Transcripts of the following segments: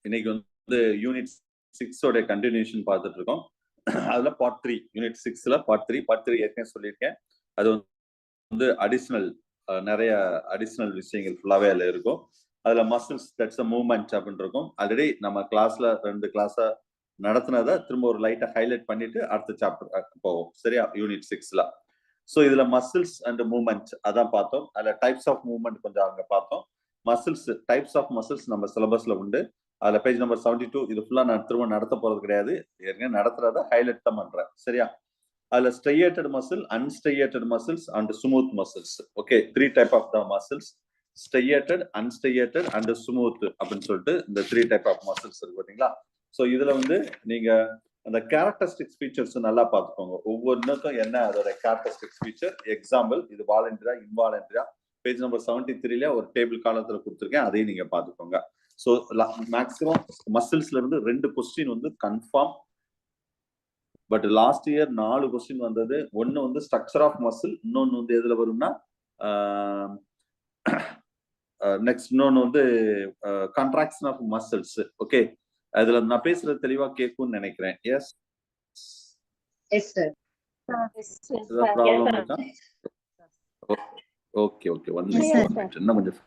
இன்னைக்கு வந்து unit 6 continuation பார்த்துட்டு இருக்கோம். அதுல பார்ட் 3 யூனிட் 6ல பார்ட் 3 ஏற்கனவே சொல்லியிருக்கேன். அது வந்து அடிஷனல் நிறைய அடிஷனல் விஷயங்கள் ஃபுல்லாவே அதுல இருக்கும். அதுல மசில்ஸ் தட்ஸ் அ மூவ்மெண்ட் அப்படின்னு இருக்கும். ஆல்ரெடி நம்ம கிளாஸ்ல 2 கிளாஸா நடத்தினதை திரும்ப ஒரு லைட்டா ஹைலைட் பண்ணிட்டு அடுத்த சாப்டர் போவோம். சரியா? யூனிட் 6ல. ஸோ இதுல மசில்ஸ் அண்ட் மூவ்மெண்ட் அதான் பார்த்தோம். அதுல டைப்ஸ் ஆஃப் மூவ்மெண்ட் கொஞ்சம் அங்க பார்த்தோம். மசில்ஸ் டைப்ஸ் ஆஃப் மசில்ஸ் நம்ம சிலபஸ்ல உண்டு. அதுல பேஜ் நம்பர் 72. இது ஃபுல்லா நான் திரும்ப நடத்த போறது கிடையாது. ஏற்கனவே நடத்துறத ஹைலைட் தான் பண்றேன். சரியா? அதுல striated muscle, unstriated muscles and smooth muscles. Okay, 3 type of the muscles. Striated, unstriated and smooth அப்படின்னு சொல்லிட்டு இந்த 3 டைப் ஆஃப் மசில்ஸ் இருக்கு பாத்தீங்களா? ஸோ இதுல வந்து நீங்க அந்த கேரக்டரிஸ்டிக்ஸ் ஃபீச்சர்ஸ் நல்லா பார்த்துக்கோங்க. ஒவ்வொன்றுக்கும் என்ன அதோட கேரக்டரிஸ்டிக்ஸ் ஃபீச்சர். எக்ஸாம்பிள், இது வாலண்டரியா இன்வாலண்டரியா பேஜ் நம்பர் 73ல ஒரு டேபிள் காலத்துல கொடுத்துருக்கேன். அதையும் நீங்க பார்த்துக்கோங்க. ஸோ மேக்ஸிமம் மசில்ஸ்ல இருந்து 2 கொஸ்டின் வந்து confirm. But last year 4 question வந்தது. ஒன்னு வந்து ஸ்ட்ரக்சர் ஆஃப் மசில், இன்னொன்னு வந்து எதுல வரும்னா நெக்ஸ்ட் இன்னொன்னு வந்து கான்ட்ராக்ஷன் ஆஃப் மசில்ஸ். ஓகே, அதுல நான் பேசுறது தெளிவா கேட்கும்னு நினைக்கிறேன். Yes yes sir. ப்ராப்ளம் இருக்கா? ஓகே ஓகே, ஒன் மினிட் இன்னும் கொஞ்சம்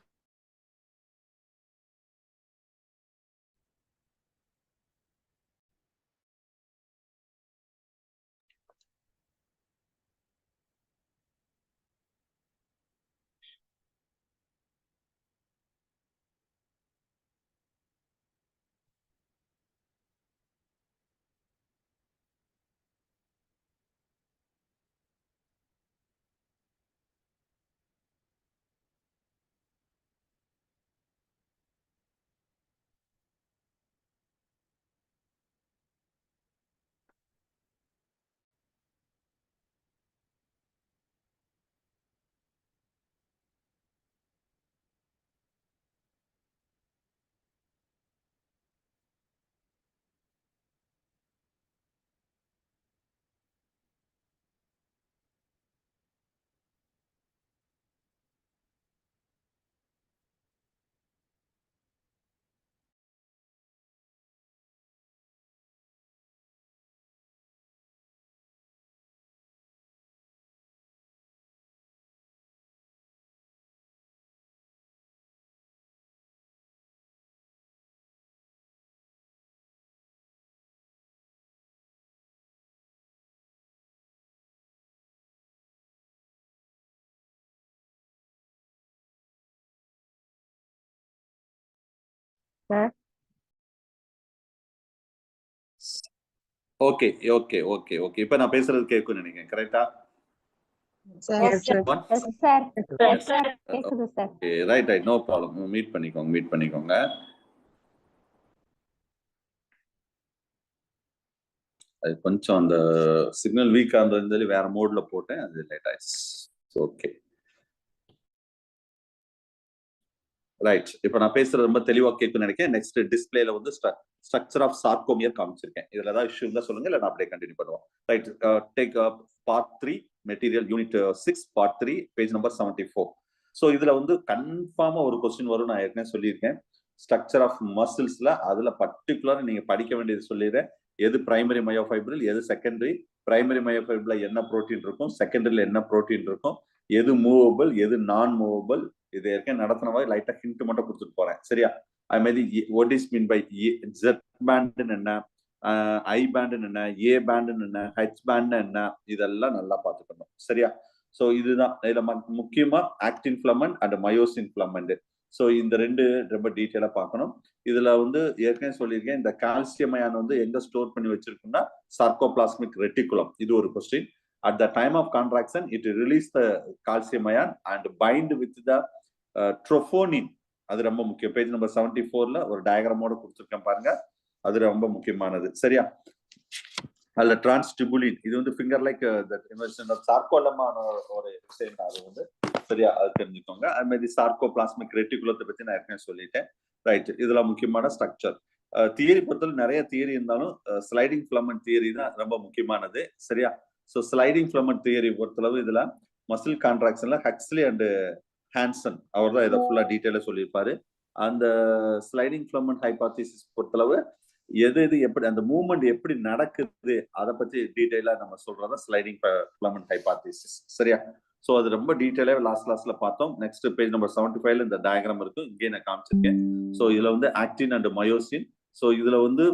ஓகே ஓகே ஓகே ஓகே. இப்ப நான் பேசுறது கேட்கும் நினைக்கிறேன். கரெக்டா? Right right, no problem. Meet பண்ணிக்கோங்க. அது கொஞ்சம் அந்த சிக்னல் வீக்கா இருந்தது, வேற மோட்ல போட்டேன், அது லேட் ஆயிடுச்சு. Okay right. இப்ப நான் பேசுறது ரொம்ப தெளிவா கேட்கும்னு நினைக்கிறேன். நெக்ஸ்ட் டிஸ்பிளேல வந்து ஸ்ட்ரக்சர் ஆஃப் சார்கோமியர் காமிச்சிருக்கேன். இதுல ஏதாவது இஷ்யூ இருந்தா சொல்லுங்க, இல்ல நான் அப்படியே கண்டினியூ பண்ணுவோம். Right, take part 3 material unit 6 part 3 page number 74. So இதுல வந்து கன்ஃபார்மா ஒரு கொஸ்டின் வரும். நான் ஏற்கனவே சொல்லியிருக்கேன். ஸ்ட்ரக்சர் ஆஃப் மசில்ஸ்ல அதுல பர்டிகுலரா நீங்க படிக்க வேண்டியது சொல்லிடுறேன். எது பிரைமரி மயோஃபைப்ரில், எது செகண்டரி. பிரைமரி மயோஃபைப்ரில் என்ன புரோட்டீன் இருக்கும், செகண்டரியில என்ன புரோட்டீன் இருக்கும், எது மூவபிள், எது நான் மூவபிள். இது ஏற்கனவே நடத்தின மாதிரி லைட்டா ஹிண்ட் மட்டும் கொடுத்துட்டு போறேன். சரியா? அது மாதிரி what is mean by zed band என்ன, ஐ பேண்ட் என்ன, ஏ பேண்ட் என்ன, ஹெச் பேண்ட் என்ன, இதெல்லாம் நல்லா பார்த்துக்கணும். சரியா? ஸோ இதுதான் இதுல முக்கியமா actin filament and myosin filament. So இந்த 2 ரொம்ப டீட்டெயிலா பார்க்கணும். இதுல வந்து ஏற்கனவே சொல்லியிருக்கேன், இந்த கால்சியம் அயன் வந்து எங்க ஸ்டோர் பண்ணி வச்சிருக்குன்னா சார்கோபிளாஸ்மிக் ரெட்டிகுலம். இது ஒரு question. At the time of contraction, it release the calcium ion and bind with the troponin. அது ரொம்ப முக்கியம். பேஜ் நம்பர் 74ல ஒரு டயக்ராமோட கொடுத்துருக்கேன் பாருங்க. அது ரொம்ப முக்கியமானது. சரியா? அதுல டிரான்ஸ்டிபுலின், இது வந்து ஃபிங்கர் லைக் சார்கோலமான ஒரு விஷயம். அது வந்து சரியா, அது தெரிஞ்சுக்கோங்க. அது மாதிரி சார்கோபிளாஸ்மிக் ரெட்டிகுலத்தை பத்தி நான் ஏற்கனவே சொல்லிட்டேன். ரைட், இதுல முக்கியமான ஸ்ட்ரக்சர் தியரி பொறுத்தவரை நிறைய தியரி இருந்தாலும் ஸ்லைடிங் ஃபிலமெண்ட் தியரி தான் ரொம்ப முக்கியமானது. சரியா? ஸோ ஸ்லைடிங் ஃபிலமெண்ட் தியரி பொறுத்தளவு இதுல மசில் கான்ட்ராக்ஷன்ல ஹக்ஸ்லி அண்ட் ஹான்சன் அவர் தான் இதை ஃபுல்லா டீட்டெயிலா சொல்லியிருப்பாரு. அந்த ஸ்லைடிங் ஃபிலமெண்ட் ஹைபாத்திசிஸ் பொறுத்தளவு எது எப்படி அந்த மூவ்மெண்ட் எப்படி நடக்குது அதை பத்தி டீடைலா நம்ம சொல்றதா ஸ்லைடிங் ஃபிலமெண்ட் ஹைபாத்திசிஸ். சரியா? ஸோ அது ரொம்ப டீடைலா லாஸ்ட்ல பார்த்தோம். நெக்ஸ்ட் பேஜ் நம்பர் 75 இந்த டயக்ராம் இருக்கு, இங்கே நான் காமிச்சிருக்கேன். ஸோ இதுல வந்து ஆக்டின் அண்ட் மயோசின். ஸோ இதுல வந்து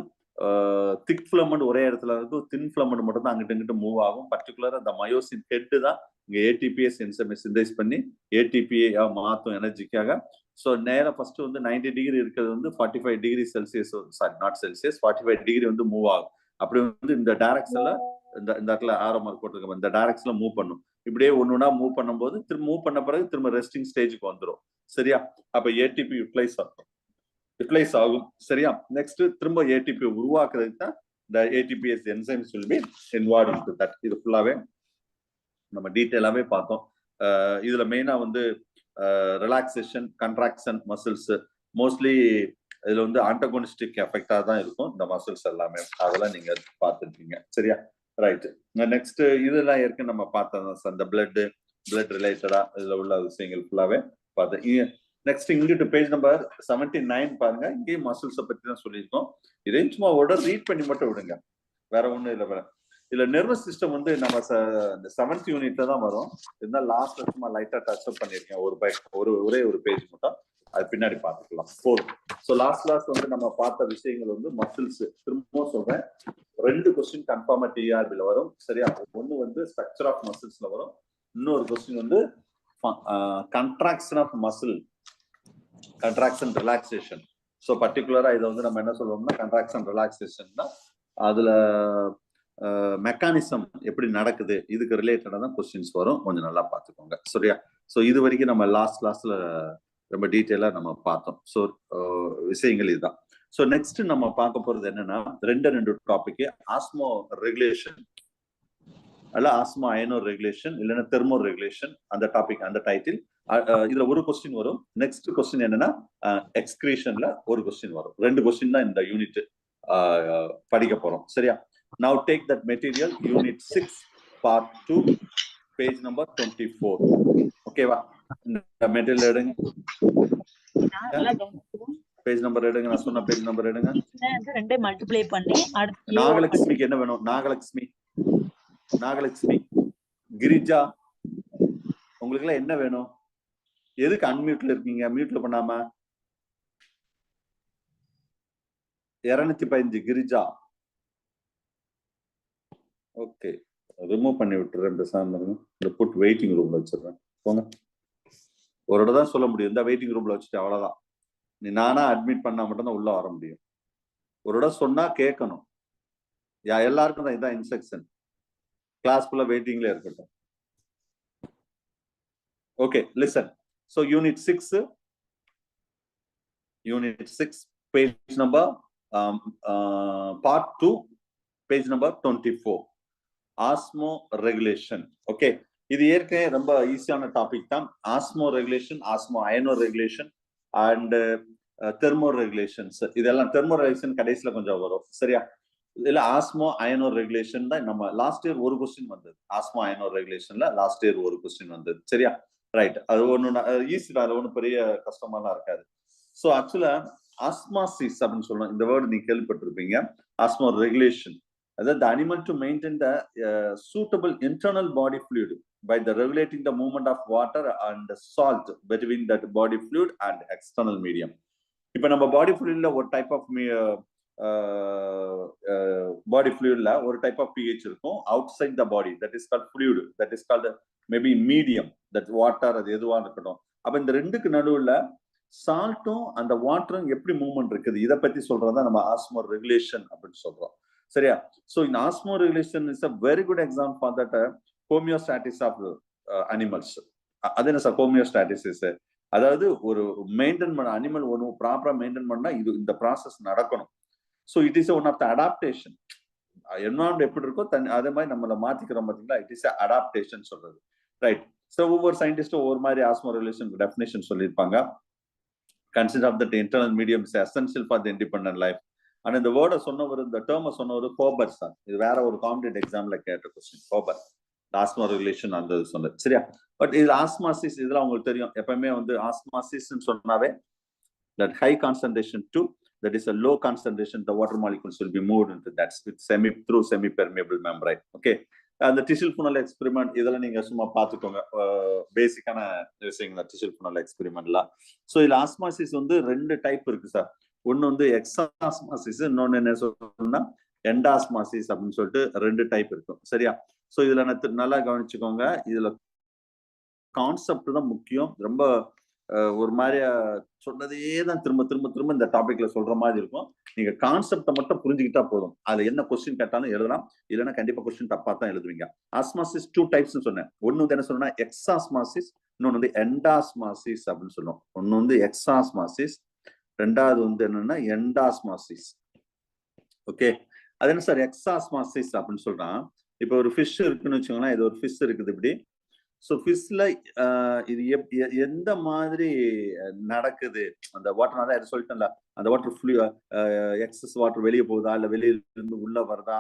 திக் ஃபிலமெண்ட் ஒரே இடத்துல இருக்கும், தின் ஃபிலமெண்ட் மட்டும் தான் அங்கிட்ட இங்கிட்ட மூவ் ஆகும். பர்டிகுலரா அந்த மயோசின் ஹெட் தான் இங்க ஏடிபிஎஸ் என்சைமை சிந்தேஸ் பண்ணி ஏடிபிஐ மாற்றும் எனர்ஜிக்காக. ஸோ நேரம் ஃபர்ஸ்ட் வந்து 90 டிகிரி இருக்கிறது வந்து 45 degree Celsius, sorry not Celsius, 45 degree வந்து மூவ் ஆகும். அப்படி வந்து இந்த டைரக்ஷன்ல இந்த இடத்துல ஆரோ மார்க் போட்டிருக்க இந்த டைரக்ஷன்ல மூவ் பண்ணும். இப்படியே ஒண்ணுனா மூவ் பண்ணும்போது திரும்ப மூவ் பண்ண பிறகு திரும்ப ரெஸ்டிங் ஸ்டேஜுக்கு வந்துடும். சரியா? அப்ப ஏடிபி யூட்டிலைஸ் ஆகும். சரியா? நெக்ஸ்ட் திரும்ப ஏடிபி உருவாக்குறதுக்கு தான் இந்த ATPase enzymes will be involved into that. இது ஃபுல்லாவே நம்ம டீடைலாவே பார்த்தோம். இதுல மெயினா வந்து ரிலாக்ஸேஷன், கண்ட்ராக்ஷன் மசில்ஸ் மோஸ்ட்லி இதுல வந்து ஆன்டகோனிஸ்டிக் எஃபெக்டா தான் இருக்கும் இந்த மசில்ஸ் எல்லாமே. அதெல்லாம் நீங்க பார்த்துருக்கீங்க. சரியா? ரைட். நெக்ஸ்ட் இதெல்லாம் ஏற்கனவே நம்ம பார்த்தோம். அந்த பிளட் ரிலேட்டடா இதுல உள்ள விஷயங்கள் ஃபுல்லாவே பார்த்தேன். நெக்ஸ்ட் இங்கிட்டு பேஜ் நம்பர் 79 பாருங்க. இங்கேயும் மசில்ஸை பத்தி தான் சொல்லியிருக்கோம். இதையும் சும்மா ரீட் பண்ணி மட்டும் விடுங்க, வேற ஒண்ணும் இல்லை. இதுல நர்வஸ் சிஸ்டம் வந்து நம்ம இந்த 7th யூனிட்ல தான் வரும். இருந்தால் லாஸ்ட்ல சும்மா லைட்டா டச் அப் பண்ணிருக்கேன். ஒரே ஒரு பேஜ் மட்டும், அது பின்னாடி பார்த்துக்கலாம். ஸோ லாஸ்ட் வந்து நம்ம பார்த்த விஷயங்கள் வந்து மசில்ஸ். திரும்பவும் சொல்றேன், 2 கொஸ்டின் கன்ஃபார்மா டிஆர்பில வரும். சரியா? ஒன்னு வந்து ஸ்ட்ரக்சர் ஆஃப் மசில்ஸ்ல வரும், இன்னொரு கொஸ்டின் வந்து contraction of muscle, contraction relaxation. So பர்டிகுலரா இதை வந்து நம்ம என்ன சொல்லுவோம்னா கண்ட்ராக்ஷன் ரிலாக்ஸேஷன் தான். அதுல மெக்கானிசம் எப்படி நடக்குது இதுக்கு ரிலேட்டடா தான் கொஸ்டின்ஸ் வரும். கொஞ்சம் நல்லா பார்த்துக்கோங்க. சரியா? ஸோ இது வரைக்கும் நம்ம லாஸ்ட்ல ரொம்ப டீட்டெயிலா நம்ம பார்த்தோம். ஸோ விஷயங்கள் இதுதான். ஸோ நெக்ஸ்ட் நம்ம பார்க்க போறது என்னன்னா ரெண்டு டாபிக், ஆஸ்மோ ரெகுலேஷன் அல்ல ஆஸ்மோ அயனோ ரெகுலேஷன் இல்லைன்னா தெர்மோ ரெகுலேஷன். அந்த டாபிக், அந்த டைட்டில். இதுல ஒரு கொஸ்டின் வரும். நெக்ஸ்ட் கொஸ்டின் என்னன்னா எக்ஸ்கிரீஷன்ல ஒரு கொஸ்டின் வரும். 2 கொஸ்டின் தான் இந்த யூனிட் படிக்க போறோம். சரியா? Now take that material, unit 6 part 2 page number 24. Okay va? இந்த மெட்டீரியல் எடுங்க, பேஜ் நம்பர் எடுங்க. நான் சொன்ன பேஜ் நம்பர் எடுங்க. ரெண்டே மல்டிப்ளை பண்ணி அடுத்து நாகலட்சுமிக்கு என்ன வேணும்? நாகலட்சுமி, கிரிஜா, உங்களுக்கு எல்லாம் என்ன வேணும்? எதுக்கு அன்மியூட்ல இருக்கீங்க? மியூட்ல பண்ணாம. 215 கிரிஜா. ஓகே, ரிமூவ் பண்ணி விட்டுறேன். பேசாம புட் வெயிட்டிங் ரூம்ல வச்சிடுறேன். போங்க. ஒரு இடம் தான் சொல்ல முடியும், இந்த வெயிட்டிங் ரூம்ல வச்சுட்டு அவ்வளவுதான். நீ நானா அட்மிட் பண்ணா மட்டும் தான் உள்ள வர முடியும். ஒரு இடம் சொன்னா கேட்கணும். எல்லாருக்கும் தான் இதான் இன்ஸ்ட்ரக்ஷன். கிளாஸ் ஃபுல்லா வெயிட்டிங்ல இருக்கட்டும். Okay, listen. So unit 6 page number part 2 page number 24, osmo regulation. Okay, இது ஏற்கனவே ரொம்ப ஈஸியான டாபிக் தான். Osmo regulation, osmo iono regulation and thermo regulations. இதெல்லாம் தெர்மோ ரெகுலேஷன் கடைசியில கொஞ்சம் வரும். சரியா? இதுல ஆஸ்மோ அயனோ ரெகுலேஷன் தான் நம்ம லாஸ்ட் இயர் ஒரு கொஸ்டின் வந்தது. ஆஸ்மோ அயனோ ரெகுலேஷன்ல லாஸ்ட் இயர் ஒரு கொஸ்டின் வந்தது. சரியா? ரைட். அது ஒண்ணு ஈஸி தான், அது ஒன்றும் பெரிய கஷ்டமாலாம் இருக்காது. ஸோ ஆக்சுவலா ஆஸ்மாசிஸ் அப்படின்னு சொல்லணும். இந்த வேர்டு நீங்க கேள்விப்பட்டிருப்பீங்க. ஆஸ்மோ ரெகுலேஷன், அதாவது the animal to maintain the suitable internal body fluid by the regulating the movement of water and salt between that body fluid and external medium. இப்ப நம்ம பாடி ஃப்ளூயிட்ல ஒரு டைப் ஆஃப் பாடி ஃப்ளூயிட்ல ஒரு டைப் ஆஃப் pH இருக்கும். Outside the body, that is called fluid, that is called maybe medium, that water, அது எதுவா இருக்கட்டும். அப்ப இந்த ரெண்டுக்கு நடுவுல சால்ட்டும் அந்த வாட்டரும் எப்படி மூவ்மெண்ட் இருக்குது, இதை பத்தி சொல்றதா நம்ம ஆஸ்மோ ரெகுலேஷன் அப்படின்னு சொல்றோம். சரியா? So in osmoregulation is a very good example for that homeostasis of animals. அது என்ன சார் homeostasis? அதாவது ஒரு மெயின்டைன் பண்ண அனிமல் ஒன்று ப்ராப்பரா மெயின்டைன் பண்ணா இது இந்த ப்ராசஸ் நடக்கணும். So it is one of the adaptation. Environment எப்படி இருக்கோ அதே மாதிரி நம்மளை மாத்திக்கிறோம் பார்த்தீங்களா, இட் இஸ் அடாப்டேஷன் சொல்றது. ரைட். ஸோ ஒவ்வொரு சயின்டிஸ்டும் ஒவ்வொரு மாதிரி ஆஸ்மோ ரெகுலேஷன் டெஃபினேஷன் சொல்லியிருப்பாங்க. Consider of that internal medium is essential for the independent life. ஆனா இந்த வேர்டை சொன்னவர், இந்த டேர்மை சொன்னவர் கோபர் சார். இது வேற ஒரு காம்படிட்டிவ் எக்ஸாம்ல கேட்ட கொஸ்டின். கோபர் ஆஸ்மா ரெகுலேஷன் அந்த சொன்னது. சரியா? பட் இது ஆஸ்மாசிஸ், இதெல்லாம் உங்களுக்கு தெரியும். எப்பவுமே வந்து ஆஸ்மாசிஸ் சொன்னாவே that high concentration to that is a low concentration, the water molecules will be moved into that through semi-permeable membrane. Okay. அந்த டிஷில் ஃபுனல் எக்ஸ்பெரிமெண்ட் இதெல்லாம் நீங்க சும்மா பார்த்துக்கோங்க, பேசிக்கான விஷயங்கள் டிஷில் ஃபுனல் எக்ஸ்பெரிமெண்ட்லாம். ஸோ இதுல ஆஸ்மாசிஸ் வந்து 2 டைப் இருக்கு சார். ஒன்னு வந்து எக்ஸாஸ்மாசிஸ், இன்னொன்னு என்ன சொல்லணும்னா எண்டாஸ்மாசிஸ் அப்படின்னு சொல்லிட்டு 2 டைப் இருக்கும். சரியா? ஸோ இதுல நல்லா கவனிச்சுக்கோங்க. இதுல கான்செப்ட் தான் முக்கியம். ரொம்ப ஒரு மாதிரியா சொன்னதே தான் திரும்ப திரும்ப திரும்ப இந்த டாபிக்ல சொல்ற மாதிரி இருக்கும். நீங்க கான்செப்டை மட்டும் புரிஞ்சுக்கிட்டா போதும். அதுல என்ன கொஸ்டின் கேட்டாலும் எழுதலாம், இல்லைன்னா கண்டிப்பா கொஸ்டின் தப்பா தான் எழுதுவீங்க. ஆஸ்மாசிஸ் 2 டைப்ஸ் சொன்னேன். ஒன்னு வந்து என்ன சொன்னா எக்ஸாஸ்மாசிஸ், இன்னொன்னு வந்து எண்டாஸ்மாசிஸ் அப்படின்னு சொல்லுவோம். ஒன்னு வந்து எக்ஸாஸ்மாசிஸ், ரெண்டாவது வந்து என்னன்னா எண்டாஸ்மாசிஸ். ஓகே. அது என்ன சார் எக்ஸாஸ்மாசிஸ் அப்படின்னு சொல்றான்? இப்ப ஒரு ஃபிஷ் இருக்குன்னு வச்சுக்கோங்களேன். இது ஒரு ஃபிஷ் இருக்குது இப்படி. ஸோ ஃபிஷ்ல இது எந்த மாதிரி நடக்குது, அந்த வாட்டர் தான் சொல்லிட்டேன்ல, அந்த வாட்டர் எக்ஸஸ் வாட்டர் வெளியே போகுதா இல்ல வெளியில இருந்து உள்ள வருதா,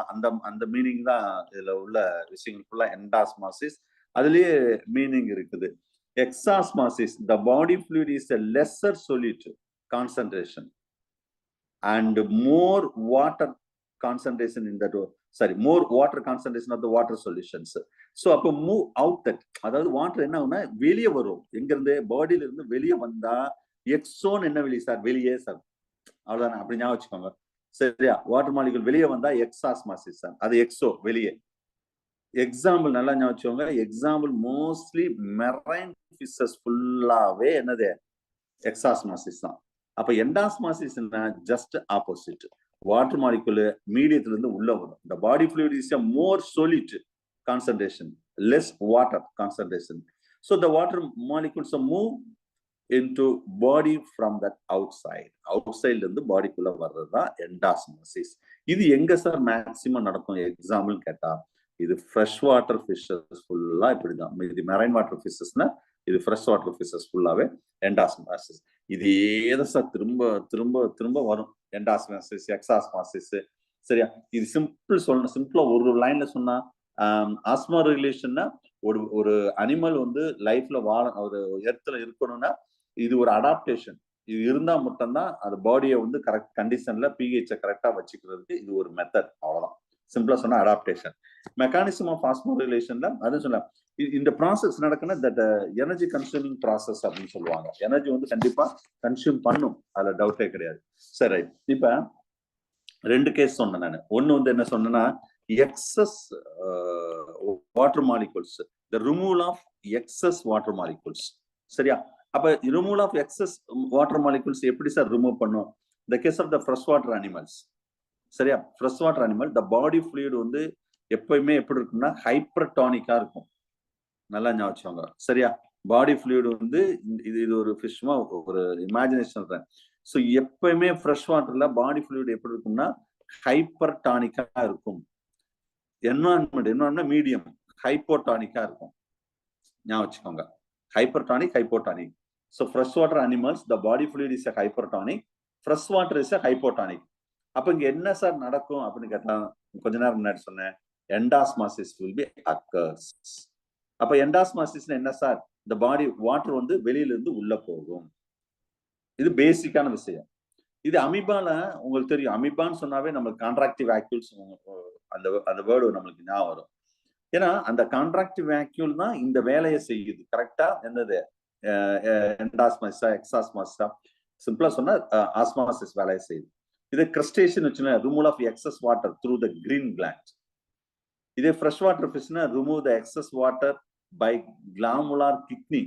அந்த மீனிங் தான் இதுல உள்ள விஷயங்கள் ஃபுல்லா எண்டாஸ்மாசிஸ். அதுலயே மீனிங் இருக்குது. Exosmosis, the body fluid is a lesser solute concentration and more water concentration in that, more water concentration of the water solutions. So அப்ப மூவ் அவுட் தட், அதாவது வாட்டர் என்ன ஆகும்னா வெளியே வரும். எங்க இருந்து? பாடியில இருந்து வெளியே வந்தா எக்ஸோன் என்ன வெளியே சார்? வெளியே சார். அவ்வளவுதானே? அப்படி ஞாபகம் வச்சுக்கோங்க. சரியா? வாட்டர் மாலிகுல் வெளியே வந்தா எக்ஸாஸ்மாசிஸ் சார், அது எக்ஸோ வெளியே. எக்ஸாம்பிள் நல்லா ஞாபகம் வச்சுக்கோங்க. எக்ஸாம்பிள் மோஸ்ட்லி மெரைன் ஃபிஷஸ் ஃபுல்லாவே என்னது? எக்ஸாஸ்மாசிஸ் தான். அப்ப எண்டாஸ்மாசிஸ் ஜஸ்ட் ஆப்போசிட். வாட்டர் மாலிகுல் மீடியத்துல இருந்து உள்ள வரும். The body fluid is a more solid concentration, less water concentration. So the water molecules move into body from that outside. Outside இருந்து பாடிக்குள்ள வர்றதுதான் எண்டாஸ்மாசிஸ். இது எங்க சார் மேக்சிமம் நடக்கும் எக்ஸாம்பிள் கேட்டா? இது ஃப்ரெஷ் வாட்டர் ஃபிஷஸ் ஃபுல்லா இப்படிதான். இது மெரைன் வாட்டர் ஃபிஷஸ்னா இது ஃப்ரெஷ் வாட்டர் ஃபிஷஸ் ஃபுல்லாவே எண்டாஸ்மாசிஸ். இது ஏதோ சார் திரும்ப திரும்ப திரும்ப வரும். எண்டாஸ்மாசிஸ், எக்ஸாஸ்மாசிஸ். சரியா? இது சிம்பிள் சொல்லணும். சிம்பிளா ஒரு லைன்ல சொன்னா, ஆஸ்மா ரெகுலேஷன்னா ஒரு அனிமல் வந்து லைஃப்ல ஒரு எர்த்ல இருக்கணும்னா இது ஒரு அடாப்டேஷன். இது இருந்தா மட்டும்தான் அந்த பாடியை வந்து கரெக்ட் கண்டிஷன்ல பிஹெச் கரெக்டா வச்சுக்கிறதுக்கு இது ஒரு மெத்தட். அவ்வளவுதான். சிம்பிளா சொன்னா அடாப்டேஷன். மெக்கானிசம் ஆஃப் ஆஸ்மா ரெகுலேஷன்ல அது சொல்ல இந்த ப்ராசஸ் நடக்குன்னா தட் எனர்ஜி கன்சூமிங் ப்ராசஸ் அப்படின்னு சொல்லுவாங்க. எனர்ஜி வந்து கண்டிப்பா கன்சியூம் பண்ணும், அதுல டவுட்டே கிடையாது. சரி, இப்ப 2 கேஸ் சொன்னேன் நான். ஒன்னு வந்து என்ன சொன்னேன்னா excess water molecules, the removal of excess water molecules. சரியா? அப்ப removal of excess water molecules எப்படி சார் ரிமூவ் பண்ணும்? The case of the fresh water animals. சரியா? Fresh water animal the body fluid வந்து எப்பயுமே எப்படி இருக்கும்னா ஹைப்பர்டானிக்கா இருக்கும். நல்லா ஞாபகம் வச்சுக்கோங்க. சரியா? பாடி ஃப்ளூயிட் வந்து இது ஒரு ஃபிஷ்மா ஒரு இமேஜினேஷன். ஸோ எப்பயுமே ஃப்ரெஷ் வாட்டர்ல பாடி ஃப்ளூயிட் எப்படி இருக்கும்னா ஹைப்பர்டானிக்கா இருக்கும். என்வரான்மெண்ட் மீடியம் ஹைப்போடானிக்கா இருக்கும். ஞாபகம் வச்சுக்கோங்க. Hypertonic, hypotonic. So fresh water animals the body fluid is a hypertonic, fresh water is a hypotonic. அப்ப இங்க என்ன சார் நடக்கும் அப்படின்னு கேட்டா, கொஞ்ச நேரம் முன்னாடி சொன்னேன், எண்டாஸ்மாசிஸ் will be occurs. அப்ப எண்டாஸ்மாசிஸ் என்ன சார்? இந்த பாடி வாட்டர் வந்து வெளியில இருந்து உள்ள போகும். இது பேசிக்கான விஷயம். இது அமீபால உங்களுக்கு தெரியும். அமீபான்னு சொன்னாவே நம்மளுக்கு கான்ட்ராக்டிவ் வேக்யூல்ஸ், அந்த வேர்டு நம்மளுக்கு ஞாபகம் வரும். ஏன்னா அந்த கான்ட்ராக்டிவ் வேக்யூல் தான் இந்த வேலையை செய்யுது. கரெக்டா? என்னது? எண்டாஸ்மாசிஸா எக்ஸாஸ்மாசிஸா? சிம்பிளா சொன்னா ஆஸ்மாசிஸ் வேலையை செய்யுது. இது கிரஸ்டேஷன் வச்சுன்னா removal of excess water through the green gland. இதே ஃப்ரெஷ் வாட்டர் ஃபிஷ்னா remove the excess water by glomerular kidney.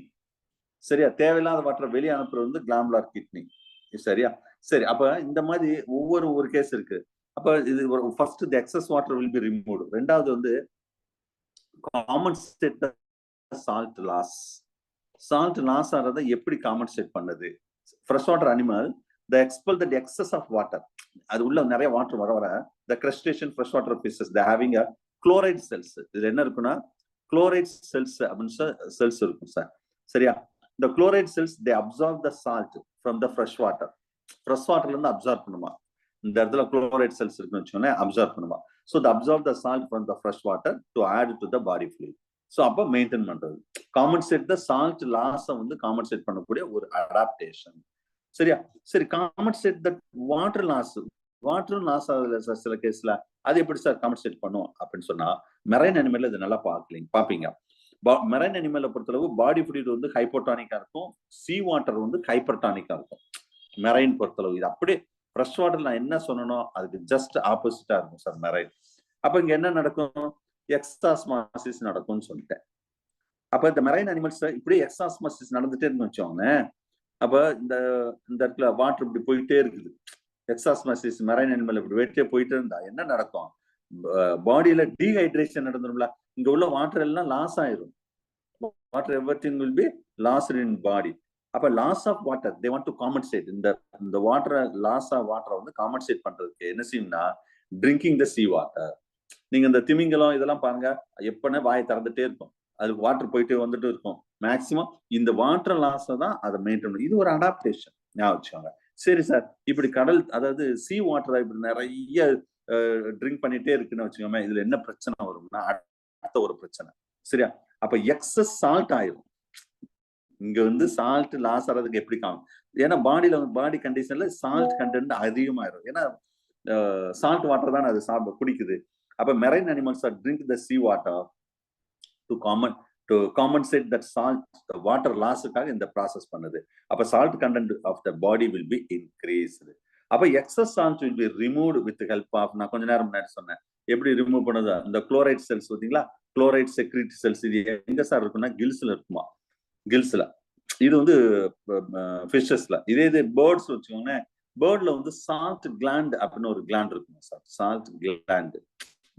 சரியா? தேவையில்லாத வாட்டரை வெளியே அனுப்புறது வந்து கிளாமுலார் கிட்னி. சரியா? சரி, அப்ப இந்த மாதிரி ஒவ்வொரு கேஸ் இருக்கு. அப்ப இது first the excess water will be removed. ரெண்டாவது வந்து compensate salt loss. Salt loss ஆறதை எப்படி காம்பன்சேட் பண்ணுது? Fresh water animal the expel the excess of water. அது உள்ள நிறைய வாட்டர் வர the crustacean freshwater fishes they having a chloride cells. இது என்ன இருக்குன்னா chloride cells அப்படினு cells இருக்கும் சார். சரியா? the chloride cells they absorb the salt from the fresh water. fresh waterல இருந்து அப்சார்ப் பண்ணுமா? இந்த இடத்துல chloride cells இருக்குன்னு வச்சுக்கோங்க, அப்சார்ப் பண்ணுமா? so they absorb the salt from the fresh water to add to the body fluid. so அப்ப maintain பண்றது. Compensate the salt loss வந்து காம்பன்சேட் பண்ணக்கூடிய ஒரு அடாப்டேஷன். சரியா? சரி, compensate that water loss. Water loss ஆகுதுல சார் சில கேஸ்ல. அது எப்படி சார் காம்பன்சேட் பண்ணும் அப்படின்னு சொன்னா, மெரைன் அனிமல்ல இது நல்லா பாப்பீங்க. மெரைன் அனிமலை பொறுத்தளவு பாடி ஃப்ளூயிட் வந்து ஹைப்போடானிக்கா இருக்கும், சீ வாட்டர் வந்து ஹைப்பர்டானிக்கா இருக்கும். மெரைன் பொறுத்தளவு இது அப்படியே ஃப்ரெஷ் வாட்டர் நான் என்ன சொன்னனோ அதுக்கு ஜஸ்ட் ஆப்போசிட்டா இருக்கும் சார் மெரைன். அப்ப இங்க என்ன நடக்கும்? எக்ஸாஸ்மாசிஸ் நடக்கும்னு சொல்லிட்டேன். அப்ப இந்த மெரைன் அனிமல்ஸ் இப்படியே எக்ஸாஸ்மாசிஸ் நடந்துட்டே இருக்குன்னு வச்சோங்களேன். அப்ப இந்த இடத்துல வாட்டர் இப்படி போயிட்டே இருக்குது. எக்ஸாஸ்மாசிஸ் மெரைன் அனிமல் இப்படி வெயிட்டே போயிட்டே இருந்தா என்ன நடக்கும்? பாடியில டீஹைட்ரேஷன் நடந்துரும்ல. இங்க உள்ள வாட்டர் எல்லாம் லாஸ் ஆயிரும். Water everything will be lost in body. அப்ப loss of water they want to compensate. இந்த வாட்டர் லாஸ் ஆஃப் வாட்டரை வந்து காம்பன்சேட் பண்றதுக்கு என்ன செய்யும்னா ட்ரிங்கிங் த சீ வாட்டர். நீங்க இந்த திமிங்கலம் இதெல்லாம் பாருங்க, எப்பனே வாயை திறந்துட்டே இருக்கும். அது வாட்டர் போயிட்டு வந்துட்டு இருக்கும். மேக்சிமம் இந்த வாட்டர் லாஸ் தான் அதை மெயின்டைன். இது ஒரு அடாப்டேஷன் ஞாபகம் வச்சுக்கோங்க. சரி சார், இப்படி கடல் அதாவது சீ வாட்டரை இப்படி நிறைய ட்ரிங்க் பண்ணிட்டே இருக்குன்னு வச்சுக்கோங்க. இதுல என்ன பிரச்சனை வரும்னா அடுத்த ஒரு பிரச்சனை. சரியா? அப்ப எக்ஸஸ் சால்ட் ஆயிரும். இங்க வந்து சால்ட் லாஸ் ஆறதுக்கு எப்படி காணும்? ஏன்னா பாடி கண்டிஷன்ல சால்ட் கண்டென்ட் அதிகமாயிரும். ஏன்னா சால்ட் வாட்டர் தான் அது குடிக்குது. அப்ப marine animals are drink the sea water to compensate that salt water லாஸுக்காக இந்த ப்ராசஸ் பண்ணுது. அப்ப salt content of the body will be increased. அப்ப excess salt will be removed with help of, நான் கொஞ்ச நேரம் முன்னாடி சொன்னேன் எப்படி ரிமூவ் பண்ணுது, இந்த குளோரைட் செல்ஸ் பார்த்தீங்களா? குளோரைட் செக்ரீட் செல்ஸ் இது எங்க சார் இருக்குன்னா கில்ஸ்ல இருக்குமா? கில்ஸ்ல. இது வந்து ஃபிஷஸ்ல. இதே பேர்ட்ஸ் வச்சுக்கோங்க. பேர்ட்ல வந்து சால்ட் கிளாண்ட் அப்படின்னு ஒரு கிளாண்ட் இருக்குமா சார்? சால்ட் கிளாண்ட்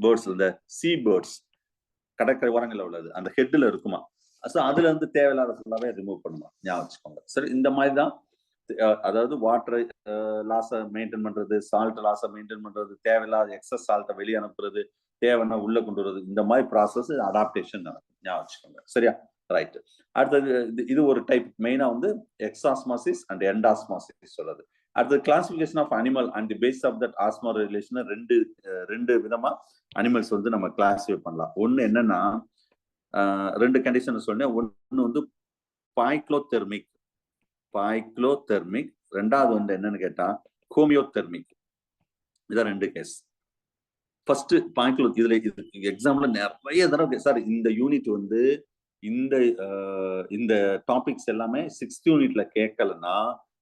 பேர்ட்ஸ், இந்த சீ பேர்ட்ஸ் கடற்கரை ஓரங்கள்ல உள்ளது அந்த ஹெட்ல இருக்குமா? அதுல இருந்து தேவையில்லாத ஃபுல்லாவே ரிமூவ் பண்ணுமா? ஞாபகம் வச்சுக்கோங்க. சரி, இந்த மாதிரி தான் அதாவது வாட்டர் லாஸை மெயின்டைன் பண்றது, சால்ட் லாஸை மெயின்டைன் பண்றது, தேவையில்லாத எக்ஸஸ் சால்ட்டை வெளியே அனுப்புறது, தேவைன்னா உள்ள கொண்டு வருது. இந்த மாதிரி ப்ராசஸ் அடாப்டேஷன் நடக்கும். ஞாபகம் வச்சுக்கோங்க. சரியா? ரைட். அடுத்தது இது ஒரு டைப். மெயினா வந்து எக்ஸாஸ்மாசிஸ் அண்ட் எண்டாஸ்மாசிஸ் சொல்றது. அடுத்தது classification of animal and the base of that osmo relation. ரெண்டு விதமா அனிமல்ஸ் வந்து நம்ம கிளாசிஃபை பண்ணலாம். ஒன்னு என்னன்னா, ரெண்டு கண்டிஷன் சொன்னேன். ஒன்னு வந்து பாய்க்ளோதெர்மிக். ரெண்டாவது வந்து என்னன்னு கேட்டா ஹோமியோதெர்மிக். இதான் ரெண்டு கேஸ். ஃபர்ஸ்ட் பாய்க்ளோ. இதுல எக்ஸாம்ல நிறைய தடவை சார் இந்த யூனிட் வந்து இந்த டாபிக்ஸ் எல்லாமே 6th யூனிட்ல கேட்கலன்னா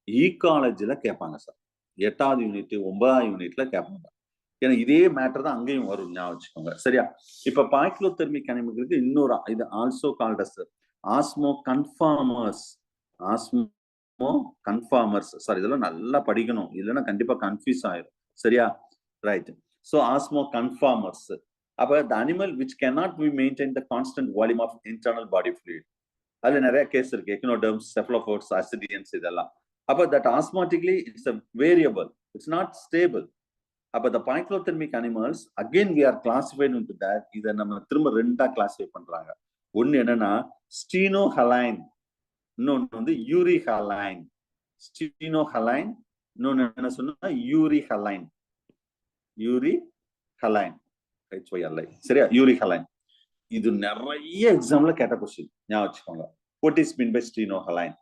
ஈகாலஜில கேட்பாங்க சார். 8வது யூனிட் 9வது யூனிட்ல கேட்பாங்க. ஏன்னா இதே மேட்டர் தான் அங்கேயும் வரும். ஞாபகம் வச்சுக்கோங்க. சரியா? இப்ப பாய்க்ளோதெர்மிக் அனிமலுக்கு இன்னொரு இது also called as ஆஸ்மோ conformers. Sir இதெல்லாம் நல்லா படிக்கணும், இல்லைன்னா கண்டிப்பா கன்ஃபியூஸ் ஆயிரும். சரியா? Right. So osmo conformers. The animal which cannot be maintain the constant volume of internal body fluid. அதுல நிறைய கேஸ் இருக்கு. எக்னோடர்ம்ஸ், cephalopods, ascidians இதெல்லாம். that osmotically it's a variable. It's not stable. the poikilothermic animals again we are classified into that. இத நம்ம திரும்ப ரெண்டா classify பண்றாங்க. ஒன்னு என்னன்னா ஸ்டீனோஹலைன், இன்னொன்னு வந்து யூரிஹலைன். ஸ்டீனோஹலைன், இன்னொன்னு என்ன சொன்னா யூரிஹலைன். சரியா? யூரிஹலைன். இது நிறைய எக்ஸாம்ல கேட்ட கொஸ்டின். ஞாபகம் வச்சுக்கோங்க. What is meant by stenohaline?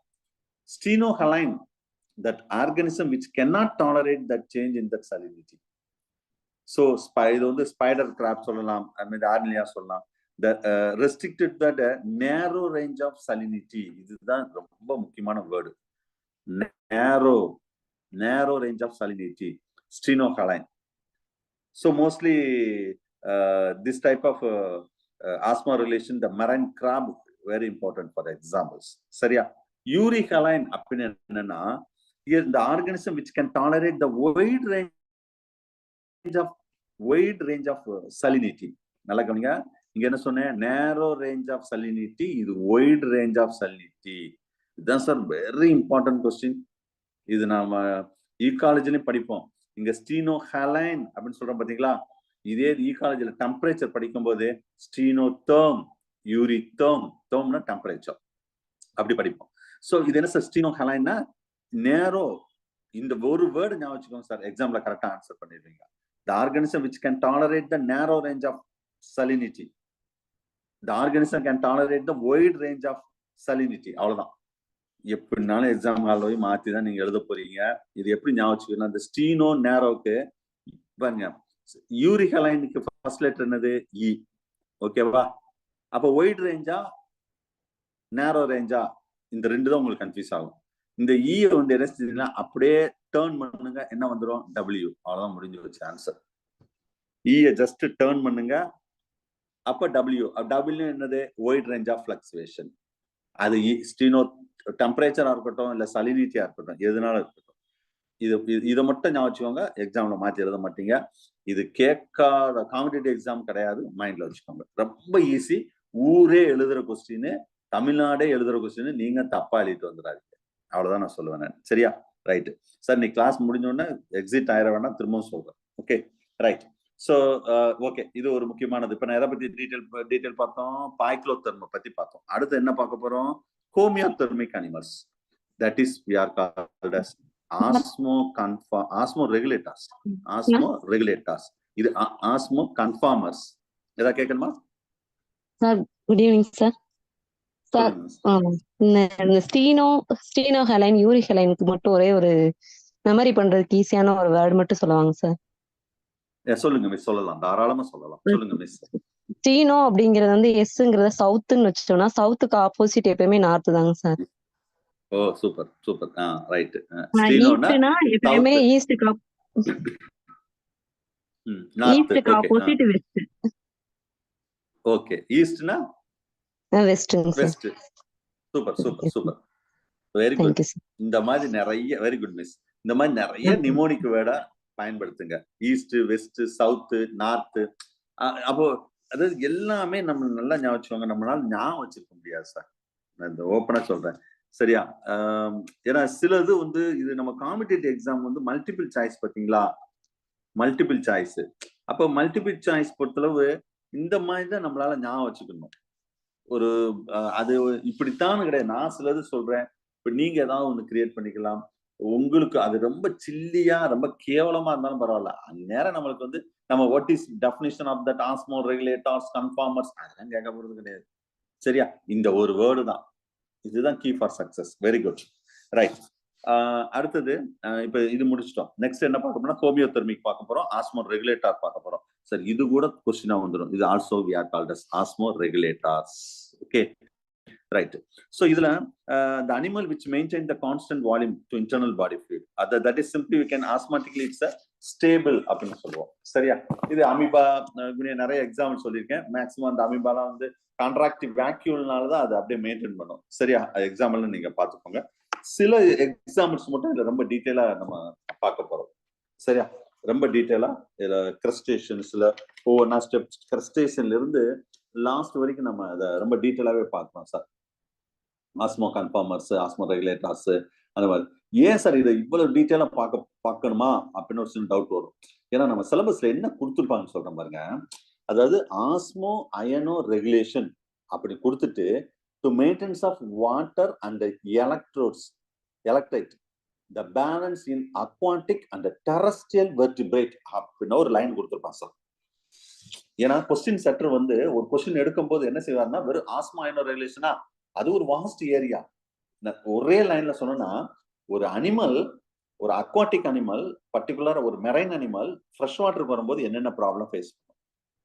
Stenohaline, that organism which cannot tolerate that change in that salinity. So இது வந்து ஸ்பைடர் கிராப் சொல்லலாம், ஆர்னிலியா சொல்லலாம். The restricted that narrow range of salinity. இதுதான் ரொம்ப முக்கியமான word. narrow range of salinity, stenohaline. So mostly this type of osmo relation, the marine crab, very important for the examples. சரியா? யூரிஹலைன் அப்படின்னு என்னன்னா, the organism which can tolerate the wide range of salinity. நல்லா கவனிங்க. இங்க என்ன சொன்னேன்? narrow range of salinity, இது wide range of salinity. இதுதான் சார் வெரி இம்பார்ட்டன்ட் கொஸ்டின். இது நாம ஈகாலஜிலையும் படிப்போம். இங்க ஸ்டீனோஹலைன் அப்படின்னு சொல்றோம் பாத்தீங்களா? இதே ஈகாலஜில டெம்பரேச்சர் படிக்கும் போது ஸ்டீனோதெர்ம், யூரிதெர்ம், தெர்ம்னா டெம்பரேச்சர், அப்படி படிப்போம். சோ இது என்ன சார்? ஸ்டீனோஹலைன்னா நேரோ. இந்த ஒரு வேர்டு ஞாபகம் வச்சுக்கோங்க சார், எக்ஸாம்ல கரெக்டா ஆன்சர் பண்ணிடுவீங்க. The organism which can tolerate the narrow range of salinity. The organism can tolerate the wide range of salinity. அவ்வளவுதான். எப்படினாலும் எக்ஸாம் ஹால் போய் மாத்தி தான் நீங்க எழுத போறீங்க. இது எப்படி ஞாபகம் வச்சுக்கணும், அந்த ஸ்டீனோ நேரோக்கு பாருங்க, யூரிக் அலைனுக்கு ஃபர்ஸ்ட் லெட்டர் என்னது இ, ஓகேவா? அப்ப ஒயிட் ரேஞ்சா நேரோ ரேஞ்சா, இந்த ரெண்டு தான் உங்களுக்கு கன்ஃபியூஸ் ஆகும். இந்த இ வந்து என்ன செஞ்சீங்கன்னா அப்படியே டேர்ன் பண்ணுங்க, என்ன வந்துடும் டபிள்யூ, அவ்வளவுதான் முடிஞ்சு வச்சு ஆன்சர். இ ஜஸ்ட் டேர்ன் பண்ணுங்க, அப்ப டபிள்யூ, டபிள்யூ என்னது ஒயிட் ரேஞ்ச் ஆஃப் ஃபிளக்சுவேஷன். அது ஸ்டீனோ டெம்பரேச்சரா இருக்கட்டும் இல்ல சலினிட்டியா இருக்கட்டும் எதுனாலும் இருக்கட்டும், இதை மட்டும் ஞாபகம் வச்சுக்கோங்க. எக்ஸாம்ல மாத்தி எழுத மாட்டீங்க. இது கேட்காத காம்படிட்டிவ் எக்ஸாம் கிடையாது, மைண்ட்ல வச்சுக்கோங்க. ரொம்ப ஈஸி. ஊரே எழுதுற கொஸ்டின், தமிழ்நாடே எழுதுற கொஸ்டின் நீங்க தப்பா எழுதிட்டு வந்துடாதீங்க. அவ்வளவுதான் நான் சொல்லுவேன் நான். சரியா? ரைட் சார், நீ கிளாஸ் முடிஞ்ச உடனே எக்ஸிட் ஆயிட வேண்டாம், திரும்பவும் சொல்றேன். Okay right. ஸோ ஓகே, இது ஒரு முக்கியமானது. இப்ப நான் எதை பத்தி டீட்டெயில் பார்த்தோம், பாய்க்ளோதெர்மை பத்தி பார்த்தோம். அடுத்து என்ன பார்க்க போறோம், homeothermic animals, that is we are called as osmoregulators. இது ஆஸ்மோ கன்ஃபார்மர்ஸ். ஏதா கேட்கணுமா sir? Good evening sir. Sir இந்த ஸ்டீனோ ஹெலைன் யூரிக் ஹெலைனுக்கு மட்டும் ஒரே ஒரு மெமரி பண்றதுக்கு ஈஸியான ஒரு வேர்டு மட்டும் சொல்லுவாங்க சார். சொல்லுங்க மிஸ், சொல்லலாம், தாராளமா சொல்லலாம், சொல்லுங்க மிஸ். ஸ்டீனோ அப்படிங்கறது வந்து எஸ்ங்கிறத சவுத்துன்னு வச்சுட்டோம்னா, சவுத்துக்கு ஆப்போசிட் எப்பயுமே நார்த் தாங்க sir. Oh super super. Right. ஈஸ்ட்னா எப்பயுமே ஈஸ்ட்க்கு ஆப்போசிட் வெஸ்ட். ஓகே, ஈஸ்ட்னா வெஸ்ட்ங்க sir. West. Super super super, very good. இந்த மாதிரி நிறைய, வெரி குட் மிஸ், இந்த மாதிரி நிறைய நிமோனிக் வேர்டா பயன்படுத்துங்க. East, west, south, north. அப்போ அதாவது எல்லாமே நம்ம நல்லா ஞாபகம் வச்சுக்கோங்க. நம்மளால ஞாபகம் வச்சிருக்க முடியாது சார், நான் இந்த ஓப்பனா சொல்றேன். சரியா? ஏன்னா சிலது வந்து இது நம்ம காம்படிட்டிவ் எக்ஸாம் வந்து மல்டிபிள் சாய்ஸ், பாத்தீங்களா, மல்டிபிள் சாய்ஸ். அப்போ மல்டிபிள் சாய்ஸ் பொறுத்தளவு இந்த மாதிரி தான் நம்மளால ஞாபகம் வச்சுக்கணும். ஒரு அது இப்படித்தான் கிடையாது, நான் சிலது சொல்றேன். இப்ப நீங்க ஏதாவது ஒண்ணு கிரியேட் பண்ணிக்கலாம். உங்களுக்கு அது ரொம்ப சில்லியா ரொம்ப கேவலமா இருந்தாலும் பரவாயில்ல, அந்நேரம் நம்மளுக்கு வந்து நம்ம what is definition of that osmoregulators conformers அதெல்லாம் கேட்க போறது கிடையாது. சரியா? இந்த ஒரு வேர்டு தான், இதுதான் key for success. Very good, right. அடுத்தது இப்ப இது முடிச்சிட்டோம். நெக்ஸ்ட் என்ன பார்க்க போறோம், ஹோமியோதெர்மிக் பார்க்க போறோம், ஆஸ்மோ ரெகுலேட்டர் பார்க்க போறோம். சார் இது கூட கொஸ்டினா வந்துடும். இது also we are called as ஆஸ்மோ regulators. Okay right. So இதுல the animal which maintain the constant volume to internal body fluid, that is simply we can asthmatically it's a stable அப்படின்னு சொல்லுவோம். சரியா? இது அமீபா, நிறைய எக்ஸாம்பிள் சொல்லியிருக்கேன். Maximum அந்த அமீபாலாம் வந்து கான்ட்ராக்டிவ் வேக்யூல்னாலதான் அதை அப்படியே மெயின்டைன் பண்ணும். சரியா? எக்ஸாம்பிள் நீங்க பாத்துக்கோங்க. சில எக்ஸாம்பிள்ஸ் மட்டும் இதுல ரொம்ப டீட்டெயிலா நம்ம பார்க்க போறோம். சரியா? ரொம்ப டீட்டெயிலா இதுல கிரஸ்டேஷன்ஸ்ல ஒவ்வொன்றா ஸ்டெப், கிரஸ்டேஷன்ல இருந்து லாஸ்ட் வரைக்கும் நம்ம அதை ரொம்ப டீட்டெயிலாவே பார்க்கலாம் சார். ஆஸ்மோ கன்ஃபார்மர்ஸ், ஆஸ்மோ ரெகுலேட்டர்ஸ், அந்த மாதிரி. ஏன் சார் இதை இவ்வளவு டீட்டெயிலா பார்க்கணுமா அப்படின்னு ஒரு சின்ன டவுட் வரும். ஏன்னா நம்ம சிலபஸ்ல என்ன கொடுத்துருப்பாங்கன்னு சொல்றேன் பாருங்க. அதாவது ஆஸ்மோ அயனோ ரெகுலேஷன் அப்படி கொடுத்துட்டு to maintenance of water and electrolyte the balance in aquatic and terrestrial vertebrate அப்படின்னு ஒரு லைன் கொடுத்துருப்பான் சார். ஏன்னா கொஸ்டின் செட்டர் வந்து ஒரு கொஸ்டின் எடுக்கும் போது என்ன செய்வாருன்னா, வெறும் ஆஸ்மா அயனோ ரெகுலேஷனா, அது ஒரு வாஸ்ட் ஏரியா. ஒரே லைன்ல சொன்னா, ஒரு அனிமல், ஒரு அக்வாட்டிக் அனிமல், பர்டிகுலரா ஒரு மெரைன் அனிமல் ஃப்ரெஷ் வாட்டருக்கு வரும்போது என்னென்ன ப்ராப்ளம் ஃபேஸ் பண்ணும்.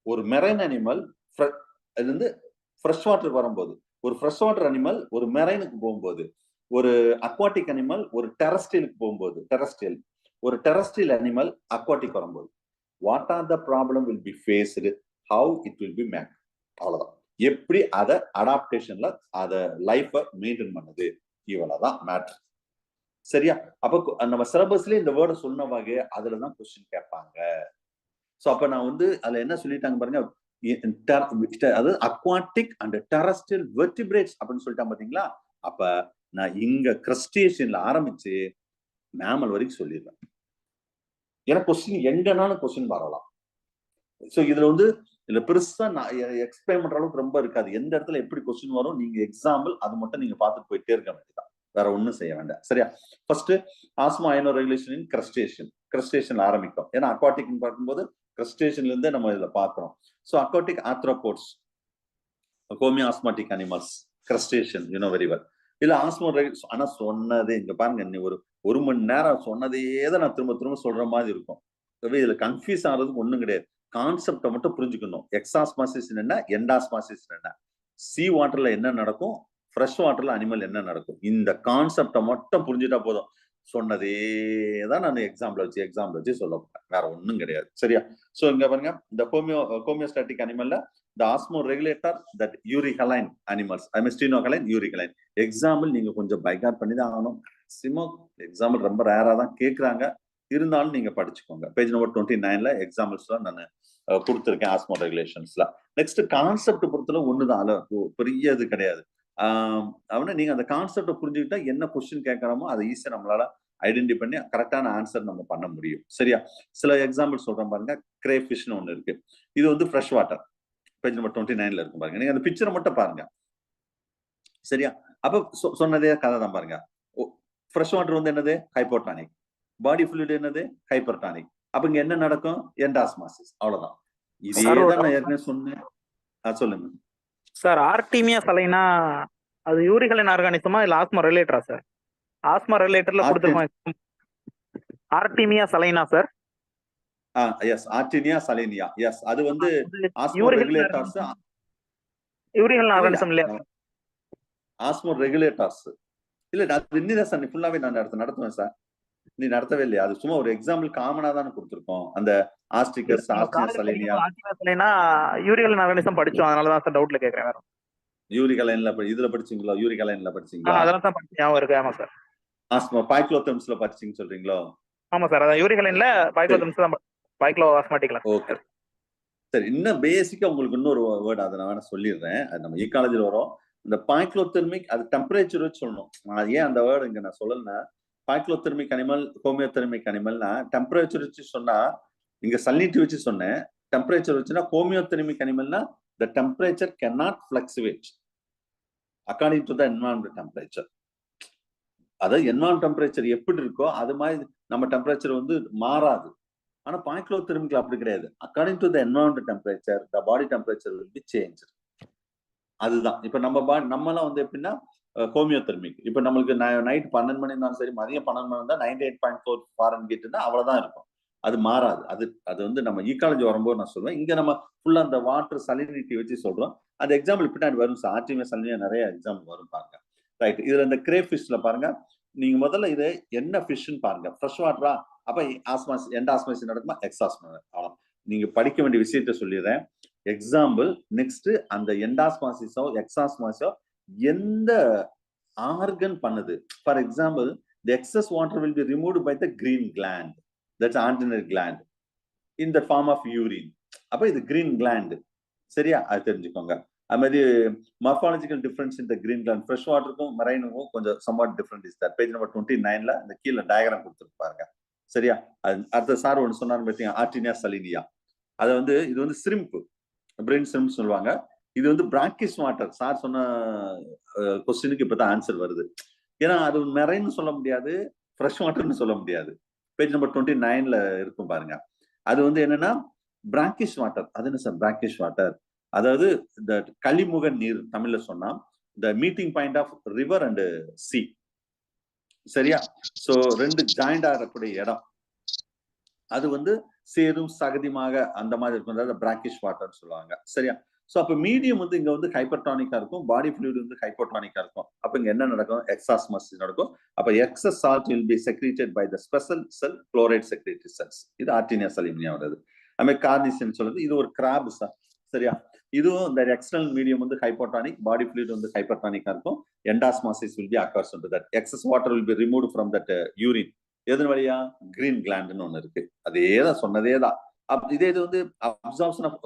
ஒரு மெரைன் அனிமல் இது வந்து ஃப்ரெஷ் வாட்டருக்கு வரும்போது, ஒரு ஃப்ரெஷ் வாட்டர் அனிமல் ஒரு மெரைனுக்கு போகும்போது, ஒரு அக்வாட்டிக் அனிமல் ஒரு டெரஸ்ட்ரியலுக்கு போகும்போது, ஒரு டெரஸ்ட்ரியல் அனிமல் அக்வாட்டிக் வரும்போது, what are the problem will be faced, how it will be make, அவ்வளவுதான். எப்படி அதை அடாப்டேஷன்ல அதை லைஃபை மெயின்டைன் பண்ணுது, இவ்வளவுதான் மேட்ரு. சரியா? அப்ப நம்ம சிலபஸ்ல இந்த வேர்டை சொன்ன வகை அதுலதான் கொஸ்டின் கேட்பாங்க. சோ அப்ப நான் வந்து அதுல என்ன சொல்லிட்டாங்க பாருங்க, அதாவது அக்வாட்டிக் அண்ட் டெரஸ்ட்ரியல் வெர்டிபிரேட்ஸ் அப்படின்னு சொல்லிட்டாங்க பாத்தீங்களா. அப்ப நான் இங்க கிரஸ்டேஷன்ல ஆரம்பிச்சு மேமல் வரைக்கும் சொல்லிடுவேன். ஏன்னா கொஸ்டின் எங்கனாலும் கொஸ்டின் வரலாம். சோ இதுல வந்து இதுல பெருசா நான் எக்ஸ்பிளைன் பண்ற அளவுக்கு ரொம்ப இருக்காது. எந்த இடத்துல எப்படி கொஸ்டின் வரும், நீங்க எக்ஸாம்பிள் அது மட்டும் நீங்க பார்த்துட்டு போயிட்டே இருக்க வேண்டியதான், வேற ஒண்ணும் செய்ய வேண்டாம். சரியா? First osmo iono regulation in கிரஸ்டேஷன்ல ஆரம்பிக்கும். ஏன்னா அக்வாட்டிக் பார்க்கும்போது கிரஸ்டேஷன்ல இருந்தே நம்ம இதுல பாக்குறோம். So aquatic arthropods, homeo osmotic animals, crustacean, you know very well. இல்ல ஆஸ்மோ ஆனா சொன்னது இங்க பாருங்க, நீ ஒரு மணி நேரம் சொன்னதையே தான் நான் திரும்ப திரும்ப சொல்ற மாதிரி இருக்கும். இதுல கன்ஃபியூஸ் ஆகிறதுக்கு ஒண்ணும் கிடையாது. கான்செப்டை மட்டும் புரிஞ்சுக்கணும். எக்ஸாஸ்மாசிஸ் என்ன, எண்டாஸ்மாசிஸ் என்ன, சி வாட்டர்ல என்ன நடக்கும், ஃப்ரெஷ் வாட்டர்ல அனிமல் என்ன நடக்கும், இந்த கான்செப்டை மட்டும் புரிஞ்சுட்டா போதும். சொன்னதே தான் நான் எக்ஸாம்பிள் வச்சு சொல்ல போறேன், வேற ஒண்ணும் கிடையாது. சரியா? சோ இங்க பாருங்க, இந்த ஹோமியோஸ்டாட்டிக் அனிமல்ல the osmoregulator that urichalline animals, I mean stenohaline, urichalline. Example நீங்க கொஞ்சம் பைகாட் பண்ணி தான் ஆகணும். சிமோ எக்ஸாம்பிள் ரொம்ப ரேரா தான் கேட்கறாங்க, இருந்தாலும் நீங்க படிச்சுக்கோங்க. பேஜ் நம்பர் 29ல எக்ஸாம்பிள்ஸ்லாம் நான் கொடுத்துருக்கேன் ஆஸ்மோ ரெகுலேஷன்ஸ்ல. நெக்ஸ்ட் கான்செப்ட் பொறுத்தல ஒண்ணுதான், பெரிய இது கிடையாது. அவனை நீங்க அந்த கான்செப்டை புரிஞ்சுக்கிட்டா என்ன கொஸ்டின் கேட்கறோமோ அதை ஈஸியா நம்மளால ஐடென்டி பண்ணி கரெக்டான ஆன்சர் நம்ம பண்ண முடியும். சரியா? சில எக்ஸாம்பிள் சொல்றேன் பாருங்க. கிரே ஃபிஷ்னு ஒண்ணு இருக்கு. இது வந்து ஃப்ரெஷ் வாட்டர். பேஜ் நம்பர் 29ல இருக்கும் பாருங்க. நீங்க அந்த பிக்சரை மட்டும் பாருங்க. சரியா? அப்ப சொன்னதே கதை தான் பாருங்க. ஃப்ரெஷ் வாட்டர் வந்து என்னது? ஹைப்போடானிக். பாடி ஃப்ளூயிட் என்னது? ஹைப்பர்டானிக். அப்ப இங்க என்ன நடக்கும்? எண்டாஸ்மாசிஸ். அவ்வளவுதான். இதே தான் நான் ஏற்கனவே சொன்னேன். சொல்லுங்க சார். ஆர்டீமியா சலைனா அது யூரிகலைன் ஆர்கானிசமா இல்ல ஆஸ்மோ ரிலேட்டரா சார்? ஆஸ்மோ ரிலேட்டர்ல கொடுத்துருக்கோம். Artemia salina sir. Yes, Artemia salina. Yes, அது வந்து ஆஸ்மோ ரெகுலேட்டர்ஸ். யூரிகலைன் ஆர்கானிசம் இல்லையா? ஆஸ்மோ ரெகுலேட்டர்ஸ் இல்ல, அது இன்னும் சார் நீ ஃபுல்லாவே நான் நடத்துவேன் சார். நீ நடத்தவே இல்லையா? அது சும்மா ஒரு எக்ஸாம்பிள் காமனா தானே கொடுத்துருக்கோம். அந்த ஆஸ்டிகஸ், ஆர்டியா சலைனியா, யூரிகலைன் ஆர்கானிசம் படிச்சோம், அதனால தான் சார் டவுட்ல கேக்குறேன். வேற யூரிகலைன்ல இதுல படிச்சீங்களா? யூரிகலைன்ல படிச்சீங்களா? அதெல்லாம் தான் படிச்சேன், ஞாபகம் இருக்கு. ஆமா சார். ஆஸ்மா பைக்ளோதெர்ம்ஸ்ல படிச்சீங்க சொல்றீங்களோ? ஆமா சார், அதான் யூரிகலைன்ல பைக்ளோதெர்ம்ஸ் தான், பைக்ளோ ஆஸ்மாட்டிக்ல. ஓகே சரி. இன்னும் பேசிக்கா உங்களுக்கு இன்னொரு வேர்ட் அதை நான் வேணா சொல்லிடுறேன். அது நம்ம ஈகாலஜில வரும். இந்த பைக்ளோதெர்மிக், அது டெம்பரேச்சர் வச்சு சொல்லணும். ஏன் அந்த வேர்டு இங்க நான் சொல்லலைன்னா, பைக்ளோதெர்மிக் அனிமல், ஹோமியோதெர்மிக் அனிமல்னா டெம்பரேச்சர் வச்சு சொன்னா, இங்க சலினிட்டி வச்சு சொன்னேன். டெம்பரேச்சர் வச்சுன்னா ஹோமியோதெர்மிக் அனிமல்னா the temperature cannot fluctuate according to the environment temperature. அதாவது என்வால்மெண்ட் டெம்பரேச்சர் எப்படி இருக்கோ அது மாதிரி நம்ம டெம்பரேச்சர் வந்து மாறாது. ஆனா பைக்ளோதெர்மிக்ல அப்படி கிடையாது. According to the environment temperature the body temperature will be change. அதுதான் இப்ப நம்மலாம் வந்து எப்படின்னா ஹோமியோதெர்மிக். இப்ப நம்மளுக்கு நைட் 12 மணி இருந்தாலும் சரி, மதியம் 12 மணி இருந்தா 98.4 ஃபாரன்ஹீட்னா அவ்வளவுதான் இருக்கும். அது மாறாது. அது வந்து நம்ம ஈகாலஜி வரும்போது நான் சொல்லுவேன். இங்க நம்ம ஃபுல்லா அந்த வாட்டர் சலினிட்டி வச்சு சொல்றோம். அந்த எக்ஸாம்பிள் பின்னாடி வரும் சார். ஆர்டிமியா சலினியா நிறைய எக்ஸாம்பிள் வரும் பாருங்க. ரைட். இதுல இந்த கிரே ஃபிஷ்ல பாருங்க, நீங்க முதல்ல இது என்ன ஃபிஷ்ன்னு பாருங்க. ஃப்ரெஷ் வாட்டரா? அப்ப ஆஸ்மாஸ், எண்டாஸ்மாசிஸ் நடக்குமா, எக்ஸாஸ்மாஸ்? அவ்வளவு. நீங்க படிக்க வேண்டிய விஷயத்த சொல்லிடுறேன். எக்ஸாம்பிள் நெக்ஸ்ட், அந்த எண்டாஸ்மாசிஸோ எக்ஸாஸ்மாசிஸோ எந்த ஆர்கன் பண்ணுது? For example, the excess water will be removed by the green gland. That's antennal gland in the form of urine. அப்ப இது green gland. சரியா? அது தெரிஞ்சுக்கோங்க. அது மாதிரி மார்பாலஜிக்கல் டிஃபரன்ஸ் இந்த கிரீன் கிளாண்ட், ஃப்ரெஷ் வாட்டருக்கும் மெரைனுக்கும் கொஞ்சம் somewhat different is that. Page number 29ல இந்த கீழே டயக்ராம் கொடுத்துருப்பாங்க. சரியா? அடுத்த சார் ஒன்று சொன்னாரு பார்த்தீங்க, ஆர்டினியா சலினியா. அது வந்து இது வந்து ஸ்ரிம்ப், பிரெயின் ஸ்ரிம்ப் சொல்லுவாங்க. இது வந்து பிராக்கிஷ் வாட்டர். சார் சொன்ன கொஸ்டினுக்கு இப்பதான் ஆன்சர் வருது. ஏன்னா அது மெரைன்னு சொல்ல முடியாது, ஃப்ரெஷ் வாட்டர்னு சொல்ல முடியாது. பேஜ் நம்பர் 29ல இருக்கும் பாருங்க. அது வந்து என்னன்னா பிராக்கிஷ் வாட்டர். அது என்ன சார் பிராக்கிஷ் வாட்டர்? அதாவது இந்த கழிமுக நீர் தமிழ்ல சொன்னா, the meeting point of river and sea. சரியா? சோ ரெண்டு ஜாயிண்ட் ஆகக்கூடிய இடம் அது வந்து சேரும் சகதியமாக அந்த மாதிரி இருக்கும். அதாவது பிராக்கிஷ் வாட்டர் சொல்லுவாங்க. சரியா? சோ அப்ப மீடியம் வந்து இங்க வந்து ஹைப்பர்டானிக்கா இருக்கும், பாடி ஃப்ளூயிட் வந்து ஹைப்போடானிக்கா இருக்கும். அப்ப இங்க என்ன நடக்கும்? எக்ஸாஸ்மாசிஸ் நடக்கும். அப்ப excess salt will be secreted by the special cell chloride secretory cells. இது ஆர்டினியா சலினியா வருது. அதுமாதிரி கார்னிசின் சொல்றது, இது ஒரு கிராப் சார். சரியா? இதுவும் இந்த எக்ஸ்டர்னல் மீடியம் வந்து ஹைப்போடானிக், பாடி ஃப்ளூயிட் வந்து ஹைப்பர்டானிக்கா இருக்கும். எண்டாஸ்மாசிஸ் will be occurs into that. Excess water will be removed from that urine. எதன் வழியா? கிரீன் கிளாண்ட்னு ஒண்ணு இருக்கு. அதேதான் சொன்னதேதான். இதே இது வந்து அப்சார்ப்ஷன் ஆஃப்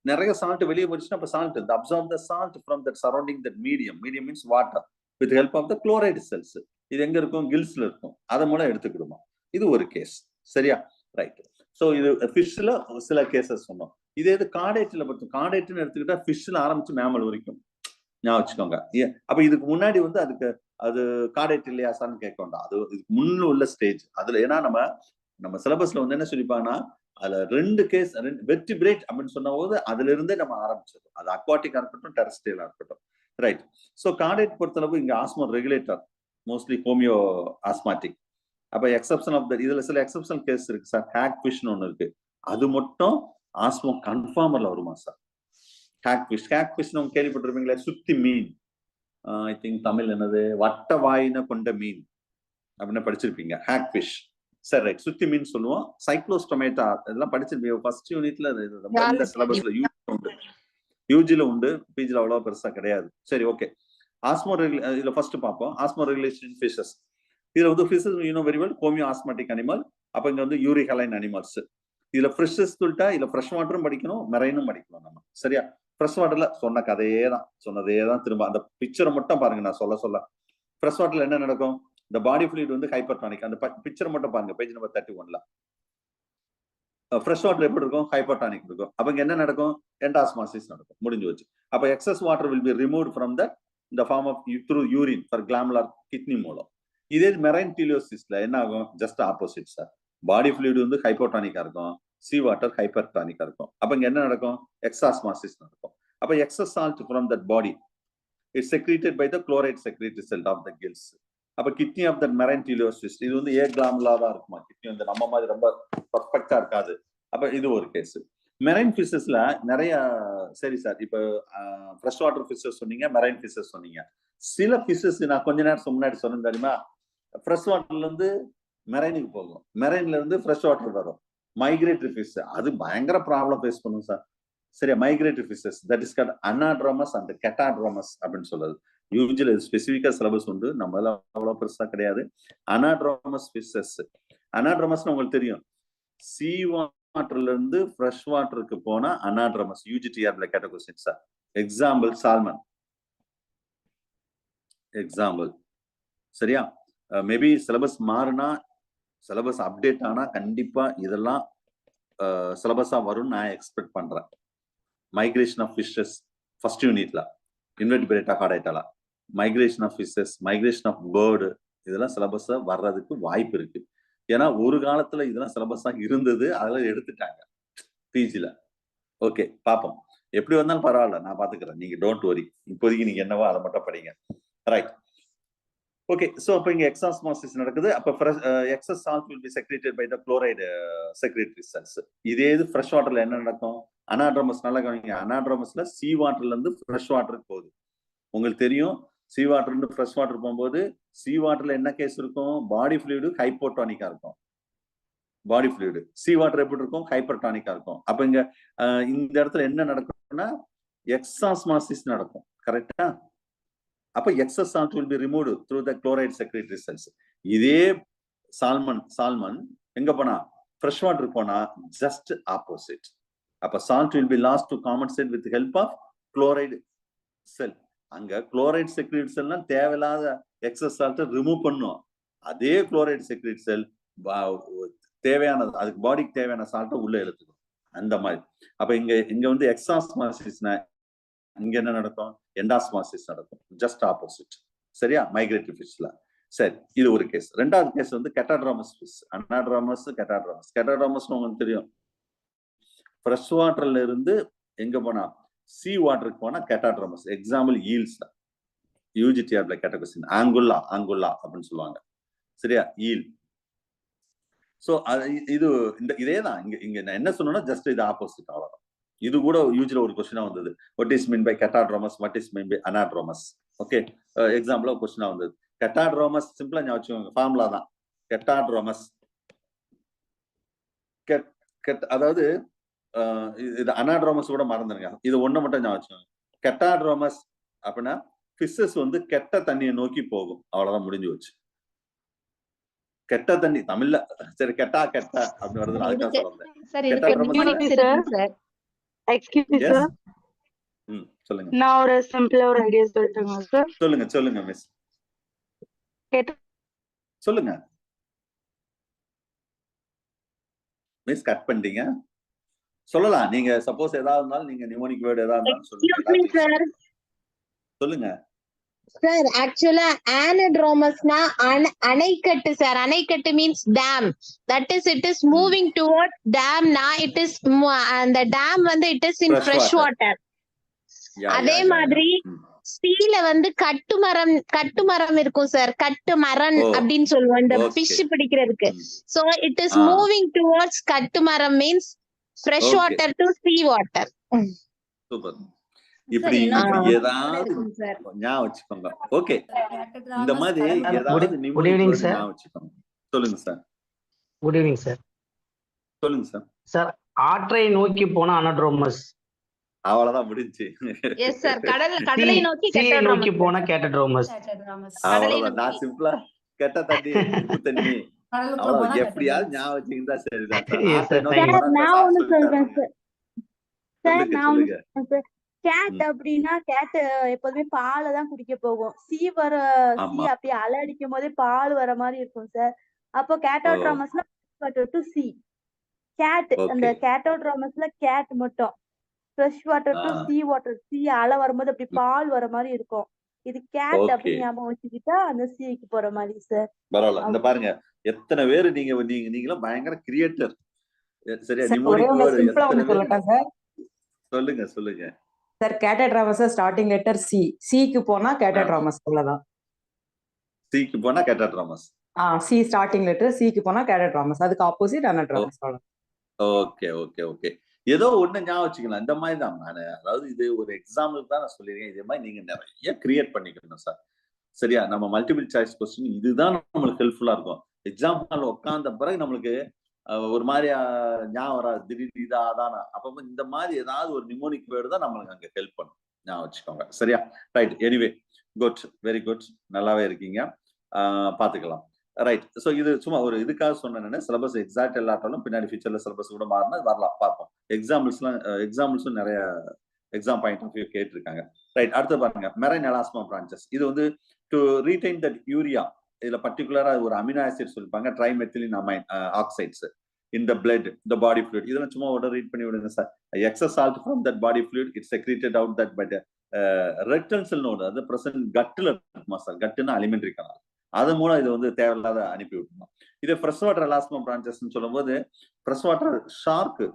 நிறைய சால்ட் வெளியே போச்சுன்னா அப்ப salt the absorb the salt from that surrounding that medium means water with the help of the chloride cells. இது எங்க இருக்கும்? கில்ஸ்ல இருக்கும். அத மூலம் எடுத்துக்கிடுமா. இது ஒரு கேஸ். சரியா? ரைட். சோ இது ஃபிஷ்ல சில கேசஸ் சொன்னோம். இதே இது கார்டேட்ல பார்த்தோம். கார்டேட்னு எடுத்துக்கிட்டா ஃபிஷ்ல ஆரம்பிச்சு மேமல் வரைக்கும் ஞாபகம் வச்சுக்கோங்க. அப்ப இதுக்கு முன்னாடி வந்து அதுக்கு அது கார்டேட் இல்லையா சார்னு கேட்க வேண்டாம். அது இதுக்கு முன்ன உள்ள ஸ்டேஜ். அதுல ஏன்னா நம்ம சிலபஸ்ல வந்து என்ன சொல்லிப்பாங்கன்னா, அதுல 2 கேஸ் வெர்டிபிரேட் அப்படின்னு சொன்ன போது அதுல இருந்தே நம்ம ஆரம்பிச்சிடும். அது அக்வாட்டிக்கா இருக்கட்டும், டெரஸ்ட்ரியலா இருக்கட்டும். ரைட். ஸோ கார்டேட் பொறுத்தளவு இங்க ஆஸ்மோ ரெகுலேட்டர் மோஸ்ட்லி ஹோமியோ ஆஸ்மாட்டிக். அப்ப எக்ஸப்ஷன் ஆஃப் இதுல சில எக்ஸப்ஷனல் கேஸ் இருக்கு சார். ஹேக் ஃபிஷ்னு ஒன்று இருக்கு, அது மட்டும் ஆஸ்மோ கன்ஃபார்மர்ல வருமா சார்? ஹேக் ஃபிஷ் உங்க கேள்விப்பட்டிருப்பீங்களா? சுத்தி மீன், ஐ திங்க் தமிழ் என்னது, வட்ட வாயின கொண்ட மீன் அப்படின்னு படிச்சிருப்பீங்க. Hack fish. சரி ரைட். சுத்தி மீன் சொல்லுவோம். சைக்ளோஸ்டொமேட்டா இதெல்லாம் படிச்சிருப்பீங்க ஃபர்ஸ்ட் யூனிட்ல. ரொம்ப இந்த சிலபஸ்ல யூஜில உண்டு, பிஜில அவ்வளவு பெருசா கிடையாது. சரி ஓகே. ஆஸ்மோ இதுல ஃபர்ஸ்ட் பார்ப்போம். ஆஸ்மோ ரெகுலேஷன் ஃபிஷஸ். இதுல வந்து fishes you know very well, homeo osmotic animal. அப்ப இங்க வந்து யூரிஹலைன் அனிமல்ஸ். இதுல ஃபிஷஸ் சொல்லிட்டா இதுல ஃப்ரெஷ் வாட்டரும் படிக்கணும், மெரைனும் படிக்கணும் நம்ம. சரியா? ஃப்ரெஷ் வாட்டர்ல சொன்ன கதையே தான், சொன்னதே தான் திரும்ப. அந்த பிக்சரை மட்டும் பாருங்க நான் சொல்ல. ஃப்ரெஷ் வாட்டர்ல என்ன நடக்கும்? இந்த பாடி ஃப்ளூயிட் வந்து ஹைப்பர்டானிக். அந்த பிக்சரை மட்டும் பாருங்க, பேஜ் நம்பர் 31ல. ஃப்ரெஷ் வாட்டர் எப்படி இருக்கும்? ஹைப்பர்டானிக் இருக்கும். அப்ப இங்க என்ன நடக்கும்? எண்டாஸ்மாசிஸ் நடக்கும். முடிஞ்சு வச்சு. அப்ப excess water will be removed from the இந்த form of through urine for glomerular kidney மூலம். இதே மெரைன் டீலியோசிஸ்ல என்ன ஆகும்? Just opposite sir. Body fluid வந்து ஹைப்போடானிக்கா இருக்கும், சி வாட்டர் ஹைப்பர்டானிக்கா இருக்கும். அப்ப இங்க என்ன நடக்கும்? எக்ஸாஸ்மாசிஸ் நடக்கும். அப்ப excess salt from that body it's secreted by the chloride secretary cell of the gills. அப்ப kidney of that marine teleosts இது வந்து ஏ கிளாமுலா தான் இருக்குமா? கிட்னி வந்து நம்ம மாதிரி ரொம்ப பர்ஃபெக்டா இருக்காது. அப்ப இது ஒரு கேஸ். மெரைன் ஃபிஷஸ்ல நிறைய. சரி சார், இப்ப ஃப்ரெஷ் வாட்டர் ஃபிஷஸ் சொன்னீங்க, மெரைன் ஃபிஷஸ் சொன்னீங்க. சில ஃபிஷஸ் நான் கொஞ்ச நேரம் முன்னாடி சொன்னேன் தெரியுமா? ஃப்ரெஷ் வாட்டர்ல இருந்து மெரைனுக்கு போகும், மெரைன்ல இருந்து ஃப்ரெஷ் வாட்டர் வரும். மைக்ரேட்டரி ஃபிஷ் அது பயங்கர ப்ராப்ளம் ஃபேஸ் பண்ணும் சார். சரியா? Migratory fishes that is called anadromous and catadromous அப்படின்னு சொல்லுது. யூஜுவலி ஸ்பெசிஃபிக்கா சிலபஸ் உண்டு, நம்ம அவ்வளவு பெருசா கிடையாது. அனாட்ரோமஸ் ஃபிஷஸ். அனாட்ரோமஸ் உங்களுக்கு தெரியும், சி வாட்டர்ல இருந்து ஃப்ரெஷ் வாட்டருக்கு போனா அனாட்ரோமஸ். யூஜிடிஆர்ல கேட்ட question sir. Example salmon. Example. சரியா? மேபி சிலபஸ் மாறுனா, சிலபஸ் அப்டேட் ஆனா கண்டிப்பா இதெல்லாம் சிலபஸா வரும்னு நான் எக்ஸ்பெக்ட் பண்றேன். மைக்ரேஷன் ஆஃப் ஃபிஷஸ் ஃபர்ஸ்ட் யூனிட்ல, இன்வெர்டிபிரேட்டா கார்டைட்டால, migration of fishes, migration of bird, இதெல்லாம் சிலபஸா வர்றதுக்கு வாய்ப்பு இருக்கு. ஏன்னா ஒரு காலத்துல இதெல்லாம் சிலபஸா இருந்தது, அதெல்லாம் எடுத்துட்டாங்க பிஜில. ஓகே பாப்போம், எப்படி வந்தாலும் பரவாயில்ல, நான் பாத்துக்கிறேன், நீங்க டோன்ட் வரி. இப்போதைக்கு நீங்க என்னவோ அதை மட்டும் படிங்க. ரைட். ஓகே. சோ அப்ப இங்க எக்ஸாஸ்மாசிஸ் நடக்குது. அப்ப excess salt will be secreted by the chloride secretary cells. இதே இது ஃப்ரெஷ் வாட்டர்ல என்ன நடக்கும்? அனாட்ரோமஸ். நல்லா கவனிங்க. அனாட்ரோமஸ்ல சி வாட்டர்ல இருந்து ஃப்ரெஷ் வாட்டருக்கு போகுது. உங்களுக்கு தெரியும், சி வாட்டர் இருந்து ஃப்ரெஷ் வாட்டர் போகும்போது சி வாட்டர்ல என்ன கேஸ் இருக்கும்? பாடி ஃப்ளூயிடு ஹைப்போடானிக்கா இருக்கும். பாடி ஃப்ளூயிடு. சி வாட்டர் எப்படி இருக்கும்? ஹைப்பர்டானிக்கா இருக்கும். அப்ப இங்க இந்த இடத்துல என்ன நடக்கும்னா எக்ஸாஸ்மாசிஸ் நடக்கும். கரெக்டா? அப்ப excess salt will be removed through the chloride secretory cells. இதே சால்மன் எங்க போனா? ஃப்ரெஷ் வாட்டர் போனா ஜஸ்ட் ஆப்போசிட். அப்ப salt will be lost to compensate with help of chloride cell. அங்க குளோரைட் செக்ரேட்டரி செல்னா தேவையில்லாத எக்ஸஸ் சால்ட்டை ரிமூவ் பண்ணும். அதே குளோரைட் செக்ரேட்டரி செல் தேவையானது, அதுக்கு பாடிக்கு தேவையான சால்ட்டை உள்ள இழுத்துக்கும். அந்த மாதிரி. அப்ப இங்க வந்து எக்ஸாஸ்மாசிஸ்னா இங்க என்ன நடக்கும்? எண்டாஸ்மாசிஸ் நடக்கும். Just opposite. சரியா? மைக்ரேட்டரி ஃபிஷ்ல. சரி, இது ஒரு கேஸ். ரெண்டாவது கேஸ் வந்து கெட்டாட்ரோமஸ் ஃபிஷ். அனாட்ரோமஸ், கெட்டாட்ரோமஸ். கெட்டாட்ரோமஸ் உங்களுக்கு தெரியும், ஃப்ரெஷ் வாட்டர்ல இருந்து எங்க போனா? சி வாட்டருக்கு போனா கெட்டாட்ரோமஸ். Example yields. யூஜிடிஆர்ல கேட்ட கொஸ்டின். ஆங்குல்லா அப்படின்னு சொல்லுவாங்க. சரியா? ஈல். சோ இது இதேதான். இங்க நான் என்ன சொன்னேன்னா ஜஸ்ட் இது ஆப்போசிட், அவ்வளவுதான். இது கூட யூஜில ஒரு கொஸ்டினா வந்தது. What is mean by catadromous, what is mean by anadromous. Okay, example கொஸ்டினா வந்தது. கெட்டாட்ரோமஸ் சிம்பிளா ஞாபகம் வச்சுக்கோங்க, ஃபார்முலா தான். கெட்டாட்ரோமஸ் அதாவது இது அனாட்ரோமஸ் கூட மறந்துருங்க. இது ஒண்ணு மட்டும் ஞாபகம் வச்சுக்கோங்க. கெட்டாட்ரோமஸ் அப்படின்னா ஃபிஷஸ் வந்து கெட்ட தண்ணியை நோக்கி போகும். அவ்வளவுதான், முடிஞ்சு வச்சு. கெட்ட தண்ணி தமிழ்ல சரி கெட்டா அப்படின்னு வருது. அதுக்காக சொல்றேன். சொல்லுங்க. நான் ஒரு சிம்பிளா ஒரு ஐடியா சொல்லட்டுமா சார்? சொல்லுங்க மிஸ். சொல்லுங்க மிஸ். கட் பண்ணிட்டீங்க. சொல்லலாம். நீங்க சப்போஸ் ஏதாவது இருந்தாலும் நீங்க நியூமனிக் வேர்ட் ஏதாவது இருந்தாலும் சொல்லுங்க. சொல்லுங்க சார். ஆக்சுவலா anadromesனா அணைக்கட்டு சார். அணைக்கட்டு means dam. That is it is moving toward டேம்னா இட் இஸ் அந்த டேம் வந்து it is in fresh water. அதே மாதிரி சீல வந்து கட்டுமரம் இருக்கும் சார். கட்டுமரன் ஓ அப்படின்னு சொல்லுவோம் இந்த ஓகே ஃபிஷ் பிடிக்கிறதுக்கு. So it is ah moving towards கட்டுமரம் means fresh okay water to sea water. Super. Sir இப்படி இன்னொரு இப்படி ப்ராப்ளம் கூட ஏதாவது இருக்குங்க சார். ஞாபகம் வச்சுக்கோங்க. ஓகே, இந்த கேட்டகிராமஸ் மாதிரி கடல் ஏதாவது good mnemonic evening word sir. ஞாபகம் வச்சுக்கோங்க. சொல்லுங்க சார். Good evening sir. சொல்லுங்க சார். சார் ஆற்றை நோக்கி போன அனட்ரோமஸ், அவ்வளவுதான் முடிஞ்சு. Yes sir. கடலை சீயை நோக்கி நோக்கி கேட்டோட்ராமஸ். போன கேட்டட்ரோமஸ். கேட்டகிராமஸ். கடலை அவ்வளவுதான். நான் நோக்கி. சிம்பிளா கெட்ட தண்ணி உப்பு தண்ணி கடலுக்குள்ள அவ்வளவு போனா எப்படியாவது கேட்டகிராமஸ். ஞாபகம் வச்சுக்கிட்டா சரிதான் சார். Yes, ஆற்றை sir. நோக்கி Thank you. போனா சார், இப்ப நான் சார் ஒண்ணு சொல்லிட்டாரு. சொல்றேன் சார். சார், சொல்லுங்க நான் ஒண்ணு சொல்லுங்க. சொல்றேன் சார். கேட் ம். அப்படின்னா கேட் எப்போதுமே பாலை தான் குடிக்க போகும். சி ஆமா. அப்படியே அலை அடிக்கும் போதே பால் வர மாதிரி இருக்கும் சார். அப்போ ஓ கேட்டோட்ராமஸ்ல வாட்டர் டு சி. கேட் அந்த ஓகே. கேட்டோட்ராமஸ்ல கேட் மட்டும் fresh water to C water. C அலை வரும்போது அப்படி பால் வர மாதிரி இருக்கும். இது கேட் ஓகே, அப்படின்னு ஞாபகம் வச்சுக்கிட்டா அந்த சிக்கு போற மாதிரி சார். பரவாயில்ல. இந்த பாருங்க எத்தனை பேரு நீங்களும் பயங்கர கிரியேட்டர். சரியா? சார், ஒரே நிமோனிக் ஒண்ணு வேர்டு சிம்பிளா எத்தனை ஒண்ணு பேரு சொல்லட்டா சார்? சொல்லுங்க சொல்லுங்க. Sir, catadromous starting letter C. சிக்கு போனா கேட்டட்ராமஸ் அவ்வளவுதான். சிக்கு போனா கேட்டட்ராமஸ். சி ஸ்டார்டிங் லெட்டர், சிக்கு போனா கேட்டட்ராமஸ். அதுக்கு opposite anadromous. Okay okay okay. ஏதோ ஒண்ணு ஞாபகம் வச்சுக்கலாம். இந்த மாதிரி தான் நானு, அதாவது இது ஒரு எக்ஸாம்பிள் தான் நான் சொல்லிருக்கேன். இதே மாதிரி நீங்க நிறைய கிரியேட் பண்ணிக்கணும் சார். சரியா? நம்ம மல்டிபிள் சாய்ஸ் கொஸ்டின் இதுதான் நம்மளுக்கு ஹெல்ப்ஃபுல்லா இருக்கும். எக்ஸாம் ஹால் உட்கார்ந்த பிறகு நம்மளுக்கு ஒரு மாதிரி ஞாபகம் வராது. திடீர்னு இதா அதானா. அப்ப இந்த மாதிரி ஏதாவது ஒரு நிமோனிக் வேர்டு தான் நம்மளுக்கு அங்க ஹெல்ப் பண்ணும். ஞாபகம் வச்சுக்கோங்க. சரியா? Right. Anyway good, very good. நல்லாவே இருக்கீங்க. பாத்துக்கலாம். ரைட். ஸோ இது சும்மா ஒரு இதுக்காக சொன்னேன். சிலபஸ் எக்ஸாக்ட் எல்லாத்தாலும் பின்னாடி ஃபியூச்சர்ல சிலபஸ் கூட மாறினா வரலாம், பார்ப்போம். எக்ஸாம்பிள்ஸும் நிறைய எக்ஸாம் பாயிண்ட் ஆஃப் வியூ கேட்டிருக்காங்க. ரைட். அடுத்து பாருங்க, மெரைன் எலாஸ்மா பிரான்ச்சஸ். இது வந்து டு ரீடைன் தட் யூரியா. இதுல பர்டிகுலரா ஒரு அமினோ ஆசிட் சொல்லிப்பாங்க, trimethylamine oxides in the blood, the body fluid. இதெல்லாம் சும்மா உடனே ரீட் பண்ணி விடுங்க sir. Excess salt from that body fluid it's secreted out that by rectal cell node. அது பிரசன்ட் கட்டில் இருக்குமா சார்? கட்டுன்னா alimentary canal. அதன் மூலம் இது வந்து தேவையில்லாத அனுப்பி விட்டுருணும். இது ஃப்ரெஷ் வாட்டர் எலாஸ்மா பிரான்ச்சஸ் சொல்லும் போது ஃப்ரெஷ் வாட்டர் ஷார்க்கு,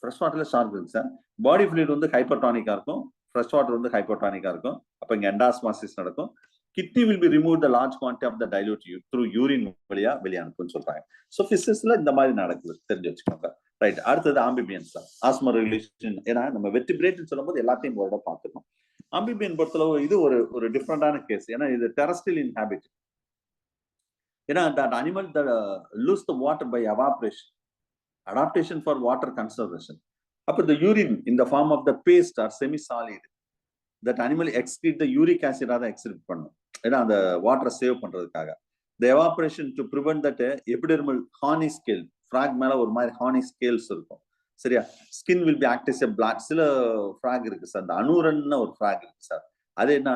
ஃப்ரெஷ் வாட்டர்ல ஷார்க் இருக்கு சார். பாடி ஃப்ளூயிட் வந்து ஹைப்பர்டானிக்கா இருக்கும், ஃப்ரெஷ் வாட்டர் வந்து ஹைப்பர்டானிக்கா இருக்கும். அப்ப இங்க எண்டாஸ்மாசிஸ் நடக்கும். Kidney will be remove the large quantity of the dilute through urine வழியா வெளியானுக்குன்னு சொல்றாங்க. ஸோ பிசிஸ்ல இந்த மாதிரி நடக்குது, தெரிஞ்சு வச்சுக்கோங்க. ரைட். அடுத்தது ஆம்பிபியன்ஸ் தான். Asthma regulation. ஏன்னா நம்ம வெர்டிபிரேட்னு சொல்லும் போது எல்லாத்தையும் ஒரு இடம் பார்த்துக்கணும். ஆம்பிபியன் பொறுத்தளவு இது ஒரு டிஃப்ரெண்டான கேஸ். ஏன்னா இது டெரஸ்ட்ரியல் இன்ஹாபிட். ஏன்னா that animal that lose the water by evaporation, adaptation for water conservation. அப்ப the urine in the form of the paste or semi solid, that animal excrete the uric acid அதை excrete பண்ணும். ஏன்னா அந்த வாட்டரை save பண்றதுக்காக. the evaporation to prevent that epidermal horny scale, frog மேல ஒரு மாதிரி horny scales இருக்கும். சரியா? skin will be act as a blood. சில frog இருக்கு சார், அந்த அனுரன்னு ஒரு frog இருக்கு சார். அது என்ன,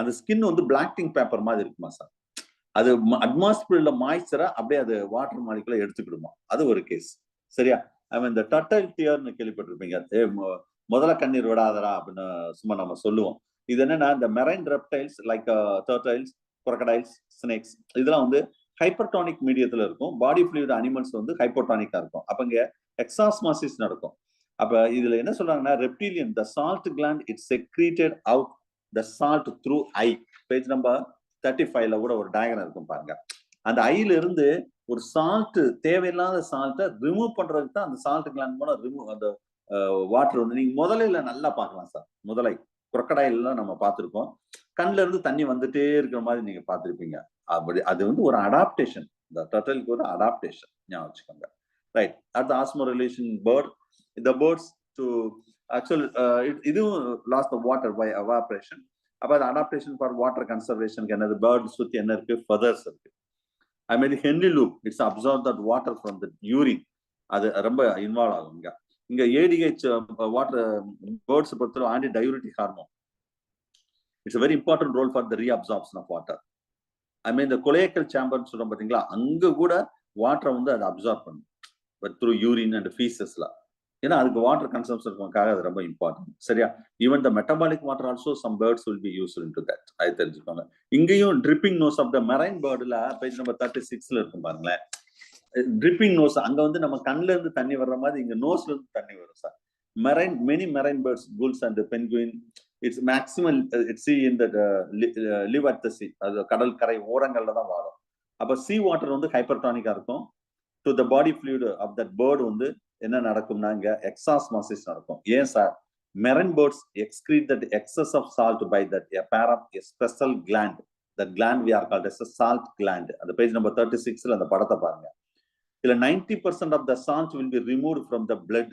அந்த ஸ்கின் வந்து பிளாக்டிங் பேப்பர் மாதிரி இருக்குமா சார்? அது அட்மாஸ்பியர்ல மாய்ச்சரை அப்படியே அது வாட்டர் மாலிகுல எடுத்துக்கிடுமா. அது ஒரு கேஸ். சரியா? இந்த டர்டைல் டியர்னு கேள்விப்பட்டிருப்பீங்க. முதல்ல கண்ணீர் விடாதரா அப்படின்னு சும்மா நம்ம சொல்லுவோம். இது என்னன்னா, இந்த marine reptiles like turtles, crocodiles, snakes இதெல்லாம் வந்து ஹைப்பர்டானிக் மீடியத்துல இருக்கும். பாடி ஃப்ளூயிட் அனிமல்ஸ் வந்து ஹைப்போடானிக்கா இருக்கும். அப்ப இங்க எக்ஸாஸ்மாசிஸ் நடக்கும். அப்ப இதுல என்ன சொல்றாங்கன்னா, reptilian the salt gland it secreted out the salt through eye. Page number 35ல கூட ஒரு டயக்ராம் இருக்கும் பாருங்க. அந்த ஐல இருந்து ஒரு சால்ட், தேவையில்லாத சால்ட்டை ரிமூவ் பண்றதுக்கு தான் அந்த சால்ட் கிளாண்ட் மூலம் ரிமூவ் அந்த வாட்டர் வந்து நீங்க முதலையில நல்லா பார்க்கலாம் சார். முதலை crocodile நம்ம பார்த்திருக்கோம். கண்ணுல இருந்து தண்ணி வந்துட்டே இருக்கிற மாதிரி நீங்க பார்த்திருப்பீங்க. அப்படி அது வந்து ஒரு அடாப்டேஷன். இந்த டர்டலுக்கு ஒரு அடாப்டேஷன் ஞாபகம் வச்சுக்கோங்க. Right. At the osmoregulation bird, இந்த பேர்ட்ஸ் டு ஆக்சுவல் இதுவும் lost the water by evaporation. அப்ப அது அடாப்டேஷன் ஃபார் வாட்டர் கன்சர்வேஷனுக்கு என்னது, பேர்ட் சுத்தி என்ன இருக்கு, ஃபெதர்ஸ் இருக்கு. அது மாதிரி Henry loop it's absorb that water from the urine. அது ரொம்ப இன்வால்வ் ஆகும். இங்க ஏடிஹெச் வாட்டர் பேர்ட்ஸ் பொறுத்தவரை anti diuretic hormone. It's very important role for the reabsorption of water. I mean இந்த கொலேக்கல் சேம்பர்னு சொல்றோம் பாத்தீங்களா, அங்க கூட வாட்டரை வந்து அதை அப்சார்ப் பண்ணும் த்ரூ யூரின் அண்ட் ஃபீசஸ்ல. ஏன்னா அதுக்கு வாட்டர் கன்சம்ஷனுக்காக அது ரொம்ப இம்பார்ட்டன்ட். சரியா? Even the metabolic water also some birds will be used into that. அது தெரிஞ்சுக்கோங்க. இங்கேயும் dripping nose of the marine பேர்டுல பேஜ் நம்பர் 36ல இருக்கும் பாருங்களேன். ட்ரிப்பிங் நோஸ், அங்க வந்து நம்ம கண்ணுல இருந்து தண்ணி வர்ற மாதிரி இங்க நோஸ்ல இருந்து தண்ணி வரும் sir. Marine many marine birds, gulls and penguin it's maximum it's sea in live at the sea, அது கடல் கரை ஓரங்கள்ல தான் வாழும். அப்ப சி வாட்டர் வந்து ஹைப்பர்டானிக்கா இருக்கும். To the body fluid of that bird வந்து என்ன நடக்கும்னா இங்க எக்ஸாஸ்மாசிஸ் நடக்கும். ஏன் sir? Marine birds excrete that excess of salt by that a pair of a special gland. That gland we are called as a salt gland. அந்த page number 36ல அந்த படத்தை பாருங்க. இதுல 90% of the salt will be removed from the blood.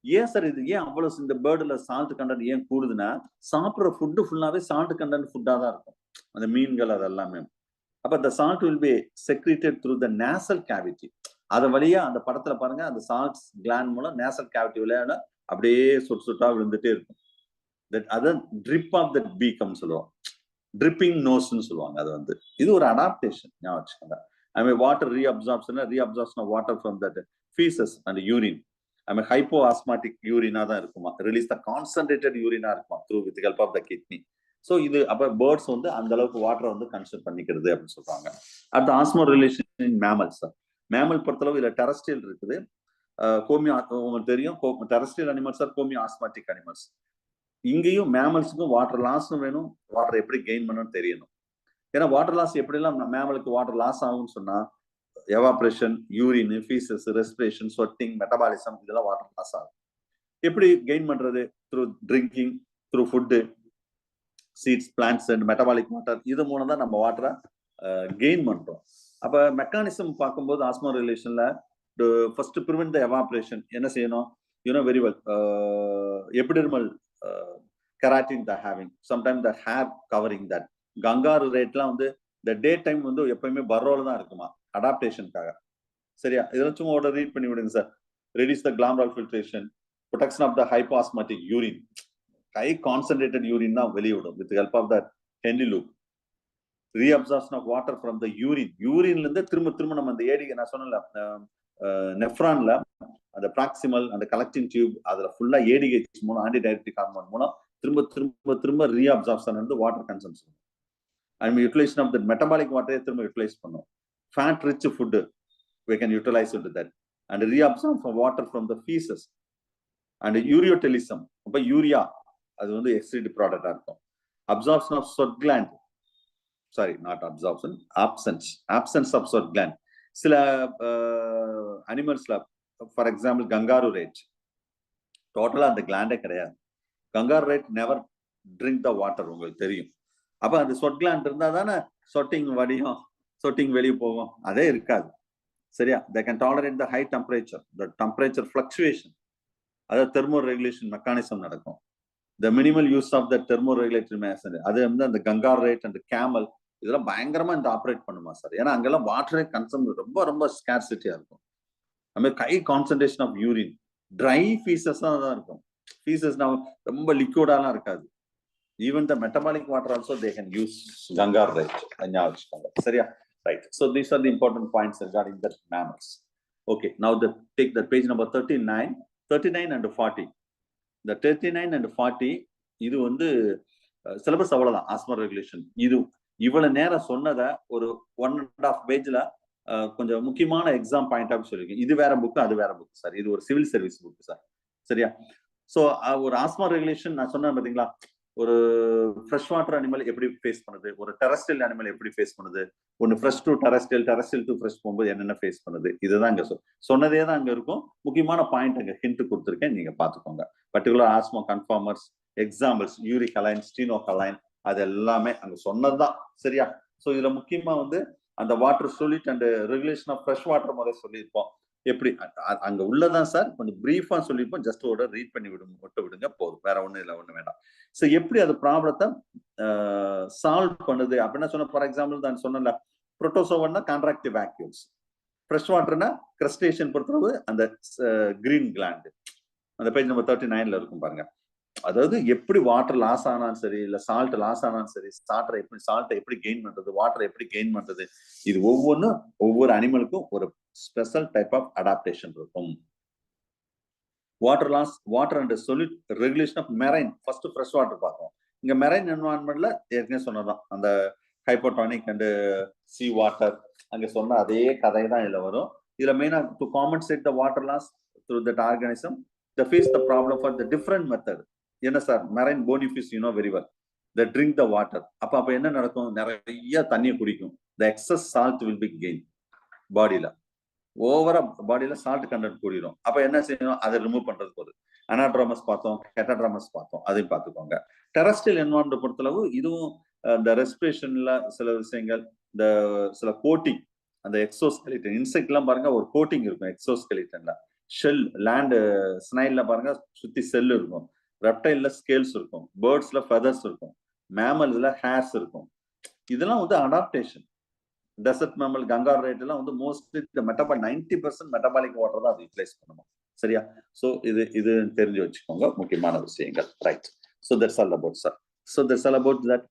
ஏன் sir இது ஏன் அவ்வளவு இந்த பேர்டுல சால்ட் கண்டென்ட் ஏன் கூடுதுன்னா, சாப்பிட்ற ஃபுட்டு ஃபுல்லாவே சால்ட் கண்டென்ட் ஃபுட்டா தான் இருக்கும், அந்த மீன்கள் அதெல்லாமே. அப்ப the salt will be secreted through the nasal cavity. அது வழியா அந்த படத்துல பாருங்க, அந்த சால்ட் கிளாண்ட் மூலம் நேசல் கேவிட்டி விளையாட அப்படியே சொட்டு சொட்டா விழுந்துட்டே இருக்கும். அதான் ட்ரிப் ஆஃப் தட் பீக்கம் சொல்லுவோம், ட்ரிப்பிங் நோஸ்ன்னு சொல்லுவாங்க. அது வந்து இது ஒரு அடாப்டேஷன் ஞாபகம் வச்சுக்கோங்க. I mean water reabsorption of water from that feces and urine. I mean hypoosmotic urine தான் இருக்குமா, release the concentrated urine இருக்குமா through with the help of the kidney. So இது அப்ப பேர்ட்ஸ் வந்து அந்த அளவுக்கு வாட்டரை வந்து கன்சியூம் பண்ணிக்கிறது அப்படின்னு சொல்றாங்க. அடுத்த osmoregulation in mammals. Mammal பொறுத்தளவு இதுல டெரஸ்ட்ரியல் இருக்குது, கோமியோ உங்களுக்கு தெரியும், terrestrial animals are homeosmotic animals. இங்கேயும் மேமல்ஸுக்கும் வாட்டர் லாஸும் வேணும், வாட்டர் எப்படி கெயின் பண்ணணும்னு தெரியணும். ஏன்னா வாட்டர் லாஸ் எப்படிலாம் மேமலுக்கு வாட்டர் லாஸ் ஆகும்னு சொன்னா, evaporation, urine, faeces, respiration, sweating, metabolism, இதெல்லாம் வாட்டர் லாஸ் ஆகும். எப்படி கெயின் பண்றது? Through drinking, through food, seeds, plants and metabolic water, இது மூலம் தான் நம்ம வாட்டரை கெயின் பண்றோம். அப்ப மெக்கானிசம் பார்க்கும்போது ஆஸ்மோ ரிலேஷன்ல ஃபர்ஸ்ட் ப்ரிவென்ட் த எவாப்ரேஷன் என்ன செய்யணும்? You know very well, epidermal keratin the having, sometime the hair covering that. Kangaroo ரேட்லாம் வந்து இந்த டே டைம் வந்து எப்பயுமே பர்ரோல தான் இருக்குமா, அடாப்டேஷனுக்காக. சரியா? இதெல்லாம் சும்மா ஒரு ரீட் பண்ணி விடுங்க sir. Reduce the glomerular filtration, production of the hyperosmotic urine, high concentrated urine தான் வெளியிடும் with help of that Henle loop. Reabsorption of water from the urine, யூரின்ல இருந்து திரும்ப திரும்ப நம்ம அந்த ஏடி நான் சொன்னல நெஃப்ரான்ல அந்த ப்ராக்சிமல் அந்த கலெக்டிங் டியூப், அதுல ஃபுல்லா ஏடிஹெச் மூலம் ஆன்டி டயபெட்டிக் ஹார்மோன் மூலம் திரும்ப திரும்ப திரும்ப ரீஅப்சார்ப்ஷன் வந்து water consumption. And utilisation of the metabolic வாட்டரை திரும்ப யூட்டிலைஸ் பண்ணும். Fat rich food we can utilize into that. And reabsorption of water from the feces and ureotelism. அப்ப யூரியா அது வந்து எக்ஸ்க்ரீட் ப்ராடக்டா இருக்கும். Absorption of sweat gland, sorry not absorption, absence of sweat gland. சில அனிமல்ஸ்ல for example kangaroo rat டோட்டலா அந்த கிளாண்டே கிடையாது. Kangaroo rat never drink the water, உங்களுக்கு தெரியும். அப்ப அந்த ஸ்வெட் கிளாண்ட் இருந்தா தானே சொட்டிங் வடியும், சொட்டிங் வெளியே போகும். அதே இருக்காது. சரியா? they can tolerate the high temperature, the temperature fluctuation, அதாவது தெர்மோ ரெகுலேஷன் மெக்கானிசம் நடக்கும். the minimal use of the thermoregulatory mechanism, அது வந்து அந்த கங்கார் ரேட் அண்ட் கேமல் இதெல்லாம் பயங்கரமா இந்த ஆப்ரேட் பண்ணுமா சார்? ஏன்னா அங்கெல்லாம் வாட்டரே கன்சம் ரொம்ப ரொம்ப ஸ்கேர்சிட்டியா இருக்கும். நம்ம high concentration of urine, dry faeces தான் இருக்கும். ஃபீசஸ் ரொம்ப லிக்விடாலாம் இருக்காது. Even the metabolic water also they can use kangaroo rat. ஞாபகம் வச்சுக்கோங்க. சரியா? Right. So these are the important points regarding the mammals. Okay. Now take the page number 39 and 40. The 39 and 40 இது வந்து சிலபஸ் அவ்வளவுதான். Asthma regulation இது இவ்வளவு நேரம் சொன்னத ஒரு 1.5 பேஜ்ல கொஞ்சம் முக்கியமான எக்ஸாம் பாயிண்ட் ஆஃப் சொல்லிருக்கேன். இது வேற புக், அது வேற புக் சார். இது ஒரு சிவில் சர்வீஸ் புக் சார். சரியா? சோ ஒரு ஆஸ்மா ரெகுலேஷன் நான் சொன்னேன் பாத்தீங்களா, ஒரு ஃப்ரெஷ் வாட்டர் அனிமல் எப்படி ஃபேஸ் பண்ணுது, ஒரு டெரஸ்ட்ரியல் அனிமல் எப்படி ஃபேஸ் பண்ணுது, ஒன்னு fresh to terrestrial, terrestrial to fresh போகும்போது என்னென்ன ஃபேஸ் பண்ணுது, இதுதான் அங்க சொன்னதே தான் அங்க இருக்கும். முக்கியமான பாயிண்ட் அங்க ஹிண்ட் கொடுத்துருக்கேன், நீங்க பாத்துக்கோங்க. Particular ஆஸ்மோ conformers, examples, uric align, ஸ்டீனோகலைன், அது எல்லாமே அங்க சொன்னதுதான். சரியா? சோ இதுல முக்கியமா வந்து அந்த வாட்டர் சொல்லிட்டு and regulation of fresh water முறை சொல்லியிருப்போம். எப்படி அங்க உள்ளதான் சார் கொஞ்சம் பிரீஃபா சொல்லியிருப்போம். ஜஸ்ட் ஒரு ரீட் பண்ணி விடுங்க போதும், வேற ஒண்ணு இல்லை, ஒண்ணு வேண்டாம். சோ எப்படி அது ப்ராப்ளத்தை சால்வ் பண்ணுது அப்படின்னா சொன்ன, ஃபார் எக்ஸாம்பிள் நான் சொன்னல, புரோட்டோசோவன்னா கான்ட்ராக்டிவ் வேக்யூல்ஸ், ஃப்ரெஷ் வாட்டர்னா கிரஸ்டேஷன் பொறுத்தளவு அந்த கிரீன் கிளாண்ட், அந்த பேஜ் நம்பர் 39ல இருக்கும் பாருங்க. அதாவது எப்படி வாட்டர் லாஸ் ஆனாலும் சரி, இல்ல சால்ட் லாஸ் ஆனாலும் சரி, சால்ட்டை எப்படி கெயின் பண்றது, வாட்டர் எப்படி கெயின் பண்றது, இது ஒவ்வொன்றும் ஒவ்வொரு அனிமலுக்கும் ஒரு ஸ்பெஷல் டைப் ஆஃப் அடாப்டேஷன் இருக்கும். Water loss, water and solute regulation of marine. First fresh water பார்த்தோம். இங்க மெரைன் என்வரான்மெண்ட்ல ஏற்கனவே சொன்னதான், அந்த ஹைப்போடானிக் அண்ட் சி வாட்டர், அங்க சொன்ன அதே கதை தான் இதுல வரும். இதுல மெயினா to compensate the water loss through that organism, the face the problem for the different method. என்ன sir marine bony fish you know very well the drink the water. அப்ப என்ன நடக்கும்? நிறைய தண்ணியை குடிக்கும். The excess salt will be gain பாடியில. ஓவரா பாடியில சால்ட் கண்டென்ட் கூடிடும். அப்ப என்ன செய்யணும்? அதை ரிமூவ் பண்றதுக்கு ஒரு அனாட்ராமஸ் பார்த்தோம், கேட்டாட்ராமஸ் பார்த்தோம், அதையும் பார்த்துக்கோங்க. டெரஸ்ட்ரியல் என்வாரன்மெண்ட் பொறுத்தளவு இதுவும் இந்த ரெஸ்பிரேஷன்ல சில விஷயங்கள், இந்த சில கோட்டிங், அந்த எக்ஸோஸ்கெலிட்டன் இன்செக்ட் எல்லாம் பாருங்க ஒரு கோட்டிங் இருக்கும் எக்ஸோஸ்கெலிட்டன்ல. ஷெல் லேண்ட் ஸ்னைல்ல பாருங்க சுத்தி செல் இருக்கும், ரெப்டைல்ல ஸ்கேல்ஸ் இருக்கும், பேர்ட்ஸ்ல ஃபெதர்ஸ் இருக்கும், மேமல்ஸ்ல ஹேர்ஸ் இருக்கும். இதெல்லாம் வந்து adaptation. Desert mammal kangaroo rat எல்லாம் வந்து மோஸ்ட்லி மெட்டபால் 90% மெட்டபாலிக் வாட்டர் தான் அது யூட்டிலைஸ் பண்ணணும். சரியா? ஸோ இது தெரிஞ்சு வச்சுக்கோங்க, முக்கியமான விஷயங்கள். Right. So that's all about sir. So that's all about that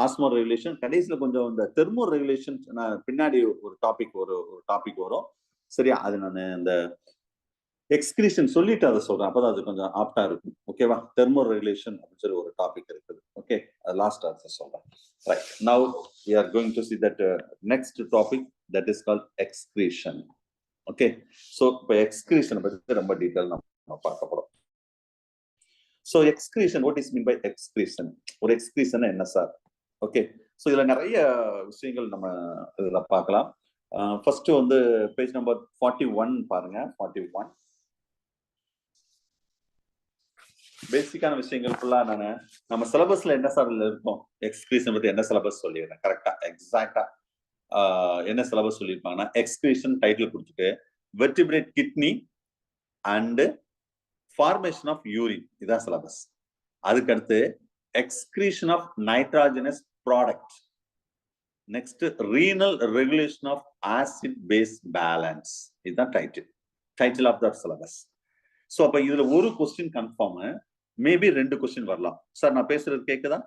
ஆஸ்மோ regulation. கடைசியில் கொஞ்சம் இந்த தெர்மோ ரெகுலேஷன் நான் பின்னாடி ஒரு டாபிக் வரும். சரியா? அது நான் இந்த எக்ஸ்கிரீஷன் சொல்லிட்டு அதை சொல்றேன், அப்பதான் அது கொஞ்சம் ஆப்டா இருக்கும். ஓகேவா? தெர்மோ ரெகுலேஷன் அப்படின்னு சொல்லி ஒரு டாபிக் இருக்குது. ஓகே, அது லாஸ்ட் ஆன்சர் சொல்றேன். Right. Now we are going to see that next topic that is called excretion. Okay, so இப்போ எக்ஸ்கிரீஷன் பற்றி ரொம்ப டீட்டெயில் நம்ம பார்க்க போறோம். So excretion, what is mean by excretion? ஒரு எக்ஸ்கிரீஷன் என்ன சார்? ஓகே, ஸோ இதுல நிறைய விஷயங்கள் நம்ம இதுல பார்க்கலாம். ஃபர்ஸ்ட் வந்து பேஜ் நம்பர் 41 பாருங்க. 41 பேசிக்கான விஷயங்கள் ஃபுல்லா நம்ம சிலபஸ்ல என்ன சார் இருக்கும்? எக்ஸ்கிரீஷன் பத்தி என்ன சிலபஸ் சொல்லிடுறேன் கரெக்டா, எக்ஸாக்டா என்ன சிலபஸ் சொல்லியிருப்பாங்கன்னா, எக்ஸ்கிரீஷன் டைட்டில் கொடுத்துட்டு vertebrate kidney and formation of urine, இதான் சிலபஸ். அதுக்கடுத்து excretion of nitrogenous product, next renal regulation of acid base balance, இதுதான் title of that syllabus. So அப்ப இதுல ஒரு கொஸ்டின் கன்ஃபார்ம், மேபி 2 கொஸ்டின் வரலாம். சார் நான் பேசுறது கேக்குதா?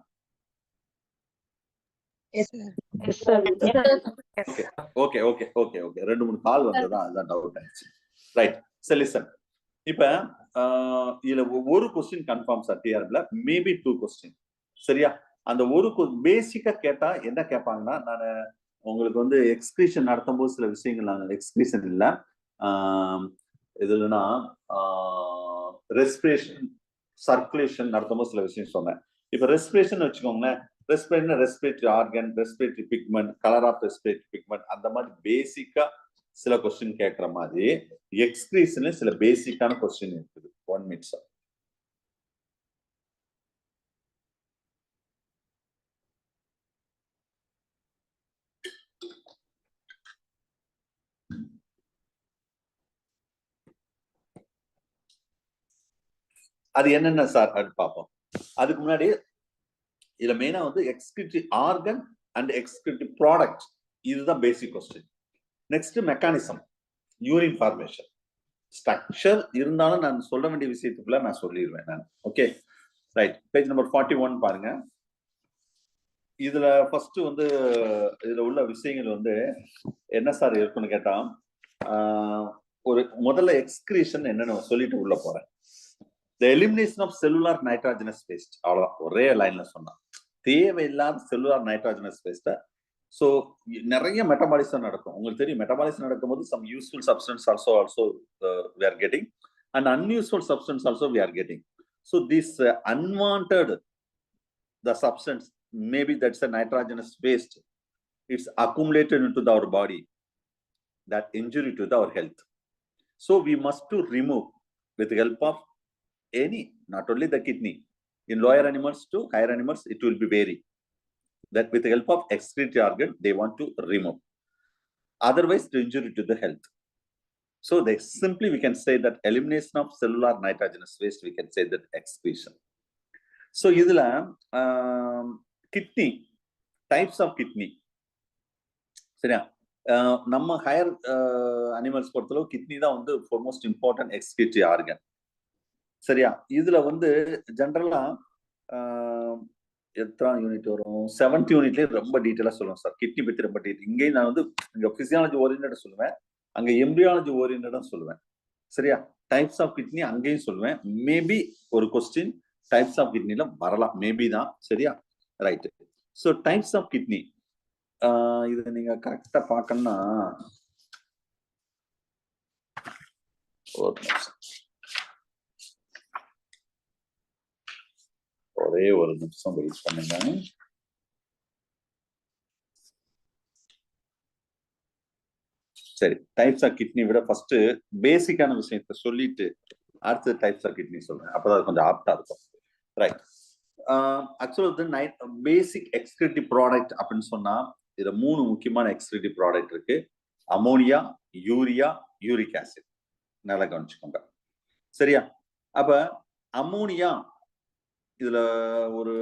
ஓகே 2-3 கால் வந்ததா, அதுதான் டவுட் ஆயிடுச்சு. ரைட். சரி லிசன், இப்ப இதுல ஒரு கொஸ்டின் கன்ஃபார்ம் சார் டிஆர்பில, மேபி 2 கொஸ்டின். சரியா? அந்த ஒரு பேசிக்கா கேட்டா என்ன கேட்பாங்கன்னா, நான் உங்களுக்கு வந்து எக்ஸ்கிரீஷன் நடத்தும் போது சில விஷயங்கள் நான் எக்ஸ்கிரீஷன் இல்ல இதுலன்னா ரெஸ்பிரேஷன் சர்க்குலேஷன் நடத்தும் போது சில விஷயம் சொன்னேன். இப்ப ரெஸ்பிரேஷன் வச்சுக்கோங்களேன், respiratory organ, respiratory pigment, colour of respiratory pigment, அந்த மாதிரி பேசிக்கா சில கொஸ்டின் கேட்கற மாதிரி எக்ஸ்கிரீஷன்ல சில பேசிக்கான கொஸ்டின் இருக்குது. 1 minute சார். அது என்னென்ன சார் அது பார்ப்போம். அதுக்கு முன்னாடி இதுல மெயினா வந்து excretory organ and excretory product, இதுதான் basic question. Next mechanism, urine formation, structure இருந்தாலும் நான் சொல்ல வேண்டிய விஷயத்துக்குள்ள நான் சொல்லிடுவேன் நான். Okay right. பேஜ் நம்பர் 41 பாருங்க. இதுல ஃபர்ஸ்ட் வந்து இதுல உள்ள விஷயங்கள் வந்து என்ன சார் இருக்குன்னு கேட்டா, ஒரு முதல்ல எக்ஸ்கிரீஷன் என்னன்னு சொல்லிட்டு உள்ள போறேன். The elimination of cellular nitrogenous waste, அவ்வளவுதான், ஒரே லைன்ல சொன்னா தேவையில்லாத செல்லுலார் நைட்ரோஜனஸ் வேஸ்ட். ஸோ நிறைய மெட்டபாலிசம் நடக்கும். உங்களுக்கு தெரியும், மெட்டபாலிசம் நடக்கும்போது some useful substance also we are getting and unuseful substance also we are getting. So this unwanted the substance, maybe that's a nitrogenous waste, it's accumulated into our body, that injury to our health. So we must to remove with the help of any, not only the kidney, in lower animals to higher animals it will be vary, that with the help of excretory organ they want to remove, otherwise to injury to the health. So they simply we can say that elimination of cellular nitrogenous waste, we can say that excretion. So idhula kidney, types of kidney, சரியா? நம்ம higher animals பொறுத்தளவு kidney தான் வந்து most important excretory organ. சரியா? இதுல வந்து ஜென்ரலா எத்தனை யூனிட் வரும்? 7th யூனிட்லயே ரொம்ப டீட்டெயிலா சொல்லுவேன் சார் கிட்னி பத்தி. ரொம்ப டீட்டெயில் இங்கேயும் நான் வந்து இங்க பிசியாலஜி ஓரியன்டா சொல்லுவேன், அங்க எம்பிரியாலஜி ஓரியன்டா சொல்லுவேன். சரியா? டைப்ஸ் ஆஃப் கிட்னி அங்கேயும் சொல்லுவேன். மேபி ஒரு கொஸ்டின் டைப்ஸ் ஆஃப் கிட்னில வரலாம், மேபி தான். சரியா? Right. So types of kidney, இதை நீங்க கரெக்டா பார்க்கணும்னா ஒரு நிமிஷம். ஒரே ஒரு நிமிஷம் வெயிட் பண்ணுங்க. சரி, டைப்ஸ் ஆஃப் கிட்னி விட ஃபர்ஸ்ட் பேசிக்கான விஷயத்த சொல்லிட்டு அடுத்த டைப்ஸ் ஆஃப் கிட்னி சொல்றேன். அப்பதான் கொஞ்சம் ஆப்டா இருக்கும். ரைட். ஆக்சுவலா வந்து பேசிக் எக்ஸ்கிரிட்டிவ் ப்ராடக்ட் அப்படின்னு சொன்னா இதுல 3 முக்கியமான எக்ஸ்கிரிட்டிவ் ப்ராடக்ட் இருக்கு. Ammonia, urea, uric acid. நல்லா கவனிச்சுக்கோங்க. சரியா? அப்ப அமோனியா இதுல ஒரு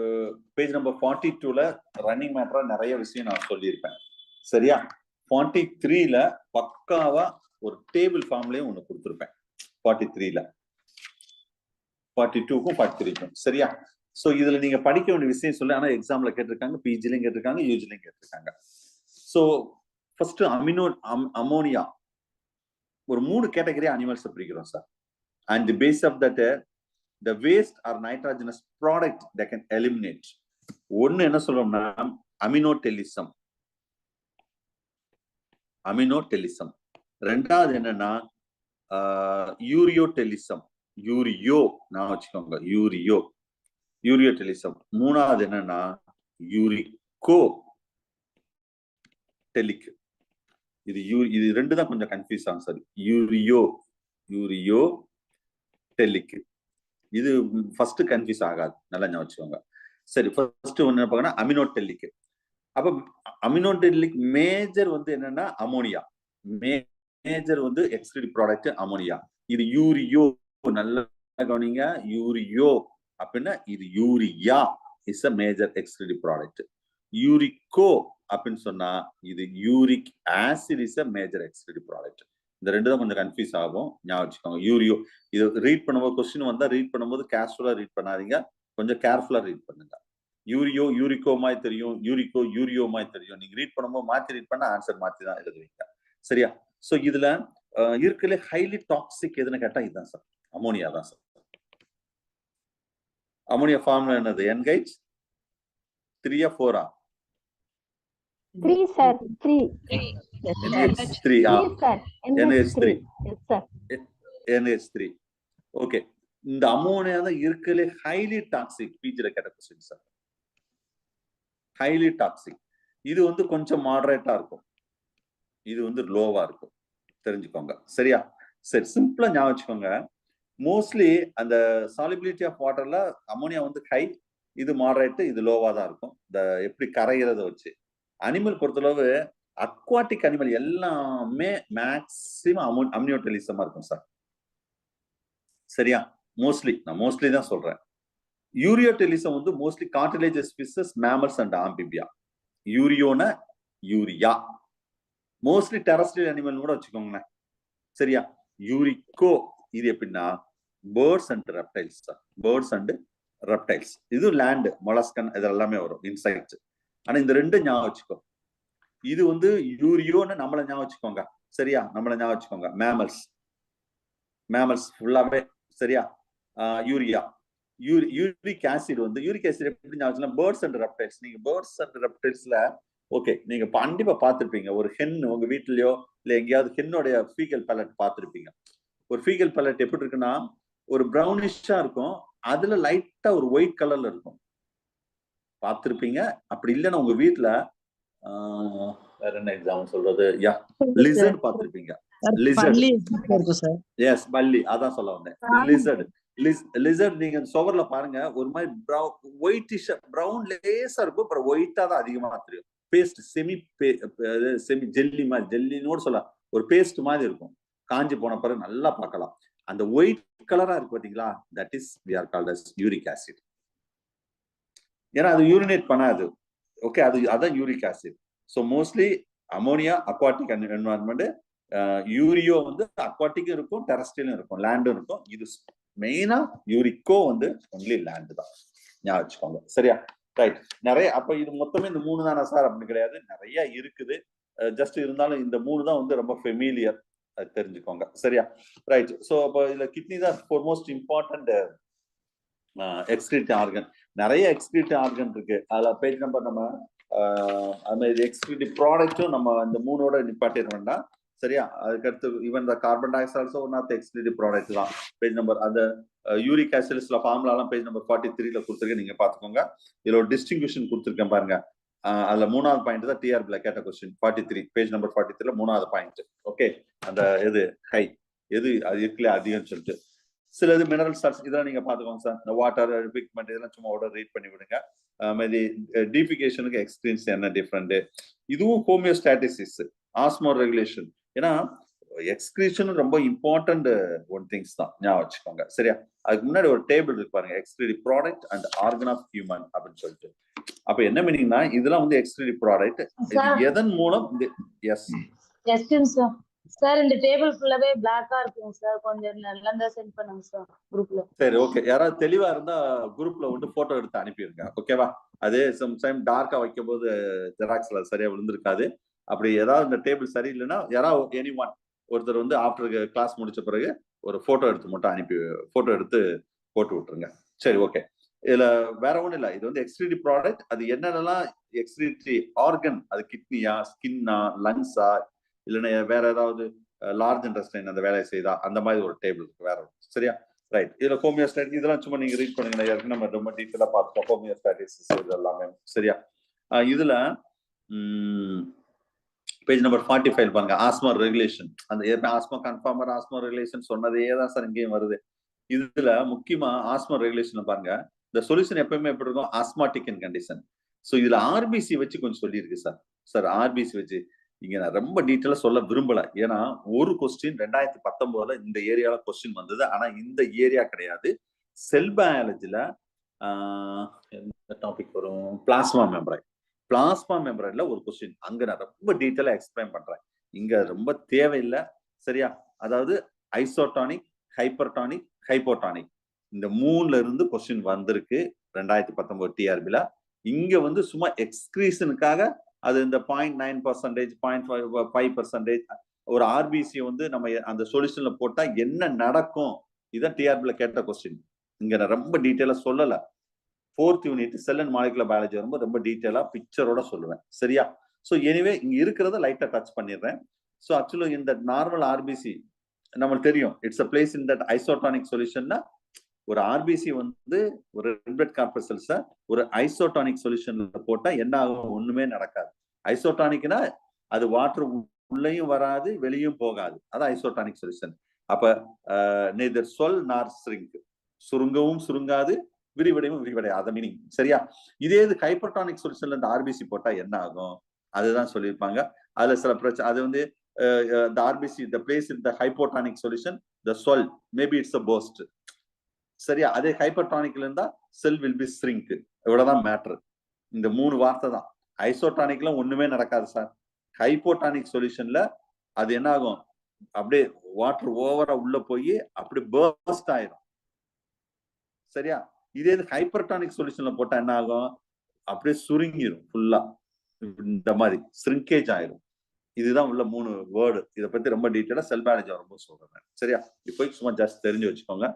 பேஜ் நம்பர் 42ல ரன்னிங் மேட்டரா நிறைய விஷயம் நான் சொல்லியிருப்பேன். சரியா? 43ல பக்காவா ஒரு டேபிள் ஃபார்ம்லயும் ஒண்ணு கொடுத்துருப்பேன். 43ல 42க்கும் 43க்கும். சரியா? சோ இதுல நீங்க படிக்க வேண்டிய விஷயம் சொல்லி, ஆனா எக்ஸாம்ல கேட்டிருக்காங்க, பிஜிலையும் கேட்டிருக்காங்க, யூஜிலையும் கேட்டிருக்காங்க. சோ ஃபர்ஸ்ட் அமோனியா ஒரு 3 கேட்டகரி அனிமல்ஸ் பிரிக்கிறோம் sir. And the base of that the waste or nitrogenous product that can eliminate. ஒன்னு என்ன சொல்றோம்னா அமினோடெலிசம். ரெண்டாவது என்னன்னா யூரியோடெலிசம். நான் வச்சுக்கோங்க, யூரியோடெலிசம். மூணாவது என்னன்னா யூரிகோ டெலிக். இது ரெண்டு தான் கொஞ்சம் கன்ஃபியூஸ் ஆகும் சார். யூரியோ டெலிக். இது ஃபர்ஸ்ட் கன்ஃபியூஸ் ஆகாது, நல்லா ஞாபகம் வச்சுக்கோங்க. சரி, ஃபர்ஸ்ட் ஒன்னு பார்க்கணும் அமினோடெல்லிக். அப்ப அமினோடெல்லிக் மேஜர் வந்து என்னன்னா அமோனியா. மேஜர் வந்து எக்ஸ்கிரிட்டிவ் ப்ராடக்ட் அமோனியா. இது யூரியோ, நல்லா கவனிங்க, யூரியோ அப்படின்னா இது urea is a major excretive product. யூரிகோ அப்படின்னு சொன்னா இது uric acid is a major excretive product. இந்த ரெண்டு தான் கொஞ்சம் கன்ஃபியூஸ் ஆகும், ஞாபகம் வச்சுக்கோங்க. யூரியோ இது ரீட் பண்ணும்போது, கொஸ்டின் வந்தா ரீட் பண்ணும்போது கேஷுவலா ரீட் பண்ணாதீங்க, கொஞ்சம் கேர்ஃபுல்லா ரீட் பண்ணுங்க. யூரிகோ மாதிரி தெரியும், யூரியோ மாதிரி தெரியும். நீங்க ரீட் பண்ணும்போது மாத்தி ரீட் பண்ண ஆன்சர் மாத்தி தான் எழுதுவீங்க. சரியா? சோ இதுல இருக்கல ஹைலி டாக்ஸிக் எதுன்னு கேட்டா இதுதான் சார், அமோனியா தான் சார். அமோனியா ஃபார்முலா என்னது? N guys 3 or 4? 3 sir, 3. NH3. NH3. Okay. இந்த அமோனியா தான் இருக்கலே ஹைலி டாக்ஸிக். பிஜில கேட்ட கொஸ்டின் சார். Highly toxic. இது வந்து கொஞ்சம் மாடரேட்டா இருக்கும், இது வந்து லோவா இருக்கும், தெரிஞ்சுக்கோங்க. சரியா? சரி, சிம்பிளா ஞாபகம் வச்சுக்கோங்க. மோஸ்ட்லி அந்த சாலிபிலிட்டி ஆஃப் வாட்டர்ல அமோனியா வந்து ஹை, இது மாடரேட், இது லோவா தான் இருக்கும். இந்த எப்படி கரைகிறத வச்சு. அனிமல் பொறுத்தளவு அக்வாட்டிக் அனிமல் எல்லாமே மேக்சிமம் அமினோடெலிசமா இருக்கும் சார். சரியா? நான் மோஸ்ட்லி தான் சொல்றேன். யூரியோடெலிசம் வந்து mostly cartilaginous fishes, mammals and amphibia. யூரியோனா யூரியா மோஸ்ட்லி டெரஸ்ட்ரியல் அனிமல் கூட வச்சுக்கோங்களேன். சரியா? யூரிகோ இது எப்படின்னா பேர்ட்ஸ் அண்ட் ரெப்டைல்ஸ் தான். Birds and reptiles. இது லேண்ட் மொலஸ்கன் இது எல்லாமே வரும், இன்செக்ட்ஸ். ஆனா இந்த ரெண்டு ஞாபகம் வச்சுக்கோ. இது வந்து யூரியோன்னு நம்மள ஞாபகம் வச்சுக்கோங்க. சரியா? நம்மள ஞாபகம் வச்சுக்கோங்க. மேமல்ஸ் ஃபுல்லாவே. சரியா? யூரியா. யூரிக் ஆசிட் வந்து யூரிக் ஆசிட் எப்படி ஞாபகம்? Birds and reptiles. நீங்க பேர்ட்ஸ் அண்ட் ரெப்டைல்ஸ்ல ஓகே நீங்க கண்டிப்பா பார்த்திருப்பீங்க. ஒரு ஹென் உங்க வீட்லயோ இல்ல எங்கேயாவது ஹென்னோடைய ஃபீகல் பேலட் பார்த்திருப்பீங்க. ஒரு ஃபீகல் பேலட் எப்படி இருக்குன்னா ஒரு ப்ரௌனிஷா இருக்கும், அதுல லைட்டா ஒரு ஒயிட் கலர்ல இருக்கும், பார்த்திருப்பீங்க. அப்படி இல்லைன்னா உங்க வீட்டுல வேற என்ன எக்ஸாம்பிள் சொல்றது? லிசர்ட் பார்த்திருப்பீங்க. எஸ், பல்லி. அதான் சொல்ல வந்தேன். லிசர்ட் நீங்க சுவர்ல பாருங்க, ஒரு மாதிரி ஒயிட்டிஷ் பிரவுன் லேசா இருக்கும், அப்புறம் ஒயிட்டா தான் அதிகமா தெரியும். பேஸ்ட் செமி ஜெல்லி மாதிரி, ஜெல்லின்னு சொல்ல ஒரு பேஸ்ட் மாதிரி இருக்கும். காஞ்சி போன பிறகு நல்லா பார்க்கலாம். அந்த ஒயிட் கலரா இருக்கு பாத்தீங்களா, that is we are called as uric acid. ஏன்னா அது யூரினேட் பண்ணாது. ஓகே, அதான் uric acid. So mostly ammonia aquatic environment, யூரியோ வந்து அக்வாட்டிக்கும் இருக்கும், டெரஸ்ட்ரியலும் இருக்கும், லேண்டும் இருக்கும். இது மெயினா யூரிக்கோ வந்து ஒன்லி லேண்ட் தான், ஞாபகம் வச்சுக்கோங்க. சரியா? ரைட். நிறைய அப்ப இது மொத்தமே இந்த 3 தானே சார் அப்படின்னு கிடையாது, நிறைய இருக்குது. ஜஸ்ட் இருந்தாலும் இந்த 3 தான் வந்து ரொம்ப ஃபெமிலியர், தெரிஞ்சுக்கோங்க. சரியா? ரைட். ஸோ அப்போ இதுல கிட்னி தான் மோஸ்ட் இம்பார்ட்டன்ட் எக்ஸ்கிரீட்டிவ் ஆர்கன். நிறைய எக்ஸ்கிரீட்டிவ் ஆர்கன் இருக்கு. அதுல பேஜ் நம்பர் நம்ம அந்த எக்ஸ்கிரீட்டிவ் ப்ராடக்ட்டும் நம்ம இந்த 3ஓட நிப்பாட்டிட வேண்டாம். சரியா? அதுக்கடுத்து even the carbon dioxide also one of the excretive product தான். பேஜ் நம்பர் அந்த யூரிக் ஆசிட்ஸ்ல ஃபார்முலாலாம் பேஜ் நம்பர் 43ல கொடுத்துருக்கேன், நீங்க பாத்துக்கோங்க. இதுல ஒரு டிஸ்டிங்விஷன் கொடுத்துருக்கேன் பாருங்க. அதுல 3வது பாயிண்ட் தான் டிஆர்பில கேட்ட கொஸ்டின் 43 பேஜ் நம்பர் 43ல 3வது பாயிண்ட். ஓகே, அந்த எது ஹை எது அது இருக்குல்ல அதிகம்னு சொல்லிட்டு சில இது மினரல் சால்ட்ஸ் இதெல்லாம் நீங்க பாத்துக்கோங்க சார். இந்த வாட்டர் பிக்மெண்ட் இதெல்லாம் சும்மா ஓட ரீட் பண்ணி விடுங்க. மாதிரி டீஃபிகேஷனுக்கு எக்ஸ்பீரியன்ஸ் என்ன டிஃப்ரெண்ட், இதுவும் ஹோமியோஸ்டாட்டிசிஸ், ஆஸ்மோ ரெகுலேஷன். ஏன்னா எக்ஸ்கிரீஷன் ரொம்ப இம்பார்ட்டன்ட் ஒன் திங்ஸ் தான், ஞாபகம் வச்சுக்கோங்க. சரியா? அதுக்கு முன்னாடி ஒரு டேபிள் இருக்கு பாருங்க, excretive product and organ of human அப்படின்னு சொல்லிட்டு. அப்ப என்ன மீனிங்னா இதெல்லாம் வந்து எக்ஸ்கிரீட்டிவ் ப்ராடக்ட், எதன் மூலம் எஸ் சார் இந்த டேபிள் ஃபுல்லாவே பிளாக்கா இருக்குங்க சார், கொஞ்சம் நல்லா சென்ட் பண்ணுங்க சார் குரூப்ல. சரி, ஓகே. யாராவது தெளிவா இருந்தா குரூப்ல வந்து போட்டோ எடுத்து அனுப்பிடுங்க, ஓகேவா? அது சம்டைம் டார்க்கா வைக்கும் போது ஜெராக்ஸ்ல சரியா விழுந்திருக்காது. அப்படி ஏதாவது இந்த டேபிள் சரியில்லைன்னா யாராவது எனி ஒன் ஒருத்தர் வந்து ஆஃப்டர் கிளாஸ் முடிச்ச பிறகு ஒரு போட்டோ எடுத்து மட்டும் போட்டோ எடுத்து போட்டு விட்டுருங்க. சரி, ஓகே. இதுல வேற ஒண்ணும் இல்ல, இது வந்து எக்ஸ்கிரீட்டிவ் ப்ராடக்ட். அது என்னென்னலாம் எக்ஸ்கிரீட்டரி ஆர்கன், அது கிட்னியா, ஸ்கின்னா, லங்ஸா, இல்லைன்னா வேற ஏதாவது லார்ஜ் இன்டெஸ்டைன் அந்த வேலையை செய்தா, அந்த மாதிரி ஒரு டேபிள் இருக்கு வேற. சரியா? ரைட். இதுல ஹோமியோஸ்டாட்டிஸ் இதெல்லாம் சும்மா நீங்க ரீட் பண்ணுங்க, ஏற்கனவே நம்ம ரொம்ப டீட்டெயிலா பார்த்துட்டோம் ஹோமியோஸ்டாட்டிஸ் இது எல்லாமே. சரியா? இதுல பேஜ் நம்பர் 45 பாருங்க, ஆஸ்மா ரெகுலேஷன். அந்த ஆஸ்மா கன்ஃபார்மர் ஆஸ்மா ரெகுலேஷன் சொன்னதே தான் சார் இங்கேயும் வருது. இதுல முக்கியமா ஆஸ்மா ரெகுலேஷன் பாருங்க, இந்த சொல்யூஷன் எப்பவுமே எப்படி இருக்கும், ஆஸ்மாட்டிக் இன் கண்டிஷன். ஸோ இதுல ஆர்பிசி வச்சு கொஞ்சம் சொல்லியிருக்கு சார். ஆர்பிசி வச்சு இங்க நான் ரொம்ப டீட்டெயிலா சொல்ல விரும்பல. ஏன்னா ஒரு கொஸ்டின் 2019 இந்த ஏரியால கொஸ்டின் வந்தது. ஆனா இந்த ஏரியா கிடையாது. செல் பயாலஜில எந்த டாபிக் வரும், பிளாஸ்மா மெம்பரைன்ல ஒரு கொஸ்டின், அங்க நான் ரொம்ப டீட்டெயிலா எக்ஸ்பிளைன் பண்றேன். இங்க ரொம்ப தேவையில்லை. சரியா? அதாவது ஐசோடானிக், ஹைப்பர்டானிக், ஹைப்போடானிக் இந்த 3ல இருந்து கொஸ்டின் வந்திருக்கு 2019 டிஆர்பில. இங்க வந்து சும்மா எக்ஸ்கிரீஷனுக்காக அது இந்த 0.9%, 0.5% ஒரு ஆர்பிசி வந்து நம்ம அந்த சொல்யூஷன்ல போட்டா என்ன நடக்கும், இதான் டிஆர்பில கேட்ட கொஸ்டின். இங்க நான் ரொம்ப டீட்டெயிலா சொல்லல. 4th unit cell and molecular biology வரும்போது ரொம்ப டீட்டெயிலா பிக்சரோட சொல்லுவேன். சரியா? ஸோ எனிவே இங்க இருக்கிறத லைட்டா டச் பண்ணிடுறேன். ஸோ ஆக்சுவலி இந்த நார்மல் ஆர்பிசி நம்மளுக்கு தெரியும், it's a place in that isotonic சொல்யூஷன்னா ஒரு ஆர்பிசி வந்து ஒரு ரெட் பிளட் கார்பசல்ஸ ஒரு ஐசோடானிக் சொல்யூஷன்ல போட்டா என்ன ஆகும், ஒண்ணுமே நடக்காது. ஐசோடானிக்னா அது வாட்டர் உள்ளேயும் வராது வெளியும் போகாது, அதான் ஐசோடானிக் சொல்யூஷன். அப்ப நெய்தர் சொல் நார் ஸ்ரிங்க், சுருங்கவும் சுருங்காது, விரிவடையும் விரிவடையாது, அத மீனிங். சரியா? இதே இது ஹைப்பர்டானிக் சொல்யூஷன்ல இந்த ஆர்பிசி போட்டா என்ன ஆகும், அதுதான் சொல்லியிருப்பாங்க. அதுல சில பிரச்சனை, அது வந்து the RBC, the place in the hypotonic solution, the swell, maybe it's a burst. சரியா? அதே ஹைப்பர்டானிக்ல இருந்தா செல் வில் பி ஸ்ரிங்க். இவ்வளவுதான் மேட்டர். இந்த 3 வார்த்தை தான். ஐசோடானிக்ல ஒண்ணுமே நடக்காது சார். ஹைப்போடானிக் சொல்யூஷன்ல அது என்ன ஆகும், அப்படியே வாட்டர் ஓவரா உள்ள போய் அப்படியே பர்ஸ்ட் ஆயிரும். சரியா? இதே ஹைப்பர்டானிக் சொல்யூஷன்ல போட்டா என்ன ஆகும், அப்படியே சுருங்கிரும் ஃபுல்லா, இந்த மாதிரி ஸ்ரிங்கேஜ் ஆயிரும். இதுதான் உள்ள 3 வேர்டு. இதை பத்தி ரொம்ப டீட்டெயிலா செல் பயாலஜி ரொம்ப சொல்றேன். சரியா? இப்போ சும்மா ஜஸ்ட் தெரிஞ்சு வச்சுக்கோங்க.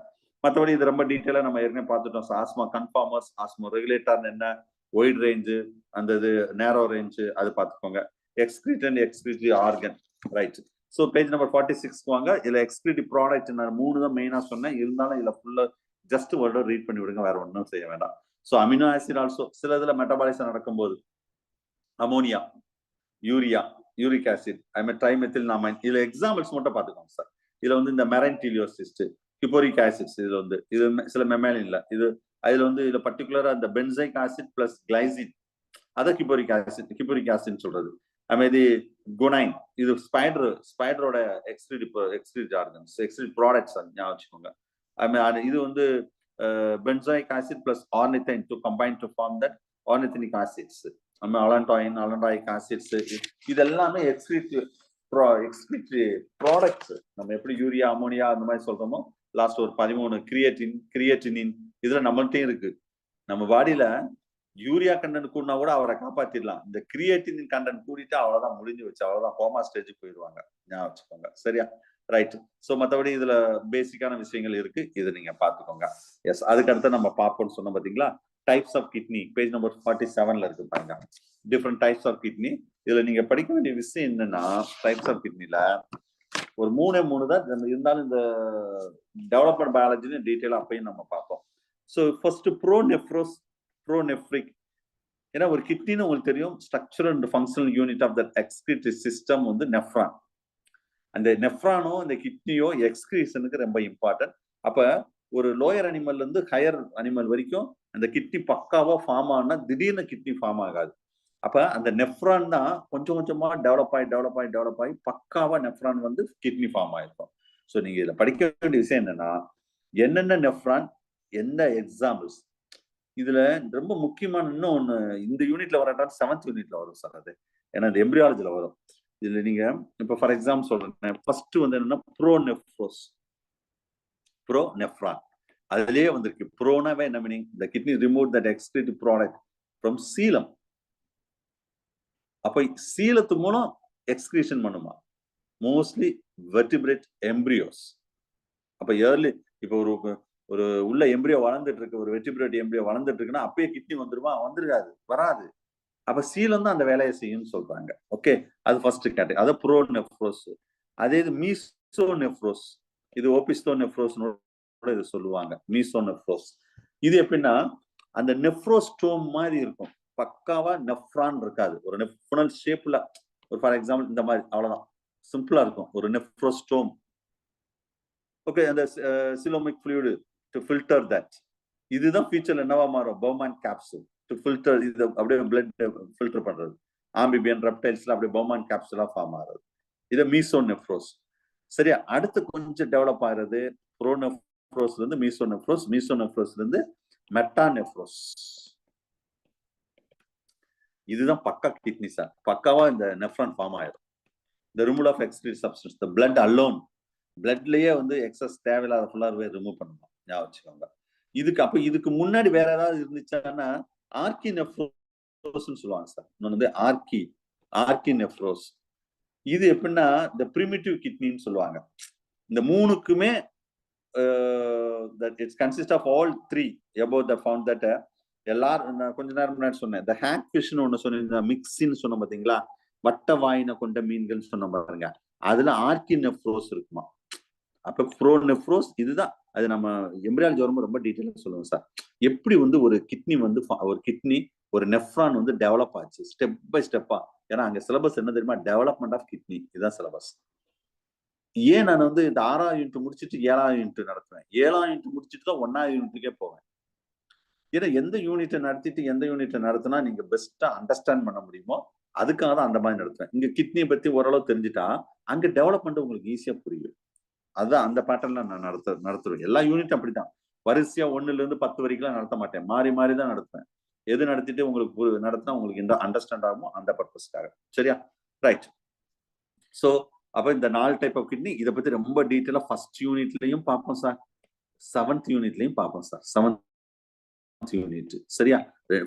மற்றபடி இது ரொம்ப டீட்டெயிலா நம்ம ஏற்கனவே பார்த்துட்டோம். ஆஸ்மா கன்ஃபார்மர்ஸ், ஆஸ்மா ரெகுலேட்டர் என்ன, ஒயிட் ரேஞ்சு, அந்த இது நேரோ ரேஞ்சு, அது பார்த்துக்கோங்க. எக்ஸ்கிரீட்டன்ட் excretory organ. Right. So page number 46 வாங்க. இதுல எக்ஸ்கிரீட்டிவ் ப்ராடக்ட் நான் 3 தான் மெயினா சொன்னேன். இருந்தாலும் இதுல ஃபுல்லா ஜஸ்ட் வேர்டை ரீட் பண்ணி விடுங்க, வேற ஒன்றும் செய்ய வேண்டாம். ஸோ அமினோ ஆசிட் ஆல்சோ சில இதுல மெட்டபாலிசம் நடக்கும்போது அமோனியா, யூரியா, யூரிக் ஆசிட், ட்ரைமெத்தில்நாமைன், இதுல எக்ஸாம்பிள்ஸ் மட்டும் பார்த்துக்கோங்க சார். இதுல வந்து இந்த மெரன்டிலியோசிஸ்ட், கிபோரிக் ஆசிட்ஸ், இதுல வந்து இது சில மெமாலின்ல இது அதுல வந்து இதுல பர்டிகுலரா இந்த பென்சைக் ஆசிட் பிளஸ் கிளைசின், அத கிபோரிக் ஆசிட் சொல்றது. அதுமாதிரி குனைன், இது ஸ்பைடரோட எக்ஸ்கிரீட் ஆர்கன்ஸ், எக்ஸ்கிரீட் ப்ராடக்ட்ஸ் ஞாபகம் வச்சுக்கோங்க. அதுமாதிரி இது வந்து benzoic acid plus ornithine to combine to form that ornithuric acids. Allantoic acids, இது எல்லாமே எக்ஸ்கிரீட்டரி ப்ராடக்ட்ஸ். நம்ம எப்படி யூரியா, அமோனியா அந்த மாதிரி சொல்றோமோ, லாஸ்ட் ஒரு 13 கிரியேட்டினின் இதுல நம்மள்ட்டையும் இருக்கு. நம்ம பாடியில யூரியா கண்டென்ட் கூடனா கூட அவரை காப்பாத்திடலாம். இந்த கிரியேட்டினின் கண்டென்ட் கூடிட்டு அவ்வளவுதான், முடிஞ்சு வச்சு, அவ்வளவுதான், கோமா ஸ்டேஜுக்கு போயிடுவாங்க. ஞாபகம் வச்சுக்கோங்க. சரியா? ரைட். ஸோ மற்றபடி இதுல பேசிக்கான விஷயங்கள் இருக்கு, இது நீங்க பாத்துக்கோங்க. எஸ், அதுக்கு அடுத்து நம்ம பார்ப்போம்னு சொன்னோம் பாத்தீங்களா, types of kidney, page number 47ல இருக்கு பாருங்க. Different types of kidney. இதுல நீங்க படிக்க வேண்டிய விஷயம் என்னன்னா, டைப்ஸ் ஆஃப் கிட்னில ஒரு 3 தான் இருந்தாலும் இந்த டெவலப்மெண்ட் பயாலஜின்னு டீட்டெயிலா அப்பயும் நம்ம பார்ப்போம். So first pronephric. ஏன்னா ஒரு கிட்னின்னு உங்களுக்கு தெரியும், structural and functional unit of the excretory system வந்து நெஃப்ரான். அந்த நெஃப்ரானோ இந்த கிட்னியோ எக்ஸ்கிரீஷனுக்கு ரொம்ப இம்பார்ட்டன்ட். அப்ப ஒரு லோயர் அனிமல்ல இருந்து ஹையர் அனிமல் வரைக்கும் அந்த கிட்னி பக்காவா ஃபார்ம் ஆனா திடீர்னு கிட்னி ஃபார்ம் ஆகாது. அப்ப அந்த நெஃப்ரான் தான் கொஞ்சம் கொஞ்சமா டெவலப் ஆகி பக்காவா நெஃப்ரான் வந்து கிட்னி ஃபார்ம் ஆயிருக்கும். ஸோ நீங்க இதுல படிக்க வேண்டிய விஷயம் என்னன்னா, என்னென்ன நெஃப்ரான், எந்த எக்ஸாம்பிள்ஸ். இதுல ரொம்ப முக்கியமான இன்னொன்னு இந்த யூனிட்ல வர 7th யூனிட்ல வரும் சார். அது ஏன்னா இந்த எம்பிரியாலஜில வரும். இதுல நீங்க இப்ப ஃபார் எக்ஸாம்பிள் சொல்றேன், ஃபர்ஸ்ட் வந்து என்னன்னா ப்ரோநெஃப்ரான். அதுலயே வந்திருக்கு. ப்ரோனாவே என்ன meaning? the kidney removed that excrete product from coelom. அப்ப சீலத்து மூலம் எக்ஸ்கிரீஷன் பண்ணுமா? Mostly vertebrate embryos. அப்ப இயர்லி இப்ப ஒரு உள்ள எம்பிரியோ வளர்ந்துட்டு இருக்கு, ஒரு வெர்டிபிரேட் எம்பிரியோ வளர்ந்துட்டு இருக்குன்னா அப்பயே கிட்னி வந்துருமா? வந்துருக்காது, வராது. அப்ப சீலம் தான் அந்த வேலையை செய்யும்னு சொல்றாங்க. ஓகே, அது ஃபர்ஸ்ட் கேட்டகரி. அது ப்ரோநெஃப்ரோஸ். அதே இது மீசோநெஃப்ரோஸ். இது ஓபிஸ்டோநெஃப்ரோஸ் இது சொல்லுவாங்க, மீசோநெஃப்ரோஸ். இது எப்படின்னா அந்த நெஃப்ரோஸ்டோம் மாதிரி இருக்கும், பக்காவா நெஃப்ரான் இருக்காது. ஒரு நெஃப்ரல் ஷேப்ல ஒரு ஃபார் எக்ஸாம்பிள் இந்த மாதிரி, அவ்வளவுதான், சிம்பிளா இருக்கும் ஒரு நெஃப்ரோஸ்டோம். ஓகே, அந்த சிலோமிக் ஃப்ளூயிட் டு ஃபில்டர் தட். இதுதான் ஃபியூச்சர்ல என்னவா மாறும்? பௌமான் கேப்சூல் டு ஃபில்டர். இது அப்படியே பிளட் ஃபில்டர் பண்றது. ஆம்பிபியன் ரெப்டைல்ஸ்ல அப்படியே பௌமான் கேப்சூலா ஃபார்ம் ஆகுது. இது மீசோநெஃப்ரோஸ். சரியா? அடுத்து கொஞ்சம் டெவலப் ஆகுறது ப்ரோநெஃப்ரோஸ்ல இருந்து மீசோநெஃப்ரோஸ், மீசோநெஃப்ரோஸ்ல இருந்து மெட்டாநெஃப்ரோஸ். இதுதான் பக்கா கிட்னி சார். பக்காவா இந்த நெஃப்ரான் ஃபார்ம் ஆயிடும். இந்த removal of excrete substance, the blood alone. பிளட்லயே வந்து எக்ஸஸ் தேவையில்லாத ஃபுல்லாவே ரிமூவ் பண்ணணும், ஞாபகம் வச்சுக்கோங்க. இதுக்கு முன்னாடி வேற ஏதாவது இருந்துச்சான்னா ஆர்கி நெஃப்ரோஸ்னு சொல்லுவாங்க சார். இன்னொன்று வந்து ஆர்கி நெஃப்ரோஸ். இது எப்படின்னா இந்த பிரிமிட்டிவ் கிட்னின்னு சொல்லுவாங்க. இந்த மூணுக்குமே it's consist of all 3 above the found that எல்லாரும் நான் கொஞ்ச நேரம் முன்னாடி சொன்னேன், இந்த ஹேக் ஃபிஷ்னு ஒண்ணு சொன்னீங்க, மிக்ஸின்னு சொன்ன பாத்தீங்களா, வட்ட வாயின கொண்ட மீன்கள் சொன்ன பாருங்க, அதுல ஆர்கி நெஃப்ரோஸ் இருக்குமா. அப்ப ப்ரோநெஃப்ரோஸ் இதுதான். அது நம்ம எம்பிரியாலஜி வரும்போது ரொம்ப டீட்டெயிலா சொல்லுவோம் சார். எப்படி வந்து ஒரு கிட்னி ஒரு நெஃப்ரான் வந்து டெவலப் ஆச்சு ஸ்டெப் பை ஸ்டெப்பா. ஏன்னா அங்க சிலபஸ் என்ன தெரியுமா? Development of kidney. இதுதான் சிலபஸ். ஏன் நான் வந்து இந்த 6ஆவது யூனிட் முடிச்சுட்டு 7ஆவது யூனிட் நடத்துவேன், 7ஆவது யூனிட் முடிச்சுட்டு தான் 1ஆவது யூனிட்டுக்கே போவேன். ஏன்னா எந்த யூனிட்டை நடத்திட்டு எந்த யூனிட்டை நடத்தினா நீங்க பெஸ்டா அண்டர்ஸ்டாண்ட் பண்ண முடியுமோ அதுக்காக தான் அந்த மாதிரி நடத்துவேன். இங்க கிட்னியை பத்தி ஓரளவு தெரிஞ்சுட்டா அங்க டெவலப்மெண்ட் உங்களுக்கு ஈஸியா புரியும். அதுதான் அந்த பேட்டர்ன்ல நான் நடத்துவேன். எல்லா யூனிட்டும் அப்படிதான். வரிசையா 1ல இருந்து 10 வரைக்கும் நடத்த மாட்டேன், மாறி மாறி தான் நடத்துவேன். எது நடத்திட்டு உங்களுக்கு நடத்தினா உங்களுக்கு இந்த அண்டர்ஸ்டாண்ட் ஆகுமோ அந்த பர்பஸ்க்காக. சரியா? ரைட். சோ அப்ப இந்த 4 டைப் ஆஃப் கிட்னி இதை பத்தி ரொம்ப டீட்டெயிலா ஃபர்ஸ்ட் யூனிட்லயும் பார்ப்போம் சார், 7th யூனிட்லயும் பார்ப்போம் சார். 7th unit. சரியா?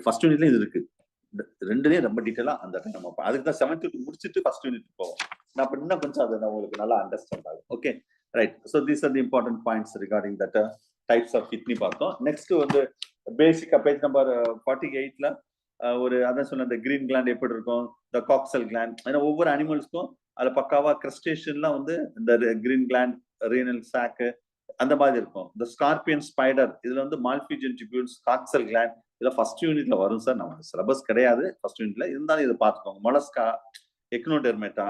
ஃபர்ஸ்ட் யூனிட்லயும் இது இருக்கு, ரெண்டுலயும் ரொம்ப டீட்டெயிலா அந்த டைம் நம்ம அதுக்கு தான் 7th முடிச்சுட்டு ஃபர்ஸ்ட் யூனிட் போவோம். நான் அப்ப இன்னும் கொஞ்சம் அதை உங்களுக்கு நல்லா அண்டர்ஸ்டாண்ட் ஆகும். Okay, right. So these are the important points regarding that types of kidney பார்த்தோம். நெக்ஸ்ட் வந்து பேசிக்கா பேஜ் நம்பர் 48ல ஒரு அதான் சொன்ன இந்த கிரீன் கிளாண்ட் எப்படி இருக்கும், இந்த காக்சல் கிளாண்ட். ஏன்னா ஒவ்வொரு அனிமல்ஸ்க்கும் அதுல பக்காவா கிரஸ்டேஷன்லாம் வந்து இந்த கிரீன் கிளாண்ட், ரீனல் சாக் அந்த மாதிரி இருக்கும். இந்த ஸ்கார்பியன் ஸ்பைடர் இதுல வந்து மால்பிஜன் டிபியூல்ஸ், காக்சல் கிளாண்ட் இதெல்லாம் ஃபர்ஸ்ட் யூனிட்ல வரும் சார். நமக்கு சிலபஸ் கிடையாது ஃபர்ஸ்ட் யூனிட்ல, இருந்தாலும் இதை பார்த்துக்கோங்க. மொலஸ்கா, எக்னோடெர்மேட்டா,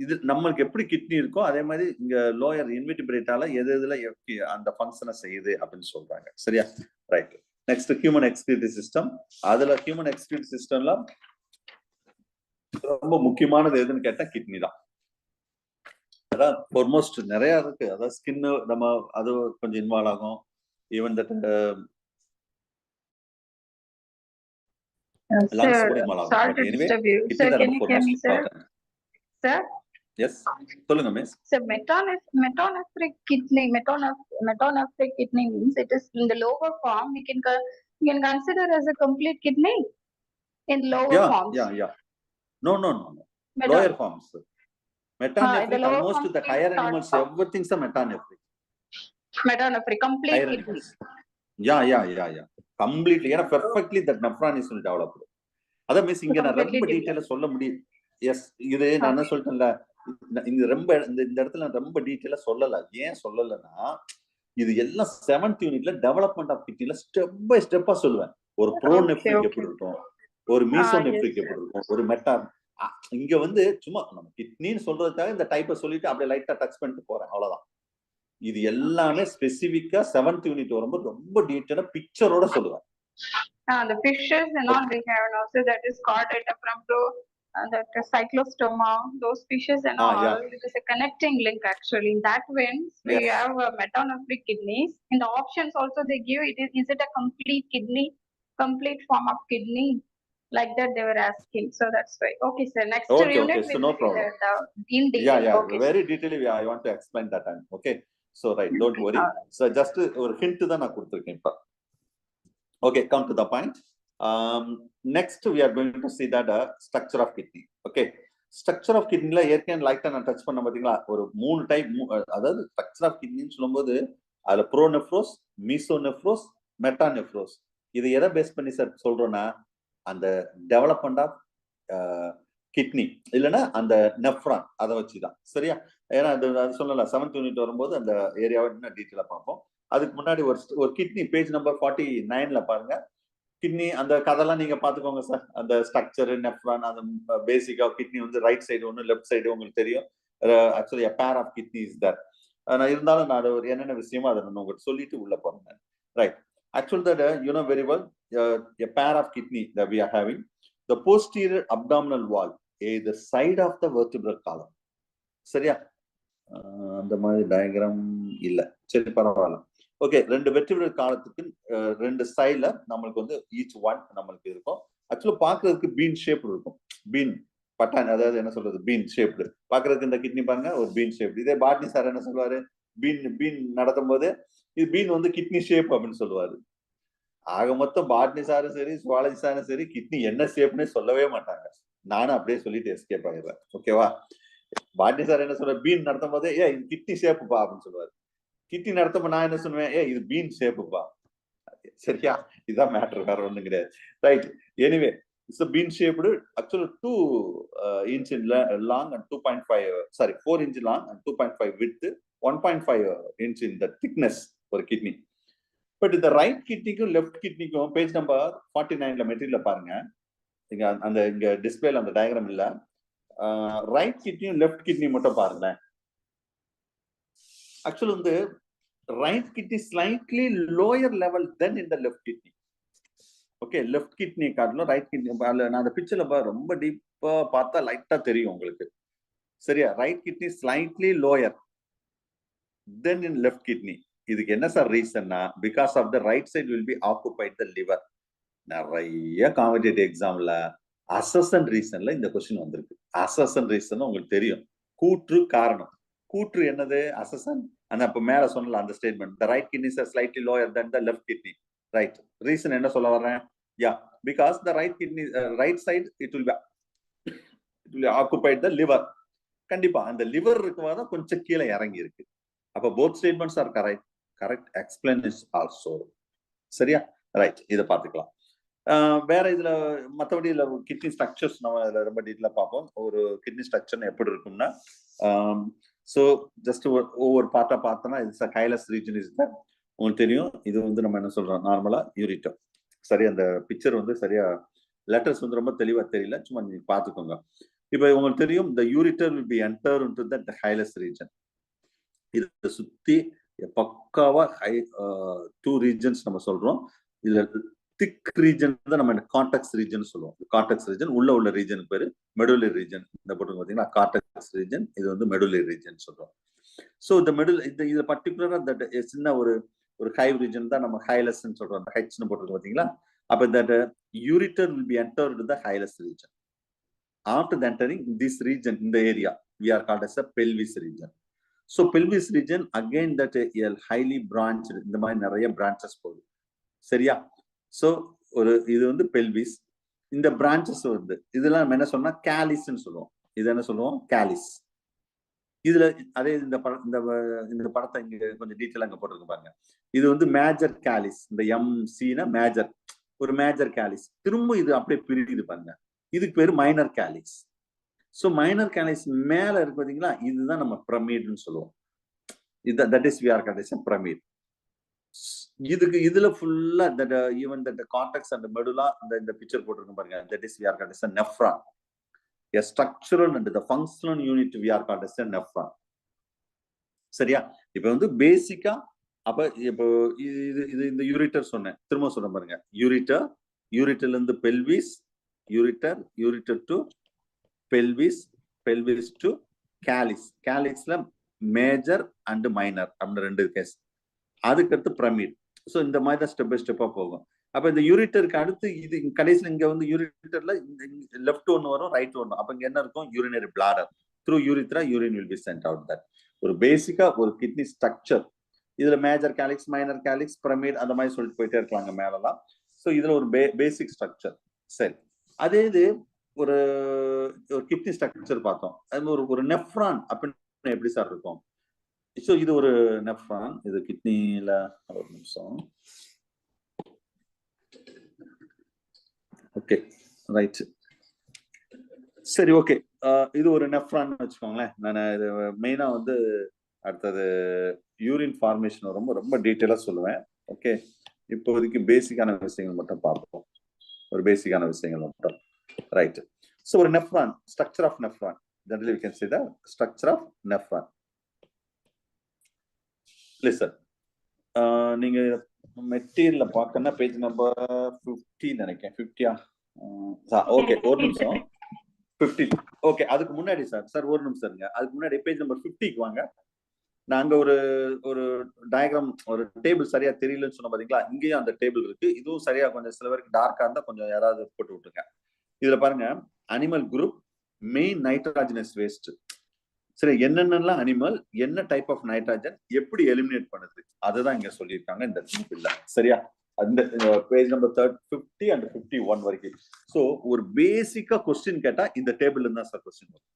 இது நம்மளுக்கு எப்படி கிட்னி இருக்கோ அதே மாதிரி இங்க லோயர் இன்வெர்டிபிரேட்டால எதுல அந்த ஃபங்க்ஷனை செய்யுது அப்படின்னு சொல்றாங்க. சரியா? Right. Next human excretory system. அதுல ஹியூமன் எக்ஸ்கிரீட்டரி சிஸ்டம்ல ரொம்ப முக்கியமானது எதுன்னு கேட்டா கிட்னி தான். அதான் ஆல்மோஸ்ட் நிறைய இருக்கு. அதாவது ஸ்கின் நம்ம அது கொஞ்சம் இன்வால்வ் ஆகும். ஈவன் தட் lungs கூட இன்வால்வ் ஆகும். But anyway, கிட்னி தான் ரொம்ப மோஸ்ட் இம்பார்ட்டன்ட். Sir? Yes. சொல்லுங்க miss. So metonephric kidney means it is in the lower form. We can consider as a complete kidney in lower forms. Yeah. No. Lower forms. Metanephric, almost the higher animals, everything's a metanephric. Metanephric, complete higher kidney. Yeah. Completely. Yeah, perfectly that nephron is developed. அதான் miss இங்க நான் completely ரொம்ப different. டீட்டெயிலா சொல்ல முடியும். S, இது நான் என்ன சொல்லிட்டேன்ல, இங்க ரொம்ப இந்த இடத்துல நான் ரொம்ப டீட்டெயிலா சொல்லல. ஏன் சொல்லலைன்னா, இது எல்லாம் 7th யூனிட்ல டெவலப்மெண்ட் ஆஃப் கிட்னில ஸ்டெப் பை ஸ்டெப்பா சொல்லுவேன். ஒரு ப்ரோநெஃப்ரிக் எப்படி இருக்கும், ஒரு மீசோநெஃப்ரிக் எப்படி இருக்கும், ஒரு மெட்டா. இங்க வந்து சும்மா நம்ம கிட்னின்னு சொல்றதுக்காக இந்த டைப்பை சொல்லிட்டு அப்படியே லைட்டா டச் பண்ணிட்டு போறேன், அவ்வளவுதான். இது எல்லாமே ஸ்பெசிபிக்கா 7th யூனிட் வரும்போது ரொம்ப டீட்டெயிலா பிக்சரோட சொல்லுவேன். The fishes and all we have also, that is chordata from that cyclostoma, those fishes and all, yeah. it is a connecting link actually. In that means we Yes. have metanephric kidneys. In the options also they give it is it a complete kidney, complete form of kidney? Like that they were asking. So that's why. Okay, sir. Next Okay, unit okay. So will no be problem. in detail. Yeah. Okay, Very detailly, I want to explain that time. Okay. So right, don't worry. So just ஒரு hint தான் நான் கொடுத்திருக்கேன் இப்ப. Okay, come to the point. Next we are going to see that structure of kidney. Okay, structure of kidney ல ஏற்கனவே லைட்டா நான் touch பண்ண பாத்தீங்களா, ஒரு 3 டைப். அதாவது structure of kidney ன்னு சொல்லும்போது அதுல ப்ரோநெஃப்ரோஸ், மீசோநெஃப்ரோஸ், மெட்டாநெஃப்ரோஸ். இது எதை பேஸ் பண்ணி சார் சொல்றோம்னா, அந்த டெவலப்மெண்ட் ஆஃப் கிட்னி இல்லைன்னா அந்த நெஃப்ரான் அதை வச்சுதான். சரியா? ஏன்னா அது சொல்லல 7th யூனிட் வரும்போது அந்த ஏரியாவை இன்னும் டீட்டெயிலா பார்ப்போம். அதுக்கு முன்னாடி ஒரு கிட்னி பேஜ் நம்பர் 49ல பாருங்க. கிட்னி அந்த கதெல்லாம் நீங்க பாத்துக்கோங்க சார். அந்த ஸ்ட்ரக்சர், நெஃப்ரான், அந்த பேசிக்கா கிட்னி வந்து ரைட் சைடு ஒன்று, லெஃப்ட் சைடு உங்களுக்கு தெரியும். Actually pair of kidney is that. நான் இருந்தாலும் நான் ஒரு என்னென்ன விஷயமோ அதை நான் உங்களுக்கு சொல்லிட்டு உள்ள போறேன். Right. Actually that you know very well, a pair of kidney that we are having. The posterior abdominal wall, either side of the vertebral column. சரியா? அந்த மாதிரி டயக்ராம் இல்ல. சரி, பரவாயில்ல. ஓகே, 2 வெர்டிபிரல் காலத்துக்கு 2 சைடுல நம்மளுக்கு வந்து ஈச் ஒன் நம்மளுக்கு இருக்கும். ஆக்சுவலா பாக்குறதுக்கு பீன் ஷேப் இருக்கும். பீன் பட்டான், அதாவது என்ன சொல்றது, பீன் ஷேப்டு பாக்குறதுக்கு. இந்த கிட்னி பாருங்க, ஒரு பீன் ஷேப். இதே பாட்னி சார் என்ன சொல்லுவாரு, பீன் நடத்தும் போது இது பீன் வந்து கிட்னி ஷேப் அப்படின்னு சொல்லுவாரு. ஆக மொத்தம் பாட்னி சாரும் சரி, சுவாலஜி சாரும் சரி, கிட்னி என்ன ஷேப்னே சொல்லவே மாட்டாங்க. நானும் அப்படியே சொல்லிட்டு எஸ்கேப் ஆகிடுறேன். ஓகேவா? பாட்னி சார் என்ன சொல்ற, பீன் நடத்தும் போதே இது கிட்னி ஷேப்புப்பா அப்படின்னு சொல்லுவாரு. கிட்னி நடத்தும் நான் என்ன சொல்லுவேன், இது பீன் ஷேப்புப்பா. சரியா? இதுதான் மேட்டர், வேற ஒண்ணும் கிடையாது. Right. Anyway, it's a bean shaped, actually 2 inch long and 4 inch long and 2.5 width, 1.5 inch in the thickness for kidney. But இந்த ரைட் கிட்னிக்கும் லெஃப்ட் கிட்னிக்கும் பேஜ் நம்பர் 49ல மெட்டீரியல் பாருங்க. இங்க டிஸ்பிளேல அந்த டயக்ராம் இல்ல. ரைட் கிட்னியும் லெஃப்ட் கிட்னி மட்டும் பாருங்க. ஆக்சுவலி வந்து right kidney slightly lower level then இன் த left kidney. Okay, left kidney காட்டிலும் ரைட் கிட்னி, நான் அந்த பிக்சர்ல ரொம்ப டீப்பா பார்த்தா லைட்டா தெரியும் உங்களுக்கு. சரியா? Right kidney slightly lower then in left kidney. இதுக்கு என்ன சார் ரீசன்னா, because of the right side will be occupied the liver. நிறைய காம்படிட்டிவ் எக்ஸாம்ல அசசன் ரீசன்ல இந்த கொஸ்டின் வந்திருக்கு. அசசன் ரீசன் உங்களுக்கு தெரியும், கூற்று காரணம். கூற்று என்னது? அசசன். அந்த அப்ப மேல சொன்னல அந்த statement, the right kidney is slightly lower then the left kidney. Right. Reason என்ன சொல்ல வர்றேன்? Yeah, because the right kidney right side it will occupied the liver. கண்டிப்பா அந்த லிவர் இருக்கும்போது கொஞ்சம் கீழே இறங்கி இருக்கு. அப்ப both statements are correct. Correct explanation also. சரியா? ரைட். இதை பார்த்துக்கலாம். வேற இதுல மற்றபடி இதுல கிட்னி ஸ்ட்ரக்சர்ஸ் நம்ம இதுல ரொம்ப டீட்டெயிலா பார்ப்போம். ஒரு கிட்னி ஸ்ட்ரக்சர் எப்படி இருக்கும்னா, ஸோ ஜஸ்ட் ஒவ்வொரு பார்ட்டா பார்த்தோம்னா, இது ஹைலஸ் ரீஜன் இஸ் தட். உங்களுக்கு தெரியும், இது வந்து நம்ம என்ன சொல்றோம், நார்மலா யூரிட்டர். சரி, அந்த பிக்சர் வந்து சரியா லெட்டர்ஸ் வந்து ரொம்ப தெளிவா தெரியல, சும்மா நீங்க பாத்துக்கோங்க. இப்ப உங்களுக்கு தெரியும், the ureter will be enter into the hylus region. இதை சுத்தி பக்காவா 2 regions நம்ம சொல்றோம். இதுல திக் ரீஜன் தான் நம்ம கார்டெக்ஸ் ரீஜன் சொல்லுவோம். கார்டெக்ஸ் ரீஜன் உள்ள ரீஜனுக்கு பேரு மெடுலரி ரீஜன். இந்த போட்டு பாத்தீங்கன்னா கார்டெக்ஸ் ரீஜன், இது வந்து மெடுலரி ரீஜன் சொல்றோம். ஸோ இந்த இது பர்டிகுலரா சின்ன ஒரு ஹைவ் ரீஜன் தான் நம்ம ஹைலஸ்ன்னு சொல்றோம். அந்த ஹெச்னு போட்டுருக்கோம் பாத்தீங்களா? அப்ப இந்த ureter will be entered into the hylus region. After the entering this region in the area, we are called as a pelvis region. So pelvis region again that a highly branched, இந்த மாதிரி நிறைய branches போகுது. சரியா? So இது வந்து pelvis. இந்த branches வந்து இதெல்லாம் நம்ம என்ன சொன்னா கேலிஸ்ன்னு சொல்லுவோம். இது என்ன சொல்லுவோம்? கேலிஸ். இதுல அதே இந்த படத்தை இங்க கொஞ்சம் டீட்டெயில் அங்க போட்டிருக்கு பாருங்க. இது வந்து மேஜர் கேலிஸ். இந்த எம்சினா மேஜர், ஒரு மேஜர் கேலிக்ஸ். திரும்ப இது அப்படியே பிரியுது பாருங்க. இதுக்கு பேரு minor calyx. So minor calyx மேல இருக்கு பாத்தீங்களா, இதுதான் நம்ம பிரமிட்னு சொல்லுவோம். That is we are called as a pyramid. இதுல ஃபுல்லா even that cortex and medulla இந்த பிக்சர் போட்டிருக்கோம் பாருங்க. That is we are called as a nephron. A structural and the functional unit we are called as a nephron. சரியா? இப்ப வந்து பேசிக்கா அப்ப இப்போ இது இந்த யூரிட்டர் சொன்னேன், திரும்ப சொல்றேன் பாருங்க. யூரிட்டர்ல இருந்து pelvis, ureter to pelvis, pelvis to calyx, கேலிக்ஸ்ல மேஜர் அண்ட் மைனர் அப்படின்னு 2 கேஸ். அதுக்கடுத்து பிரமிட். ஸோ இந்த மாதிரி தான் ஸ்டெப் பை ஸ்டெப்பா போகும். அப்ப இந்த யூரிட்டருக்கு அடுத்து இது கடைசியில் இங்க வந்து யூரிட்டர்ல லெஃப்ட் ஒன்னு வரும், ரைட் ஒன்னு. அப்ப இங்க என்ன இருக்கும்? Urinary bladder. Through urethra urine will be sent out. That ஒரு பேசிக்கா ஒரு கிட்னி ஸ்ட்ரக்சர். இதுல major calyx, minor calyx, pyramid அந்த மாதிரி சொல்லிட்டு போயிட்டே இருக்காங்க மேலலாம். ஸோ இதுல ஒரு பேசிக் ஸ்ட்ரக்சர். சரி, அதே இது ஒரு கிட்னி ஸ்ட்ரக்சர் பார்த்தோம். அது ஒரு நெஃப்ரான் அப்படின்னு எப்படி சார் இருக்கும்? ஸோ இது ஒரு நெஃப்ரான். இது கிட்னில ஒரு நிமிஷம். Okay, right. சரி, ஓகே. இது ஒரு நெஃப்ரான் வச்சுக்கோங்களேன். நான் இது மெயினா வந்து அடுத்தது யூரின் ஃபார்மேஷன் ரொம்ப ரொம்ப டீட்டெயிலா சொல்லுவேன். ஓகே, இப்போதைக்கு பேசிக்கான விஷயங்கள் மட்டும் பார்ப்போம். ஒரு பேசிக்கான விஷயங்கள் மட்டும். ரைட். ஸோ ஒரு nephron, structure of nephron. Generally we can say the structure of nephron. Listen, நீங்க மெட்டீரியல்ல பார்க்கணும்னா பேஜ் நம்பர் 50 நினைக்கிறேன். 50யா? ஓகே, ஒரு நிமிஷம். 50. ஓகே, அதுக்கு முன்னாடி சார் ஒரு நிமிஷம் இருங்க. அதுக்கு முன்னாடி பேஜ் நம்பர் 50க்கு வாங்க. நான் அங்க ஒரு டயக்ராம், ஒரு டேபிள் சரியா தெரியலன்னு சொன்ன பாத்தீங்களா, இங்கேயும் அந்த டேபிள் இருக்கு. இதுவும் சரியா கொஞ்சம் சில பேருக்கு டார்க்கா இருந்தா கொஞ்சம் யாராவது போட்டு விட்டுருங்க. இதுல பாருங்க, animal group, main nitrogenous waste. சரி, என்னென்னலாம் அனிமல், என்ன டைப் ஆஃப் நைட்ரஜன், எப்படி எலிமினேட் பண்ணுது, அதுதான் இங்க சொல்லியிருக்காங்க இந்த டேபிள்ல. சரியா? அந்த பேஜ் நம்பர் 50 and 51 வரைக்கும். சோ ஒரு பேசிக்கா கொஸ்டின் கேட்டா இந்த டேபிள்ல தான் சார் கொஸ்டின் வரும்.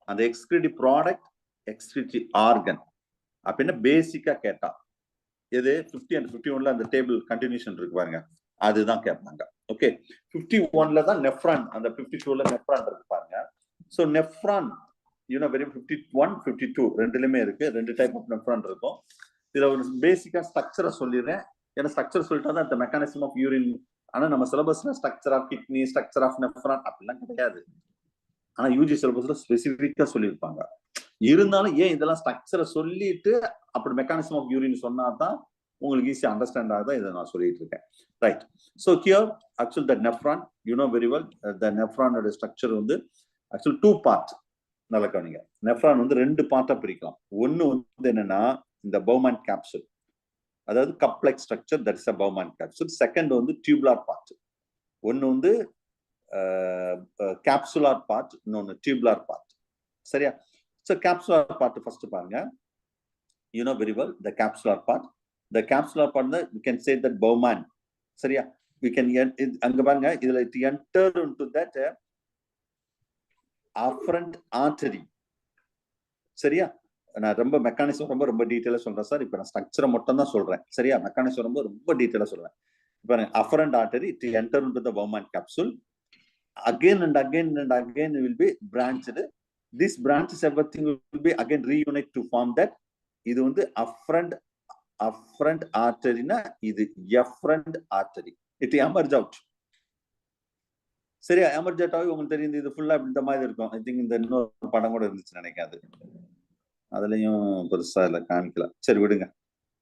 அந்த எக்ஸ்கிரிட்டிவ் ப்ராடக்ட், எக்ஸ்கிரிட்டிவ் ஆர்கன் அப்படின்னு பேசிக்கா கேட்டா, எது 50 and 51ல அந்த டேபிள் கண்டினியூஷன் இருக்கு பாருங்க, அதுதான் கேட்பாங்க. ஓகே, 51ல தான் நெஃப்ரான், அந்த 52ல நெஃப்ரான் இருக்கு பாருங்க. சோ நெஃப்ரான் வெறும் 51, 52 ரெண்டுலயுமே இருக்கு. 2 டைப் ஆஃப் நெஃப்ரான் இருக்கும். இதுல ஒரு பேசிக்கா ஸ்ட்ரக்சரை சொல்லிடுறேன். ஏன்னா ஸ்ட்ரக்சர் சொல்லிட்டா தான் இந்த மெக்கானிசம் ஆஃப் யூரின். ஆனா நம்ம சிலபஸ்ல structure of kidney, structure of nephron அப்படிலாம் கிடையாது. ஆனா யூஜி சிலபஸ்ல ஸ்பெசிபிக்கா சொல்லியிருப்பாங்க. இருந்தாலும் ஏன் இதெல்லாம் ஸ்ட்ரக்சரை சொல்லிட்டு அப்படி மெக்கானிசம் ஆஃப் யூரின் சொன்னா தான் உங்களுக்கு ஈஸியா அண்டர்ஸ்டாண்ட் ஆகுதா இதை நான் சொல்லிட்டு இருக்கேன். Right. So here actual the nephron, you know very well, the நெஃப்ரானோட ஸ்ட்ரக்சர் வந்து ஆக்சுவல் 2 பார்ட். நல்லா கவனிங்க. நெஃப்ரான் வந்து 2 பார்ட்டா பிரிக்கலாம். ஒன்னு வந்து என்னன்னா இந்த பௌமன் கேப்சூல், அதாவது cup like structure, that is a Bowman capsule. Second வந்து டியூபுலார் பார்ட். ஒன்னு வந்து கேப்சுலார் பார்ட், இன்னொன்னு டியூபுலார் பார்ட். சரியா? சோ கேப்சுலார் பார்ட் ஃபர்ஸ்ட் பாருங்க. You know very well the capsular part. The capsular part we can say that Bowman. சரியா? we can அங்க பாருங்க, இதுல it enter into that afferent artery. சரியா? நான் ரொம்ப மெக்கானிசம் ரொம்ப ரொம்ப டீடைலா சொல்றேன் சார். இப்ப நான் ஸ்ட்ரக்சரை மட்டும் தான் சொல்றேன். சரியா? மெக்கானிசம் ரொம்ப ரொம்ப டீடைலா சொல்றேன். இப்ப afferent artery it enter into the Bowman capsule. Again and again and again it will be branched. This branches everything will be again reunite to form that. இது வந்து afferent artery na, இது efferent artery. It emerge out. சரியா? Emerge out ஆகி உங்களுக்கு தெரியுது. இது ஃபுல்லா இந்த மாதிரி இருக்கும். ஐ திங்க் இந்த இன்னொரு படம் கூட இருந்துச்சு நினைக்காது. அதுலயும் பெருசா இல்ல, காமிக்கல. சரி விடுங்க,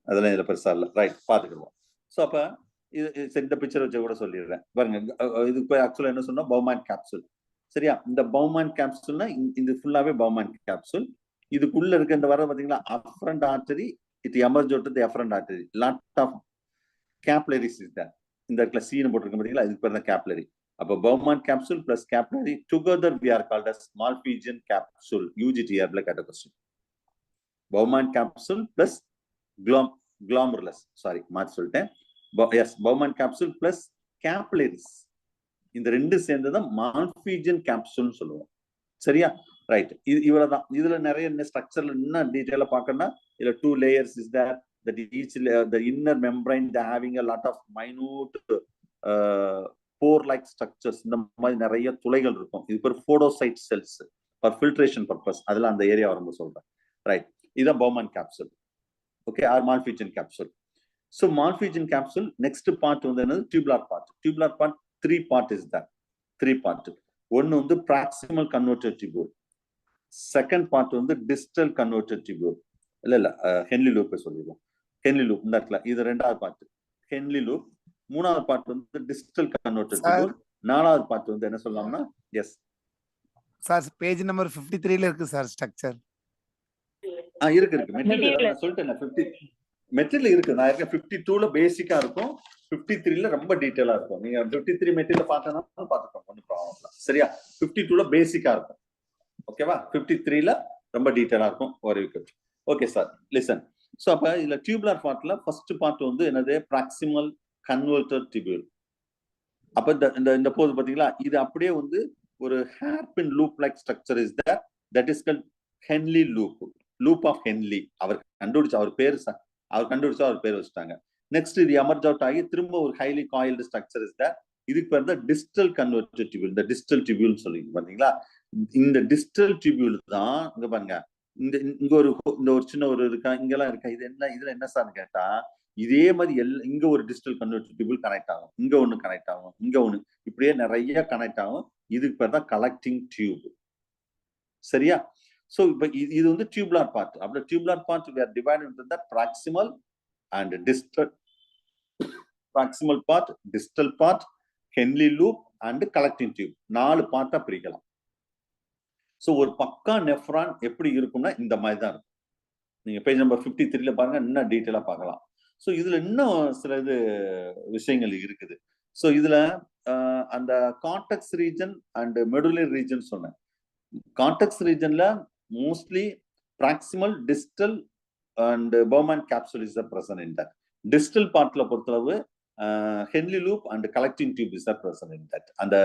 அதெல்லாம் இதுல பெருசா இல்ல. ரைட், பாத்துக்கிடுவோம். சோ அப்ப இது இந்த பிக்சர் வச்சு கூட சொல்லிடுறேன் பாருங்க. இது ஆக்சுவலா என்ன சொன்னா பௌமன் கேப்சூல். சரியா? இந்த பௌமன் கேப்சூல்னா இது ஃபுல்லாவே பௌமன் கேப்சூல். இதுக்குள்ள இருக்க இந்த வர பாத்தீங்களா afferent artery, it emerge out to the afferent artery. Lot of capillaries is there. இந்த இடத்துல சீன் போட்டிருக்க பாத்தீங்களா, இதுக்கு பேர் தான் கேப்லரி. அப்ப Bowman capsule plus capillary together we are called as Malpighian capsule. UGTR ல கேட்ட question. Bowman capsule plus glomerulus, sorry மாத்தி சொல்லிட்டேன். Yes, Bowman capsule plus capillaries, இந்த ரெண்டு சேர்ந்ததான் Malpighian capsule சொல்லுவோம். சரியா? ரைட். இவ்வளவுதான். இதுல நிறைய ஸ்ட்ரக்சர்ல இன்னும் டீடைலா பார்க்கணும்னா இதுல 2 layers is there, that each the inner membrane they having a lot of minute pore like structures, இந்த மாதிரி நிறைய துளைகள் இருக்கும். இது பேர் podocyte cells for filtration purpose. அதில் அந்த ஏரியா வரும்போது சொல்றேன். ரைட், இதுதான் Bowman capsule. Okay, or Malpighian capsule. So Malpighian capsule next part வந்து என்னது? Tubular part. Tubular part 3 part is that. 3 part. ஒன்னு வந்து proximal convoluted tubule, second part வந்து டிஸ்டல் கன்வெர்டர் டியூபுல். இல்ல ஹென்லி லூப் சொல்லிடுவோம். ஹென்லி லூப் இந்த இடத்துல இது 2வது பார்ட் ஹென்லி லூப். 3வது பார்ட் வந்து டிஸ்டல் கன்வெர்டர் டியூபுல். 4வது பார்ட் வந்து என்ன சொல்லலாம்னா, எஸ் சார் பேஜ் நம்பர் 53ல இருக்கு சார் ஸ்ட்ரக்சர். இருக்கு மெட்டீரியல் நான் சொல்லிட்டேன். 50 மெட்டீரியல் இருக்கு. நான் இருக்க 52ல பேசிக்கா இருக்கும், 53ல ரொம்ப டீடைலா இருக்கும். நீங்க 53 மெட்டீரியல் பார்த்தனா பார்த்துக்கோங்க, ஒன்றும் ப்ராப்ளம் இல்லை. சரியா? 52ல பேசிக்கா இருக்கும். ஓகேவா? 53ல ரொம்ப டீடைலா இருக்கும். Very good. Okay sir, listen. So அப்ப இதுல டியூபுலார் பார்ட்ல ஃபர்ஸ்ட் பார்ட் வந்து என்னது? Proximal convoluted tubule. அப்ப இந்த போது பாத்தீங்களா, இது அப்படியே வந்து ஒரு hairpin loop like structure is that is called Henle loop. Loop of Henle. அவர் கண்டுபிடிச்ச அவர் பேர் வச்சுட்டாங்க. நெக்ஸ்ட் இது எமர்ஜ் அவுட் ஆகி திரும்ப ஒரு highly coiled structure is that. இதுக்கு பேர் தான் டிஸ்டல் கன்வெர்டர் டியூபுல். இந்த டிஸ்டல் டியூபுல் சொல்லி பாத்தீங்களா, இந்த டிஸ்டல் டியூபுல் தான் இங்க பாருங்க. இங்க ஒரு சின்ன ஒரு இருக்கா, இங்கெல்லாம் இருக்கா. இதுல என்ன சார்னு கேட்டா, இதே மாதிரி இங்க ஒரு டிஸ்டல் கன்வெர்டர் டியூபுல் கனெக்ட் ஆகும், இங்க ஒண்ணு கனெக்ட் ஆகும், இங்க ஒண்ணு, இப்படியே நிறைய கனெக்ட் ஆகும். இதுக்கு பேர் தான் கலெக்டிங் டியூப். சரியா? சோ இப்ப இது வந்து டியூபுலார் பார்ட். அப்ப tubular part we are divided into the proximal and distal. proximal part, distal part, Henle loop and collecting tube. 4 பார்ட்டா பிரிக்கலாம். சோ ஒரு பக்கா நெஃப்ரான் எப்படி இருக்கும்னா இந்த மாதிரி தான் இருக்கும். நீங்க பேஜ் நம்பர் 53ல பாருங்க, இன்னும் டீடைலா பார்க்கலாம். சோ இதுல இன்னும் சில விஷயங்கள் இருக்குது. சோ இதுல அந்த cortex region and medullary region சொன்னேன். கார்டெக்ஸ் ரீஜன்ல mostly proximal, distal and Bowman capsule is present in that. Distal பார்ட்ல பொறுத்தளவு Henle loop and collecting tube is present in that. அந்த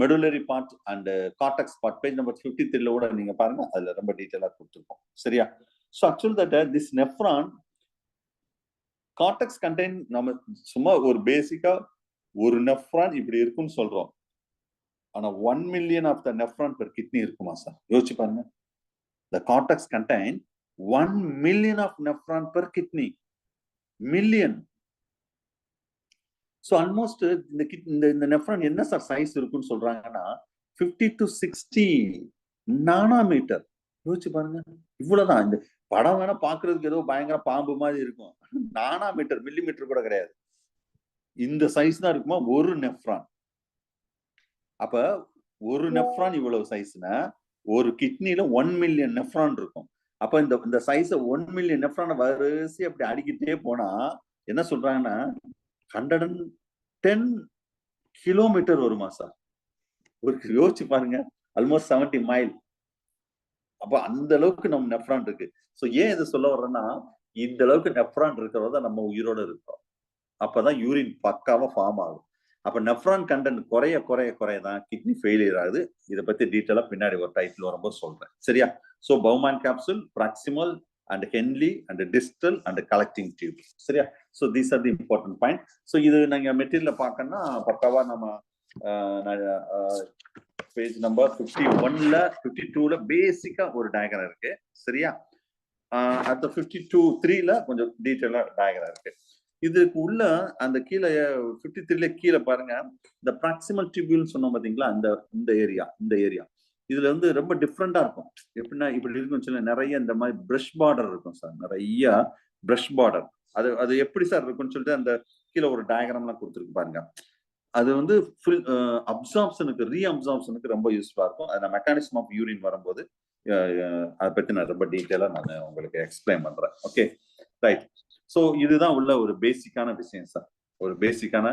medullary part and cortex part page number 53ல கூட நீங்க பாருங்க, அதுல ரொம்ப டீடைலா கொடுத்துருக்கோம். சரியா? So actual that this nephron cortex contain, நம்ம சும்மா ஒரு பேசிக்கா ஒரு நெஃப்ரான் இப்படி இருக்குன்னு சொல்றோம். ஆனா 1 million of the nephron per kidney இருக்குமா சார்? யோசிச்சு பாருங்க. The cortex contain 1 million of nephron per kidney. Million. So almost இந்த nephron என்ன சார் சைஸ் இருக்குன்னு சொல்றாங்கன்னா 50 to 60 நானோமீட்டர். யோசிச்சு பாருங்க. இவ்வளவுதான். இந்த படம் வேணா பாக்குறதுக்கு ஏதோ பயங்கர பாம்பு மாதிரி இருக்கும். நானோமீட்டர், மில்லிமீட்டர் கூட கிடையாது. இந்த சைஸ் தான் இருக்குமா ஒரு நெஃப்ரான். அப்ப ஒரு நெஃப்ரான் இவ்வளவு சைஸ்னா ஒரு கிட்னில 1 million நெஃப்ரான் இருக்கும். அப்ப இந்த சைஸ 1 million நெஃப்ரான வரிசை அப்படி அடிக்கிட்டே போனா என்ன சொல்றாங்கன்னா 110 கிலோமீட்டர் வருமா சார்? ஒரு யோசிச்சு பாருங்க, ஆல்மோஸ்ட் 70 மைல். அப்ப அந்த அளவுக்கு நம்ம நெஃப்ரான் இருக்கு. சோ ஏன் இதை சொல்ல வர்றேன்னா, இந்த அளவுக்கு நெஃப்ரான் இருக்கிறத நம்ம உயிரோட இருக்கோம். அப்பதான் யூரின் பக்காவா ஃபார்ம் ஆகும். அப்ப நெஃப்ரான் கண்டென்ட் குறைய தான் கிட்னி ஃபெயிலியர் ஆகுது. இதை பத்தி டீட்டெயிலா பின்னாடி ஒரு டைட்டில் வரும்போது சொல்றேன். சரியா? So Bowman capsule, proximal and Henle and distal and collecting tube. சரியா? So these are the important point. So இது நீங்க மெட்டீரியல்ல பார்க்கணும்னா பக்காவா நம்ம பேஜ் நம்பர் 51ல 52ல பேசிக்கா ஒரு டயக்ராம் இருக்கு. சரியா? அடுத்த 52-3ல கொஞ்சம் டீட்டெயிலா டயக்ராம் இருக்கு. இதுக்கு உள்ள அந்த கீழே 53ல கீழே பாருங்க, இந்த ப்ராக்சிமல் டியூபியூல் சொன்னோம் பாத்தீங்களா, இந்த ஏரியா இதுல வந்து ரொம்ப டிஃப்ரெண்டா இருக்கும். எப்படின்னா இப்படி இருக்குன்னு சொல்லி நிறைய இந்த மாதிரி பிரஷ் பார்டர் இருக்கும் சார். நிறைய பிரஷ் பார்டர். அது எப்படி சார் இருக்குன்னு சொல்லிட்டு அந்த கீழே ஒரு டயக்ராம்லாம் கொடுத்துருக்கு பாருங்க. அது வந்து ஃபுல் அப்சார்ப்ஷனுக்கு, ரீஅப்சார்ப்ஷனுக்கு ரொம்ப யூஸ்ஃபுல்லா இருக்கும். அந்த மெக்கானிசம் ஆஃப் யூரின் வரும்போது அதை பத்தி நான் ரொம்ப டீட்டெயிலா நான் உங்களுக்கு எக்ஸ்பிளைன் பண்றேன். Okay, right. சோ இதுதான் உள்ள ஒரு பேசிக்கான விஷயம் சார். ஒரு பேசிக்கான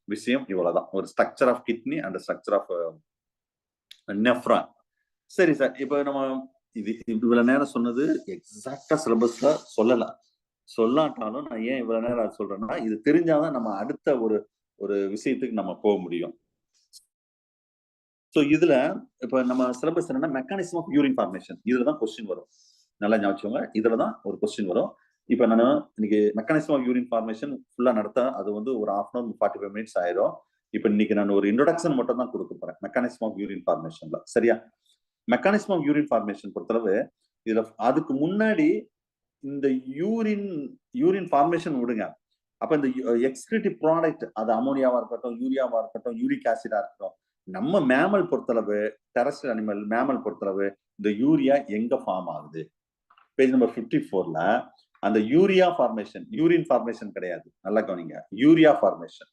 விஷயம் இவ்வளவுதான். ஒரு structure of kidney and structure of nephron. சரி சார், இப்போ நம்ம இது இவ்வளவு நேரம் சொன்னது எக்ஸாக்டா சிலபஸ்ல சொல்லாட்டாலும் நான் ஏன் இவ்வளவு நேரம் அது சொல்றேன்னா, இது தெரிஞ்சாதான் நம்ம அடுத்த ஒரு விஷயத்துக்கு நம்ம போக முடியும். சோ இதுல இப்ப நம்ம சிலபஸ் என்னன்னா மெக்கானிசம் ஆஃப் யூரின் ஃபார்மேஷன். இதுலதான் கொஸ்டின் வரும். நல்லா ஞாபகம், இதுலதான் ஒரு கொஸ்டின் வரும். இப்ப நான் இன்னைக்கு மெக்கானிசம் ஆஃப் யூரின் ஃபார்மேஷன் ஃபுல்லா நடத்த அது வந்து ஒரு 1/2 hour 45 minutes ஆயிரும். இப்ப இன்னைக்கு நான் ஒரு இன்ட்ரோடக்ஷன் மட்டும் தான் கொடுக்க போறேன் மெக்கானிசம் ஆஃப் யூரின் ஃபார்மேஷன்ல. சரியா? மெக்கானிசம் ஆஃப் யூரின் ஃபார்மேஷன் பொறுத்தளவு இதுல அதுக்கு முன்னாடி இந்த யூரின் ஃபார்மேஷன் விடுங்க. அப்ப இந்த எக்ஸ்கிரிட்டிவ் ப்ராடக்ட், அது அமோனியாவா இருக்கட்டும், யூரியாவா இருக்கட்டும், யூரிக் ஆசிடா இருக்கட்டும், நம்ம மேமல் பொறுத்தளவு, டெரஸ்ட்ரியல் அனிமல் மேமல் பொறுத்தளவு இந்த யூரியா எங்க ஃபார்ம் ஆகுது? பேஜ் நம்பர் 54ல அந்த யூரியா ஃபார்மேஷன், யூரின் ஃபார்மேஷன் கிடையாது, நல்லா கவனிங்க, யூரியா ஃபார்மேஷன்.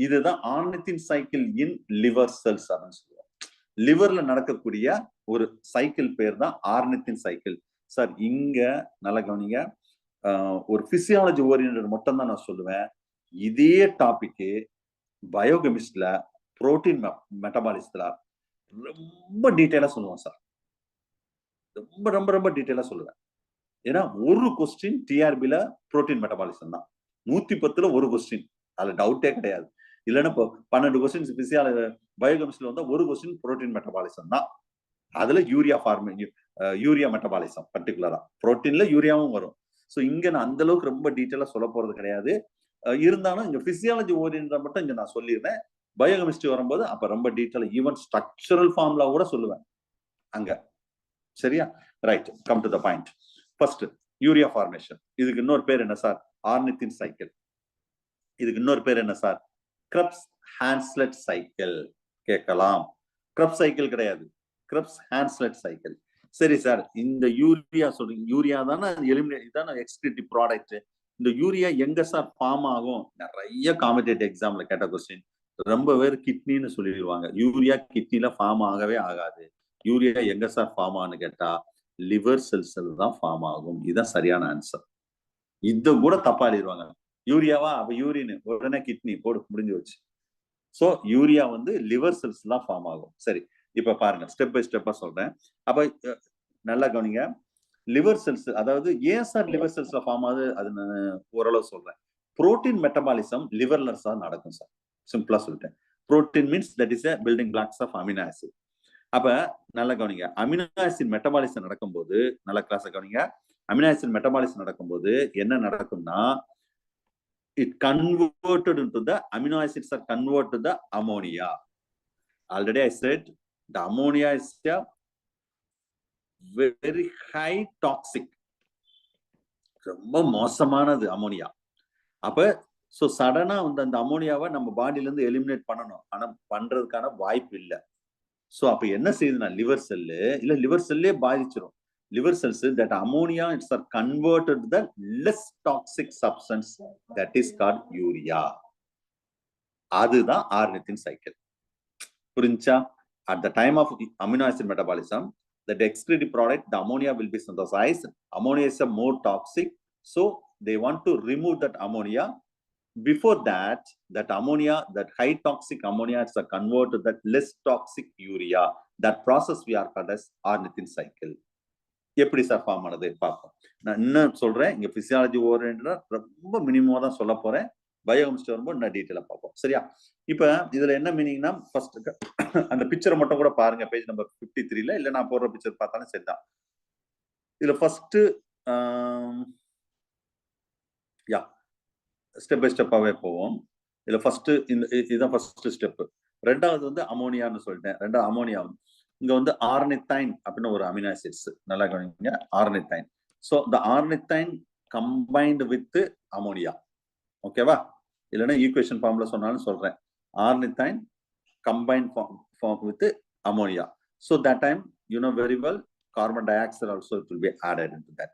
இதுதான் ஆர்னித்தின் சைக்கிள் இன் லிவர் செல்ஸ் அப்படின்னு சொல்லுவோம். லிவர்ல நடக்கக்கூடிய ஒரு சைக்கிள் பேர் தான் ஆர்னித்தின் சைக்கிள். சார் இங்க நல்லா கவனிங்க, ஒரு பிசியாலஜி ஓரியன்டட் மட்டும் தான் நான் சொல்லுவேன். இதே டாபிக் பயோகெமிஸ்ட்ல புரோட்டீன் மெட்டபாலிசத்துல ரொம்ப டீட்டெயிலா சொல்லுவோம் சார். ரொம்ப ரொம்ப ரொம்ப டீட்டெயிலா சொல்லுவேன். ஏன்னா ஒரு கொஸ்டின் டிஆர்பில புரோட்டீன் மெட்டபாலிசம் தான், 110ல ஒரு கொஸ்டின், அதுல டவுட்டே கிடையாது. இல்லைன்னா இப்போ 12 கொஸ்டின் பிசியாலஜி பயோகெமிஸ்ட்ல வந்தா ஒரு கொஸ்டின் புரோட்டீன் மெட்டபாலிசம் தான். அதுல யூரியா மெட்டபாலிசம் பர்டிகுலரா, புரோட்டீன்ல யூரியாவும் வரும். ஸோ இங்க நான் அந்த அளவுக்கு ரொம்ப டீட்டெயிலா சொல்ல போறது கிடையாது. இருந்தாலும் இங்க பிசியாலஜி ஓரியன்டா மட்டும் இங்க நான் சொல்லிடுறேன். பயோகெமிஸ்ட்ரி வரும்போது அப்ப ரொம்ப டீட்டெயிலா ஈவன் ஸ்ட்ரக்சரல் ஃபார்முலா கூட சொல்லுவேன் அங்க. சரியா? Right, come to the point. First urea formation. இதுக்கு இன்னொரு பேர் என்ன சார்? ஆர்னித்தின் சைக்கிள். இதுக்கு இன்னொரு பேர் என்ன சார்? Krebs Henseleit cycle. கேட்கலாம். கிரப்ஸ் சைக்கிள் கிடையாது, கிரப்ஸ் ஹான்ஸ்லெட் சைக்கிள். சரி சார், இந்த யூரியா சொல்றீங்க, யூரியா தானே எலிமினேட், இதான எக்ஸ்கிரிட்டிவ் ப்ராடக்ட். இந்த யூரியா எங்க சார் ஃபார்ம் ஆகும்? நிறைய காம்படிட்டிவ் எக்ஸாம்ல கேட்ட கொஸ்டின். ரொம்ப பேர் கிட்னின்னு சொல்லிடுவாங்க. யூரியா கிட்னில ஃபார்ம் ஆகவே ஆகாது. யூரியா எங்க சார் ஃபார்ம் ஆகுன்னு கேட்டா லிவர் செல்ஸ் தான் ஃபார்ம் ஆகும். இதுதான் சரியான ஆன்சர். இத கூட தப்பா எழுதிடுவாங்க. யூரியாவா, அப்ப யூரின் உடனே கிட்னி போடு, முடிஞ்சு வச்சு. சோ யூரியா வந்து லிவர் செல்ஸ் தான் ஃபார்ம் ஆகும். சரி, இப்ப பாருங்க, ஸ்டெப் பை ஸ்டெப்பா சொல்றேன். அப்ப நல்லா கவனிங்க. லிவர் செல்ஸ், அதாவது ஏன் சார் லிவர் செல்ஸ்ல ஃபார்ம் ஆகுது அது நான் ஓரளவு சொல்றேன். புரோட்டீன் மெட்டபாலிசம் லிவர்ல தான் நடக்கும் சார். சிம்பிளா சொல்லிட்டேன். Protein means that is building blocks of amino acid. அப்ப நல்லா கவனிங்க, அமினோ ஆசிட் மெட்டபாலிசம் நடக்கும்போது, நல்ல கிளாஸ் கவனிங்க, அமினோ ஆசிட் மெட்டபாலிசம் நடக்கும்போது என்ன நடக்கும்னா, it converted into the amino acids are converted to the ammonia. Already I said the ammonia is a very high toxic, ரொம்ப மோசமானது அமோனியா. அப்ப சோ சடனா வந்து அந்த அமோனியாவை நம்ம பாடியில இருந்து எலிமினேட் பண்ணணும், ஆனா பண்றதுக்கான வாய்ப்பு இல்லை. சோ அப்ப என்ன செய்யுதுன்னா, லிவர் செல்லு இல்ல liver செல்லே பாதிச்சிடும். liver cells, that ammonia it's are converted to the less toxic substance that is called urea. அதுதான் ஆர்னித்தின் சைக்கிள். புரிஞ்சா? At the time of amino acid metabolism, the excreted product, the ammonia will be synthesized. Ammonia is a more toxic, so they want to remove that ammonia. Before that, that ammonia, that high toxic ammonia is converted to that less toxic urea. That process we are called as ornithine cycle. எப்படி sir form ஆனது பார்ப்போம். நான் இன்னும் சொல்றேன், இங்க physiology ஓரியன்டா ரொம்ப மினிமமா தான் சொல்ல போறேன். பயோகெமிஸ்ட்ரி வரும்போது இன்னும் டீட்டெயிலா பார்ப்போம். சரியா? இப்ப இதுல என்ன மீனிங்னா, ஃபர்ஸ்ட் அந்த பிக்சரை மட்டும் கூட பாருங்க, பேஜ் நம்பர் 53ல, இல்ல நான் போடுற பிக்சர் பார்த்தாலும் சரிதான். இதுல ஃபர்ஸ்ட் ஸ்டெப் பை ஸ்டெப்பாவே போவோம். இதுல ஃபர்ஸ்ட் இதுதான் ஃபர்ஸ்ட் ஸ்டெப். ரெண்டாவது வந்து அமோனியான்னு சொல்லிட்டேன். ரெண்டாவது அமோனியா, இங்க வந்து ஆர்னித்தைன் அப்படின்னு ஒரு அமினோ ஆசிட்ஸ், நல்லா கவனிங்க, ஆர்னித்தைன். சோ இந்த ஆர்னித்தைன் கம்பைன்டு வித் அமோனியா, ஓகேவா? இல்லைன்னா ஈக்குவேஷன் ஃபார்ம்ல சொன்னாலும் சொல்றேன். Ornithine combine form with ammonia. So that time you know very well carbon dioxide also it will be added into that.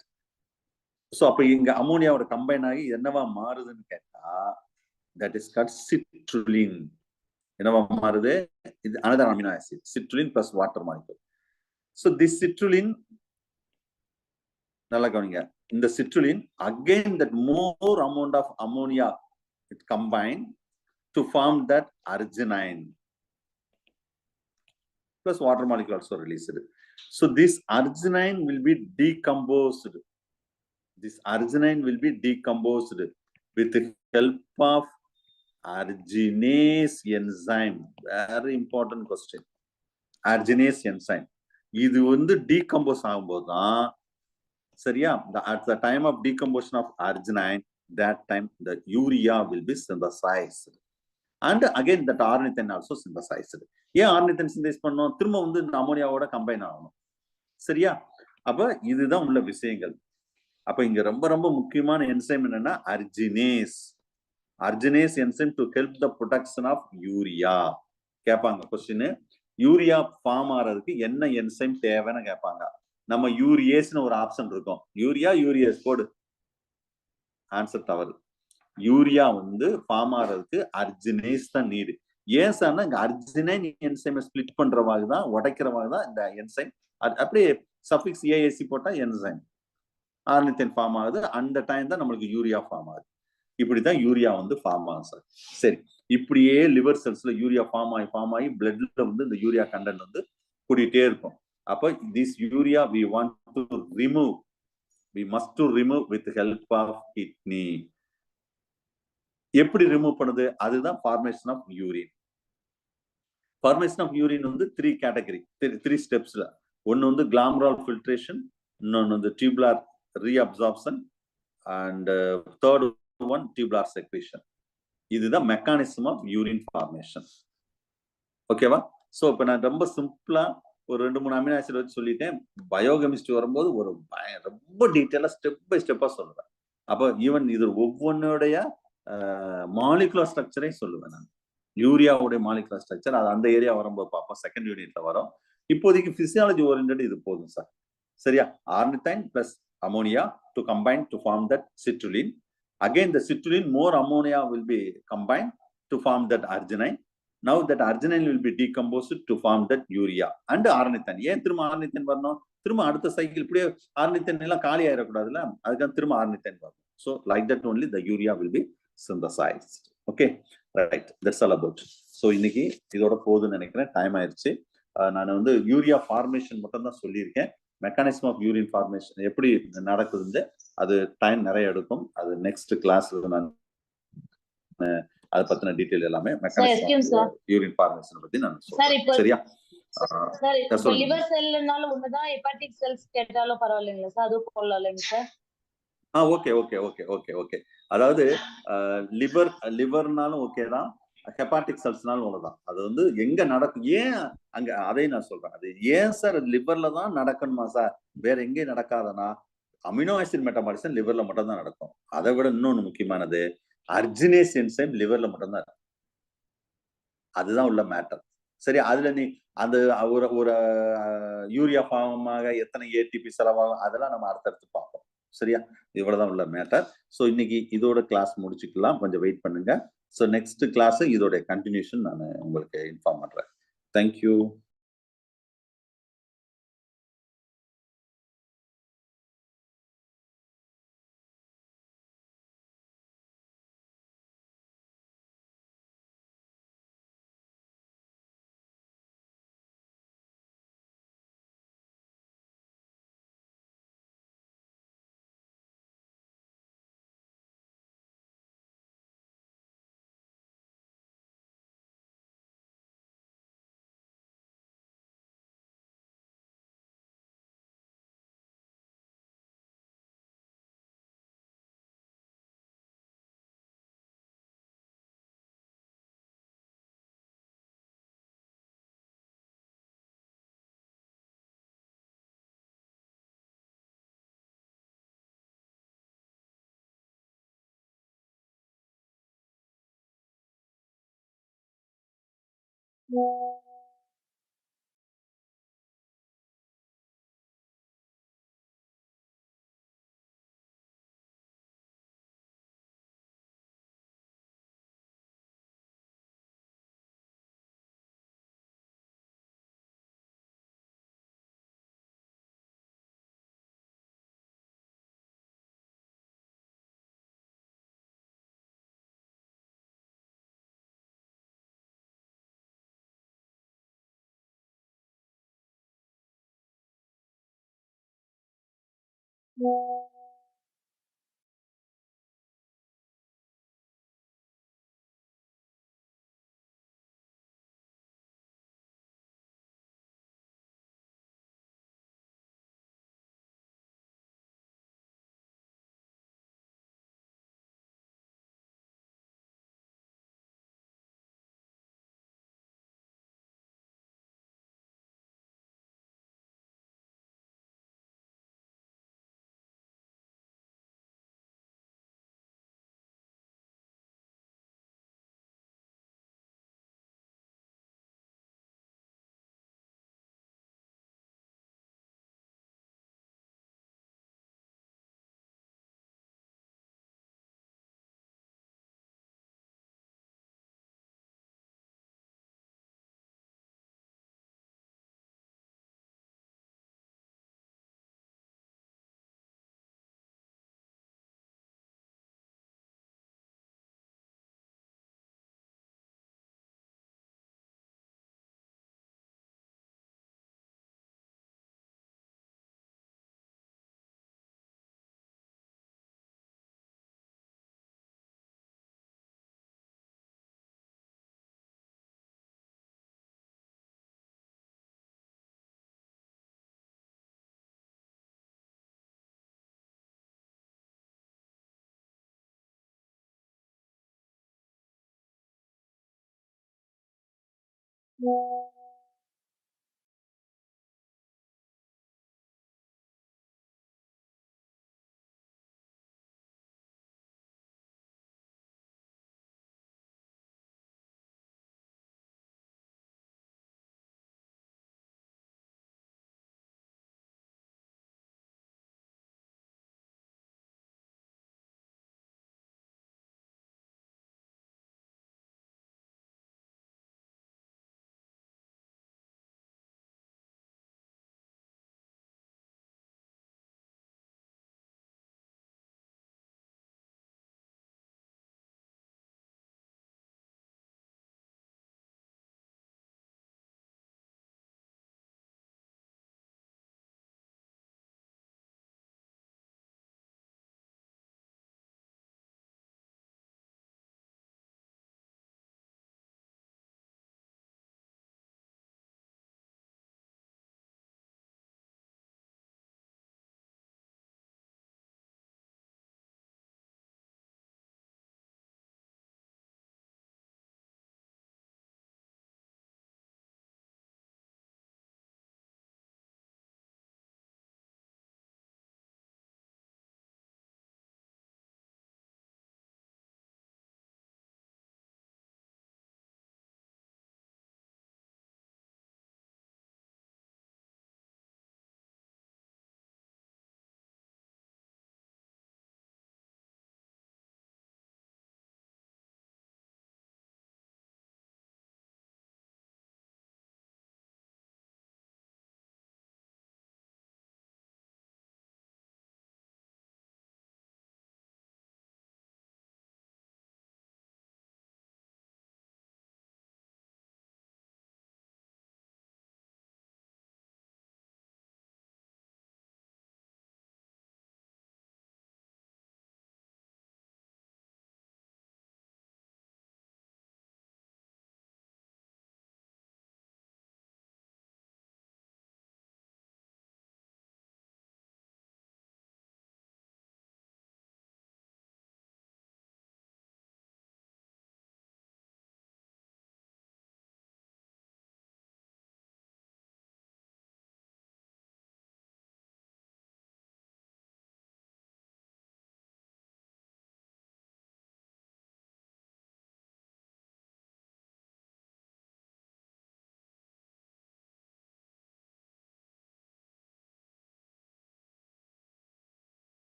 So அப்ப இங்க அமோனியாவோட கம்பைன் ஆகி என்னவா மாறுதுன்னு கேட்டா, that is called citrulline. என்னவா மாறுது? இது another amino acid, citrulline plus water molecule. So this citrulline, நல்லா கவனிங்க, இந்த citrulline again that more amount of ammonia it combined to form that arginine plus water molecule also released. So this arginine will be decomposed. This arginine will be decomposed with the help of arginase enzyme. Very important question. Arginase enzyme. இது வந்து decompose ஆகும்போதுதான், சரியா, at the time of decomposition of arginine, that time the urea will be synthesized. and again that ornithine also synthesized. ஏன் ornithine synthesize பண்ணோம்? திரும்ப வந்து இந்த அமோனியாவோட combine ஆகணும். சரியா? அப்ப இதுதான் உள்ள விஷயங்கள். அப்ப இங்க ரொம்ப ரொம்ப முக்கியமான என்சைம் என்னன்னா arginase. Arginase enzyme to help the production of urea. கேட்பாங்க கொஸ்டின். யூரியா ஃபார்ம் ஆறதுக்கு என்ன என்சைம் தேவைன்னு கேட்பாங்க. நம்ம யூரியேஸ்னு ஒரு ஆப்ஷன் இருக்கும். யூரியேஸ் போடு. ஆன்சர் தவறு. யூரியா வந்து ஃபார்ம் ஆறதுக்கு அர்ஜினேஸ் தான் நீடு. ஏன் சார்னா இங்க அர்ஜினைன் என்சைமை ஸ்பிளிட் பண்றவாக தான், உடைக்கிறவாக தான் இந்த என்சைம். அப்படியே சஃபிக்ஸ் ஏஏசி போட்டா என்சைம் ஆர்னித்தன் ஃபார்ம் ஆகுது. அந்த டைம் தான் நம்மளுக்கு யூரியா ஃபார்ம் ஆகுது. இப்படிதான் யூரியா வந்து ஃபார்ம் ஆகும் சார். சரி, இப்படியே லிவர் செல்ஸ்ல யூரியா ஃபார்ம் ஆகி பிளட்ல வந்து இந்த யூரியா கண்டென்ட் வந்து கூட்டிகிட்டே இருக்கும். அப்போ this urea we want to remove, we must to remove with help of kidney. எப்படி ரிமூவ் பண்ணுது? அதுதான் formation of urine. Formation of urine வந்து 3 கேட்டகரி, 3 ஸ்டெப்ஸ்ல. ஒன்னு வந்து கிளாமரால் ஃபில்ட்ரேஷன், இன்னொன்னு வந்து tubular reabsorption, and third one tubular secretion. இதுதான் மெக்கானிசம் ஆஃப் யூரின் ஃபார்மேஷன். ஓகேவா? சோ இப்ப நான் ரொம்ப சிம்பிளா ஒரு 2-3 அமினோ ஆசிட் வச்சு சொல்லிட்டேன். பயோகெமிஸ்ட்ரி வரும்போது ஒரு ரொம்ப டீட்டெயிலா ஸ்டெப் பை ஸ்டெப்பா சொல்லுவேன். அப்போ ஈவன் இது ஒவ்வொன்னுடைய மாலிகுலர் ஸ்ட்ரக்சரை சொல்லுவேன் நான். யூரியாவுடைய மாலிகுலர் ஸ்ட்ரக்சர் அது அந்த ஏரியா வரும்போது பார்ப்போம், செகண்ட் யூனிட்ல வரும். இப்போதைக்கு பிசியாலஜி ஓரியன்டட் இது போதும் சார். சரியா? Ornithine plus ammonia to combine to form that citrulline. Again the citrulline, more ammonia will be combined to form that arginine. Now that arginine will be decomposed to form that urea and ornithine. ஏன் திரும்ப ornithine வரணும்? திரும்ப அடுத்த cycle இப்படியே ornithine எல்லாம் காலி ஆயிடக்கூடாதுல்ல, அதுக்கு திரும்ப ornithine வரும். So like that only the urea will be synthesized. Okay, right, that's all about. So இன்னைக்கு இதோட போதுன்னு நினைக்கிறேன், டைம் ஆயிடுச்சு. நான் வந்து யூரியா ஃபார்மேஷன் மட்டும் தான் சொல்லியிருக்கேன். மெக்கானிசம் ஆஃப் யூரின் ஃபார்மேஷன் எப்படி நடக்குதுன்னு அது டைம் நிறைய எடுக்கும். அது நெக்ஸ்ட் கிளாஸ்ல நான் அதை பத்தின டீடைல் எல்லாமே மெக்கானிசம் யூரின் ஃபார்மேஷன் பத்தி நான் சொல்றேன். சரியா? சார் இப்ப லிவர் செல்னாலும் ஒண்ணுதான், ஹெப்பாட்டிக் செல்ஸ் கேட்டாலும் பரவாயில்லைங்களா சார்? அது போடலாம்லைங்க sir? Okay okay okay okay okay. அதாவது லிவர்னாலும் ஓகே தான், ஹெப்பாட்டிக் செல்ஸ்னாலும் ஒண்ணுதான். அது வந்து எங்க நடக்கும், ஏன் அங்க, அதையும் நான் சொல்றேன். அது ஏன் சார் லிவர்ல தான் நடக்கணுமா சார், வேற எங்கேயும் நடக்காதனா? அமினோ ஆசிட் மெட்டபாலிசம் லிவர்ல மட்டும் தான் நடக்கும். அதை விட இன்னொன்னு முக்கியமானது, அர்ஜினேஸ் என்சைம் லிவர்ல மட்டும் தான் இருக்கும். அதுதான் உள்ள மேட்டர். சரி, அதுல நீ அந்த ஒரு யூரியா ஃபார்மாக எத்தனை ஏடிபி செலவாகும் அதெல்லாம் நம்ம அடுத்தடுத்து பார்ப்போம். சரியா? இவ்வளவுதான் உள்ள மேட்டர். ஸோ இன்னைக்கு இதோட கிளாஸ் முடிச்சுக்கலாம், கொஞ்சம் வெயிட் பண்ணுங்க. ஸோ நெக்ஸ்ட் கிளாஸ் இதோட கண்டினியூஷன் நான் உங்களுக்கு இன்ஃபார்ம் பண்றேன். தேங்க்யூ.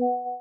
you.